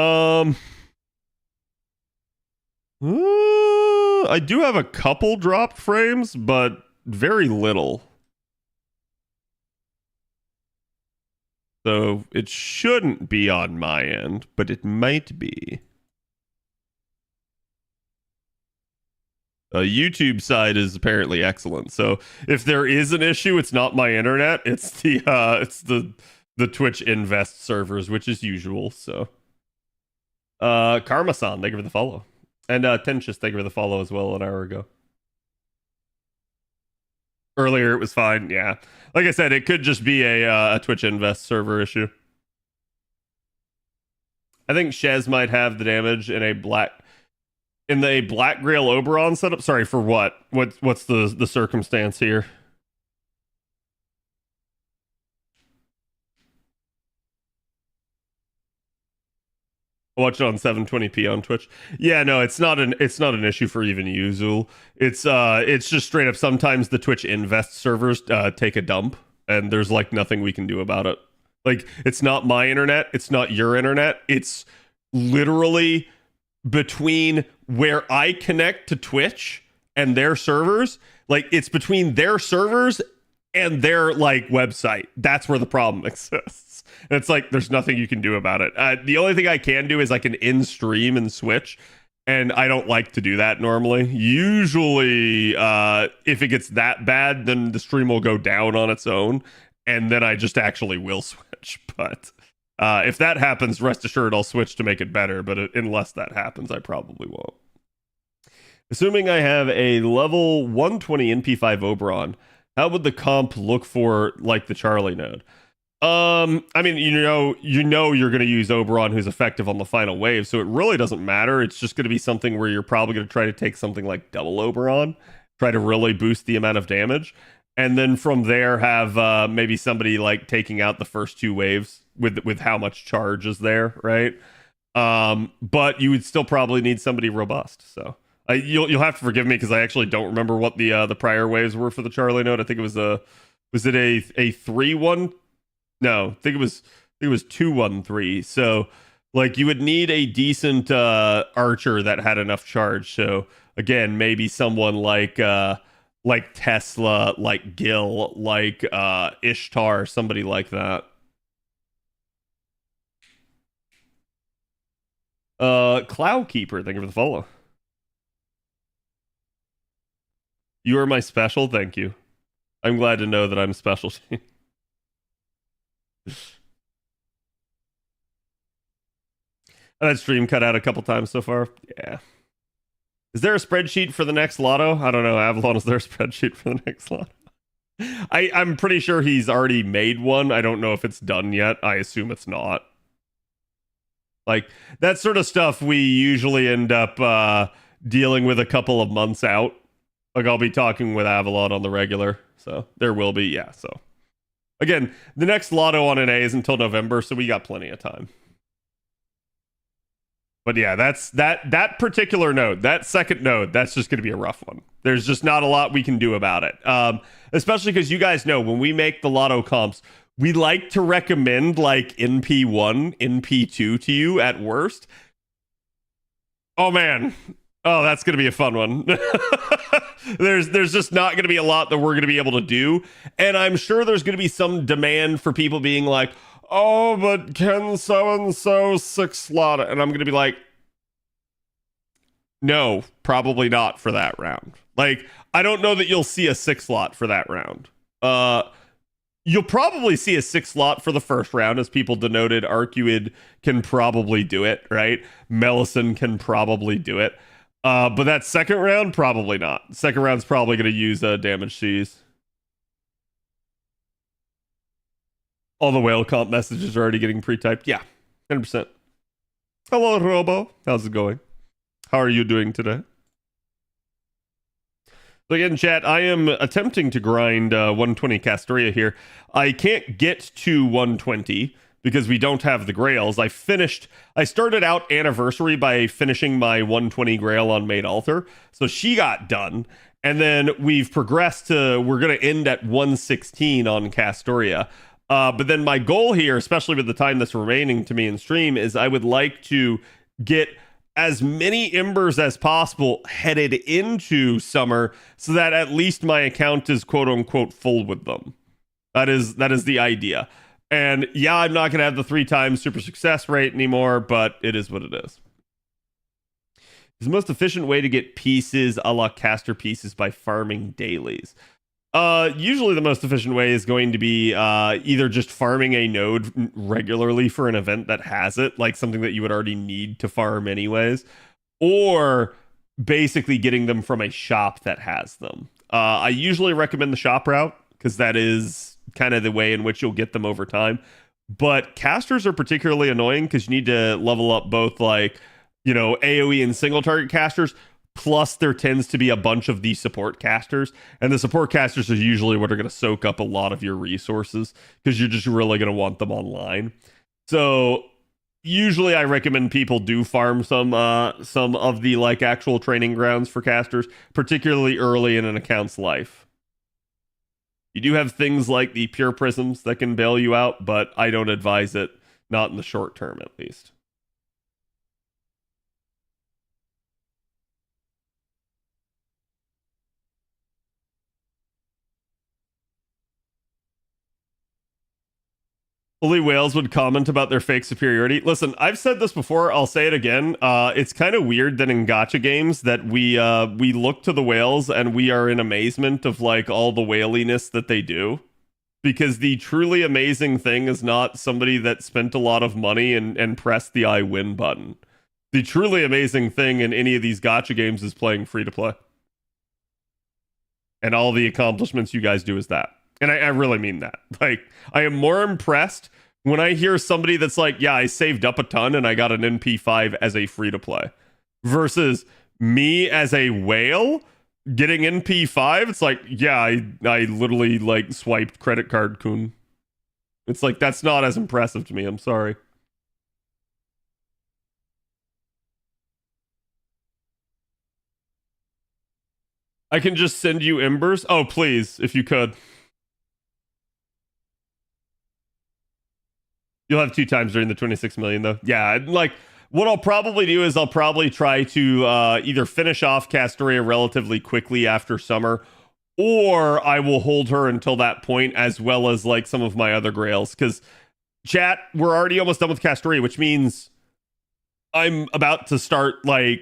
I do have a couple dropped frames, but very little. So it shouldn't be on my end, but it might be. YouTube side is apparently excellent. So if there is an issue, it's not my internet. It's the Twitch Invest servers, which is usual. So Karma-san, thank you for the follow. And Tenchis, thank you for the follow as well an hour ago. Earlier it was fine, yeah. Like I said, it could just be a Twitch Invest server issue. I think Shez might have the damage in the Black Grail Oberon setup. Sorry, for what? What's the circumstance here? Watch it on 720p on Twitch. Yeah, no, it's not an issue for even Yuzul. It's just straight up sometimes the Twitch Invest servers take a dump and there's like nothing we can do about it. Like, it's not my internet, it's not your internet. It's literally between where I connect to Twitch and their servers. Like, it's between their servers and their like website. That's where the problem exists. And it's like there's nothing you can do about it. The only thing I can do is I can in stream and switch, and I don't like to do that normally. Usually if it gets that bad, then the stream will go down on its own, and then I just actually will switch. But if that happens, rest assured I'll switch to make it better. But unless that happens, I probably won't. Assuming I have a level 120 NP5 Oberon, how would the comp look for like the Charlie node? I mean, you're going to use Oberon, who's effective on the final wave, so it really doesn't matter. It's just going to be something where you're probably going to try to take something like double Oberon, try to really boost the amount of damage, and then from there have maybe somebody like taking out the first two waves with how much charge is there, right? But you would still probably need somebody robust. So you'll have to forgive me because I actually don't remember what the prior waves were for the Charlie node. I think it was it a 3-1? No, I think it was 2-1-3. So like you would need a decent archer that had enough charge. So again, maybe someone like Tesla, like Gil, like Ishtar, somebody like that. Cloud Keeper, thank you for the follow. You are my special, thank you. I'm glad to know that I'm special. That stream cut out a couple times so far. Yeah. Is there a spreadsheet for the next lotto? I don't know. Avalon, is there a spreadsheet for the next lotto? I'm pretty sure he's already made one. I don't know if it's done yet. I assume it's not. Like, that sort of stuff we usually end up dealing with a couple of months out. Like, I'll be talking with Avalon on the regular. So, there will be, yeah. So, again, the next lotto on NA is until November, so we got plenty of time. But yeah, that's that particular node, that second node, that's just going to be a rough one. There's just not a lot we can do about it. Especially because you guys know when we make the lotto comps, we like to recommend like NP1, NP2 to you at worst. Oh man. Oh, that's going to be a fun one. There's just not going to be a lot that we're going to be able to do. And I'm sure there's going to be some demand for people being like, oh, but can so-and-so 6 slot? And I'm going to be like, no, probably not for that round. Like, I don't know that you'll see a 6 slot for that round. You'll probably see a 6 slot for the first round, as people denoted. Arcuid can probably do it, right? Melisson can probably do it. But that second round, probably not. Second round's probably going to use damage C's. All the whale comp messages are already getting pre-typed. Yeah, 100%. Hello, Robo. How's it going? How are you doing today? So again, chat, I am attempting to grind 120 Castoria here. I can't get to 120 because we don't have the grails. I started out Anniversary by finishing my 120 grail on Maid Altar. So she got done. And then we've progressed to, we're going to end at 116 on Castoria. But then my goal here, especially with the time that's remaining to me in stream, is I would like to get as many embers as possible headed into summer so that at least my account is quote unquote full with them. That is the idea. And yeah, I'm not going to have the 3 times super success rate anymore, but it is what it is. It's the most efficient way to get pieces a la caster pieces by farming dailies. Usually the most efficient way is going to be either just farming a node regularly for an event that has it, like something that you would already need to farm anyways, or basically getting them from a shop that has them. I usually recommend the shop route because that is kind of the way in which you'll get them over time. But casters are particularly annoying because you need to level up both like, you know, AoE and single target casters. Plus, there tends to be a bunch of the support casters, and the support casters are usually what are going to soak up a lot of your resources because you're just really going to want them online. So, usually, I recommend people do farm some of the like actual training grounds for casters, particularly early in an account's life. You do have things like the pure prisms that can bail you out, but I don't advise it, not in the short term at least. Holy Whales would comment about their fake superiority. Listen, I've said this before. I'll say it again. It's kind of weird that in gacha games that we look to the whales and we are in amazement of like all the whaliness that they do. Because the truly amazing thing is not somebody that spent a lot of money and pressed the I win button. The truly amazing thing in any of these gacha games is playing free to play. And all the accomplishments you guys do is that. And I really mean that. Like, I am more impressed when I hear somebody that's like, yeah, I saved up a ton and I got an NP5 as a free to play, versus me as a whale getting NP5. It's like, yeah, I literally like swiped credit card coon. It's like, that's not as impressive to me. I'm sorry. I can just send you embers. Oh, please, if you could. You'll have 2 times during the 26 million, though. Yeah, like, what I'll probably do is I'll probably try to either finish off Castoria relatively quickly after summer, or I will hold her until that point, as well as, like, some of my other grails. Because, chat, we're already almost done with Castoria, which means I'm about to start, like,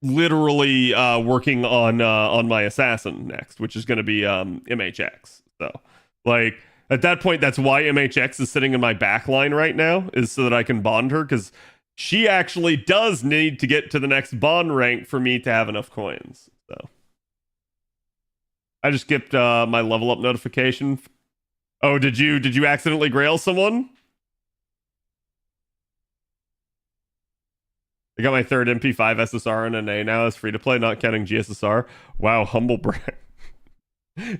literally working on my assassin next, which is going to be MHX. So, like, at that point, that's why MHX is sitting in my back line right now, is so that I can bond her, because she actually does need to get to the next bond rank for me to have enough coins. So I just skipped my level up notification. Oh, did you accidentally grail someone? I got my 3rd MP5 SSR and an A now as free to play, not counting GSSR. Wow, humble brag.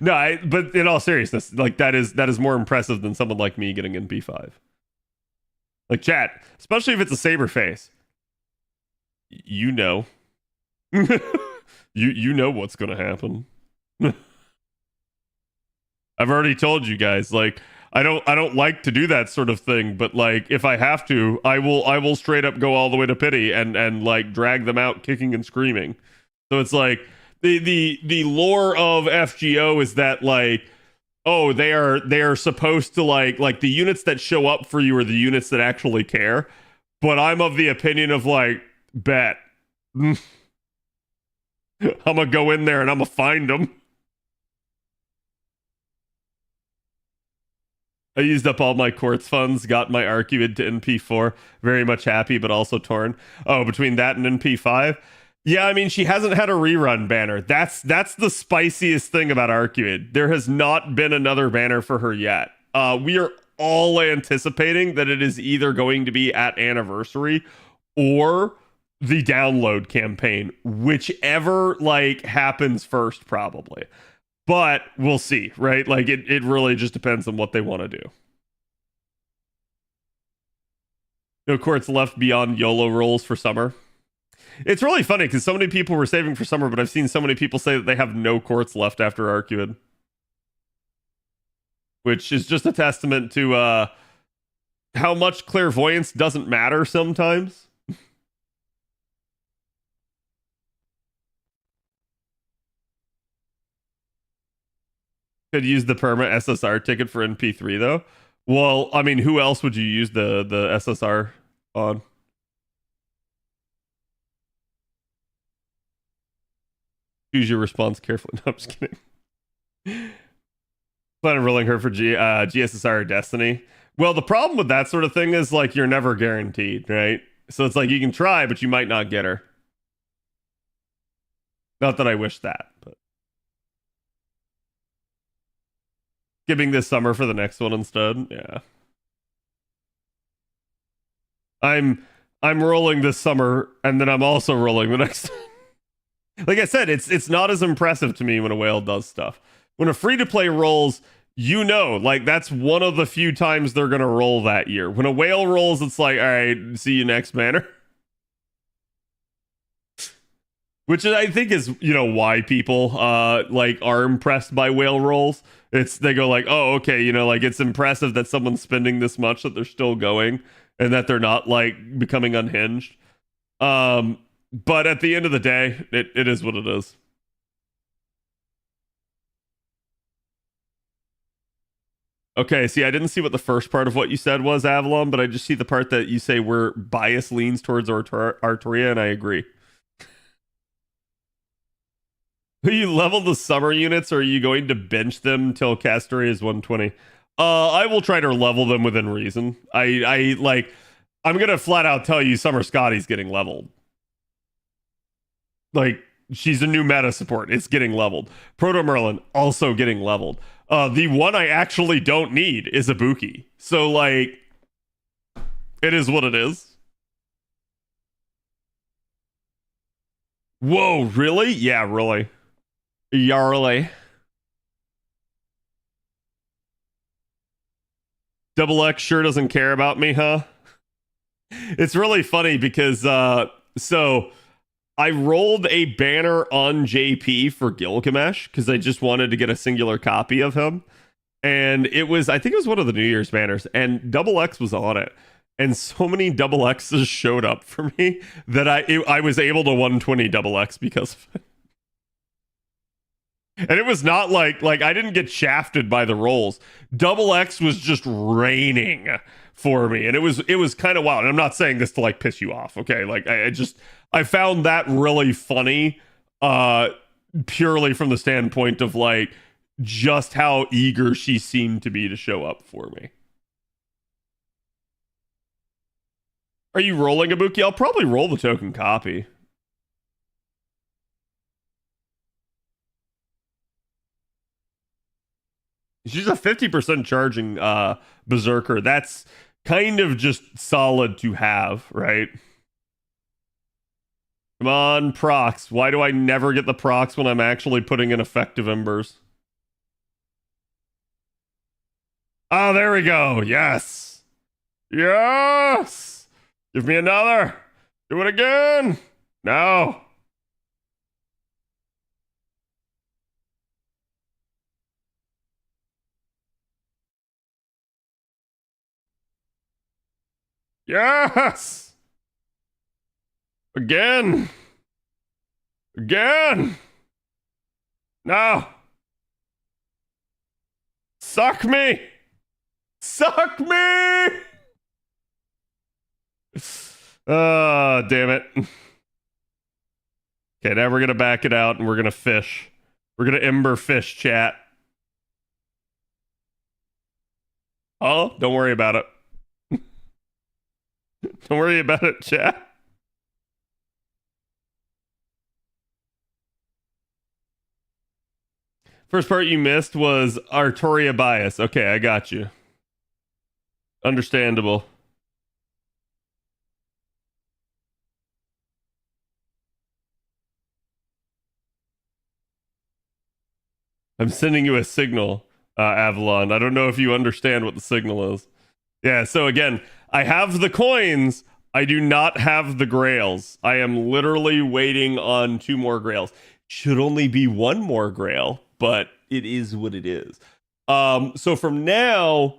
No, but in all seriousness, like, that is more impressive than someone like me getting MP5. Like, chat, especially if it's a saber face. You know. you know what's gonna happen. I've already told you guys, like, I don't like to do that sort of thing, but, like, if I have to, I will straight up go all the way to pity and like drag them out kicking and screaming. So it's like, the lore of FGO is that, like, oh, they are supposed to like the units that show up for you are the units that actually care. But I'm of the opinion of, like, bet. I'm gonna go in there and I'm gonna find them. I used up all my quartz funds, got my Arcuid to NP4. Very much happy, but also torn. Oh, between that and NP5? Yeah, I mean, she hasn't had a rerun banner. That's the spiciest thing about Arcuid. There has not been another banner for her yet. We are all anticipating that it is either going to be at Anniversary or the download campaign, whichever, like, happens first, probably. But we'll see, right? Like, it really just depends on what they want to do. No quartz left beyond YOLO rolls for summer. It's really funny because so many people were saving for summer, but I've seen so many people say that they have no quartz left after Arcuid. Which is just a testament to how much clairvoyance doesn't matter sometimes. Could use the perma SSR ticket for NP3 though. Well, I mean, who else would you use the SSR on? Choose your response carefully. No, I'm just kidding. Plan on rolling her for GSSR or Destiny. Well, the problem with that sort of thing is, like, you're never guaranteed, right? So it's like you can try, but you might not get her. Not that I wish that, but skipping this summer for the next one instead. Yeah. I'm rolling this summer, and then I'm also rolling the next. Like I said, it's not as impressive to me when a whale does stuff. When a free-to-play rolls, you know, like, that's one of the few times they're gonna roll that year. When a whale rolls, it's like, all right, see you next banner. Which I think is, you know, why people like are impressed by whale rolls. They go like, oh, okay, you know, like, it's impressive that someone's spending this much, that they're still going, and that they're not, like, becoming unhinged. But at the end of the day, it is what it is. Okay, see, I didn't see what the first part of what you said was, Avalon, but I just see the part that you say where bias leans towards Artoria, and I agree. Will you level the summer units, or are you going to bench them till Castoria is 120? I will try to level them within reason. I'm gonna flat out tell you Summer Scotty's getting leveled. Like, she's a new meta support. It's getting leveled. Proto Merlin also getting leveled. The one I actually don't need is a Buki. So, like, it is what it is. Whoa, really? Yeah, really. Yarly. Double X sure doesn't care about me, huh? It's really funny because, so I rolled a banner on JP for Gilgamesh because I just wanted to get a singular copy of him. And it was, I think it was one of the New Year's banners, and Double X was on it. And so many Double X's showed up for me that I was able to 120 Double X because of it. And it was not like I didn't get shafted by the rolls. Double X was just raining for me, and it was kind of wild. And I'm not saying this to like piss you off, okay? Like I found that really funny, purely from the standpoint of like just how eager she seemed to be to show up for me. Are you rolling a Buki? I'll probably roll the token copy. She's a 50% charging berserker. That's kind of just solid to have, right? Come on, procs. Why do I never get the procs when I'm actually putting in effective embers? Oh, there we go. Yes. Yes. Give me another. Do it again. No. Yes. Again. Again. No. Suck me. Suck me. Damn it. Okay, now we're gonna back it out and we're gonna fish. We're gonna ember fish, chat. Oh, don't worry about it. Don't worry about it, chat. First part you missed was Artoria bias. Okay, I got you. Understandable. I'm sending you a signal, Avalon. I don't know if you understand what the signal is. Yeah, so again, I have the coins. I do not have the grails. I am literally waiting on 2 more grails. Should only be 1 more grail, but it is what it is. So from now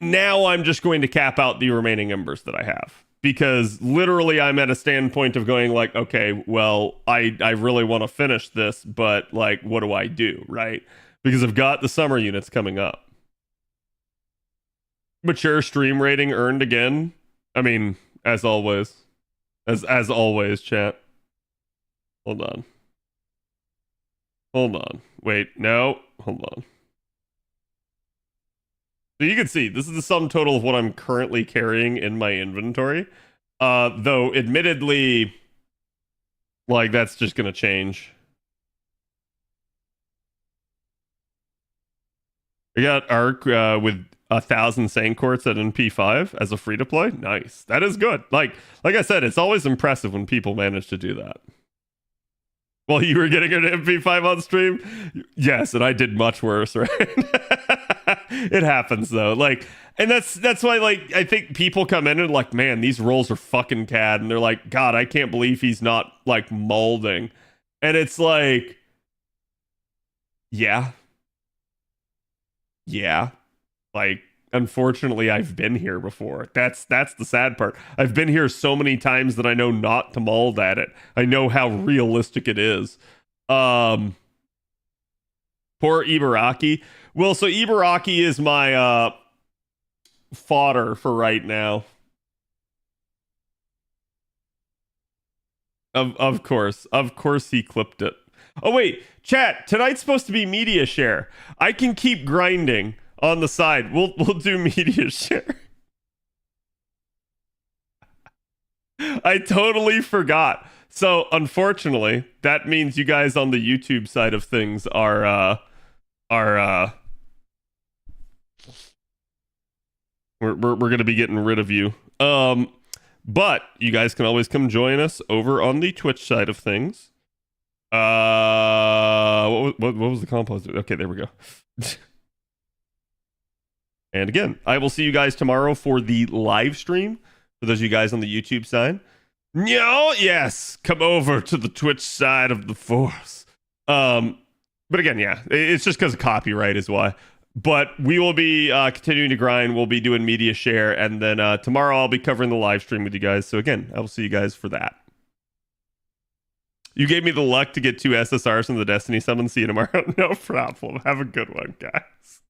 I'm just going to cap out the remaining embers that I have. Because literally I'm at a standpoint of going like, okay, well, I really want to finish this, but like, what do I do, right? Because I've got the summer units coming up. Mature stream rating earned again. I mean, as always. As always, chat. Hold on. Hold on. Wait, no. Hold on. So you can see, this is the sum total of what I'm currently carrying in my inventory. Though, admittedly, like, that's just gonna change. I got Arc with 1,000 Sandcourts at NP5 as a free-to-play. Nice. That is good. Like I said, it's always impressive when people manage to do that. While you were getting an MP5 on stream? Yes, and I did much worse, right? It happens, though. Like, and that's why, like, I think people come in and like, man, these rolls are fucking cad. And they're like, God, I can't believe he's not, like, molding. And it's like, yeah. Yeah. Like, unfortunately, I've been here before. That's the sad part. I've been here so many times that I know not to mold at it. I know how realistic it is. Poor Ibaraki. Well, so Ibaraki is my fodder for right now. Of course he clipped it. Oh wait, chat, tonight's supposed to be media share. I can keep grinding on the side. We'll do media share. I totally forgot. So unfortunately, that means you guys on the YouTube side of things are We're going to be getting rid of you. But you guys can always come join us over on the Twitch side of things. What was the compost? Okay, there we go. And again, I will see you guys tomorrow for the live stream. For those of you guys on the YouTube side. No, yes, come over to the Twitch side of the force. But again, yeah, it's just because of copyright is why. But we will be continuing to grind. We'll be doing media share. And then tomorrow I'll be covering the live stream with you guys. So again, I will see you guys for that. You gave me the luck to get 2 SSRs from the Destiny summon. See you tomorrow. No problem. Have a good one, guys.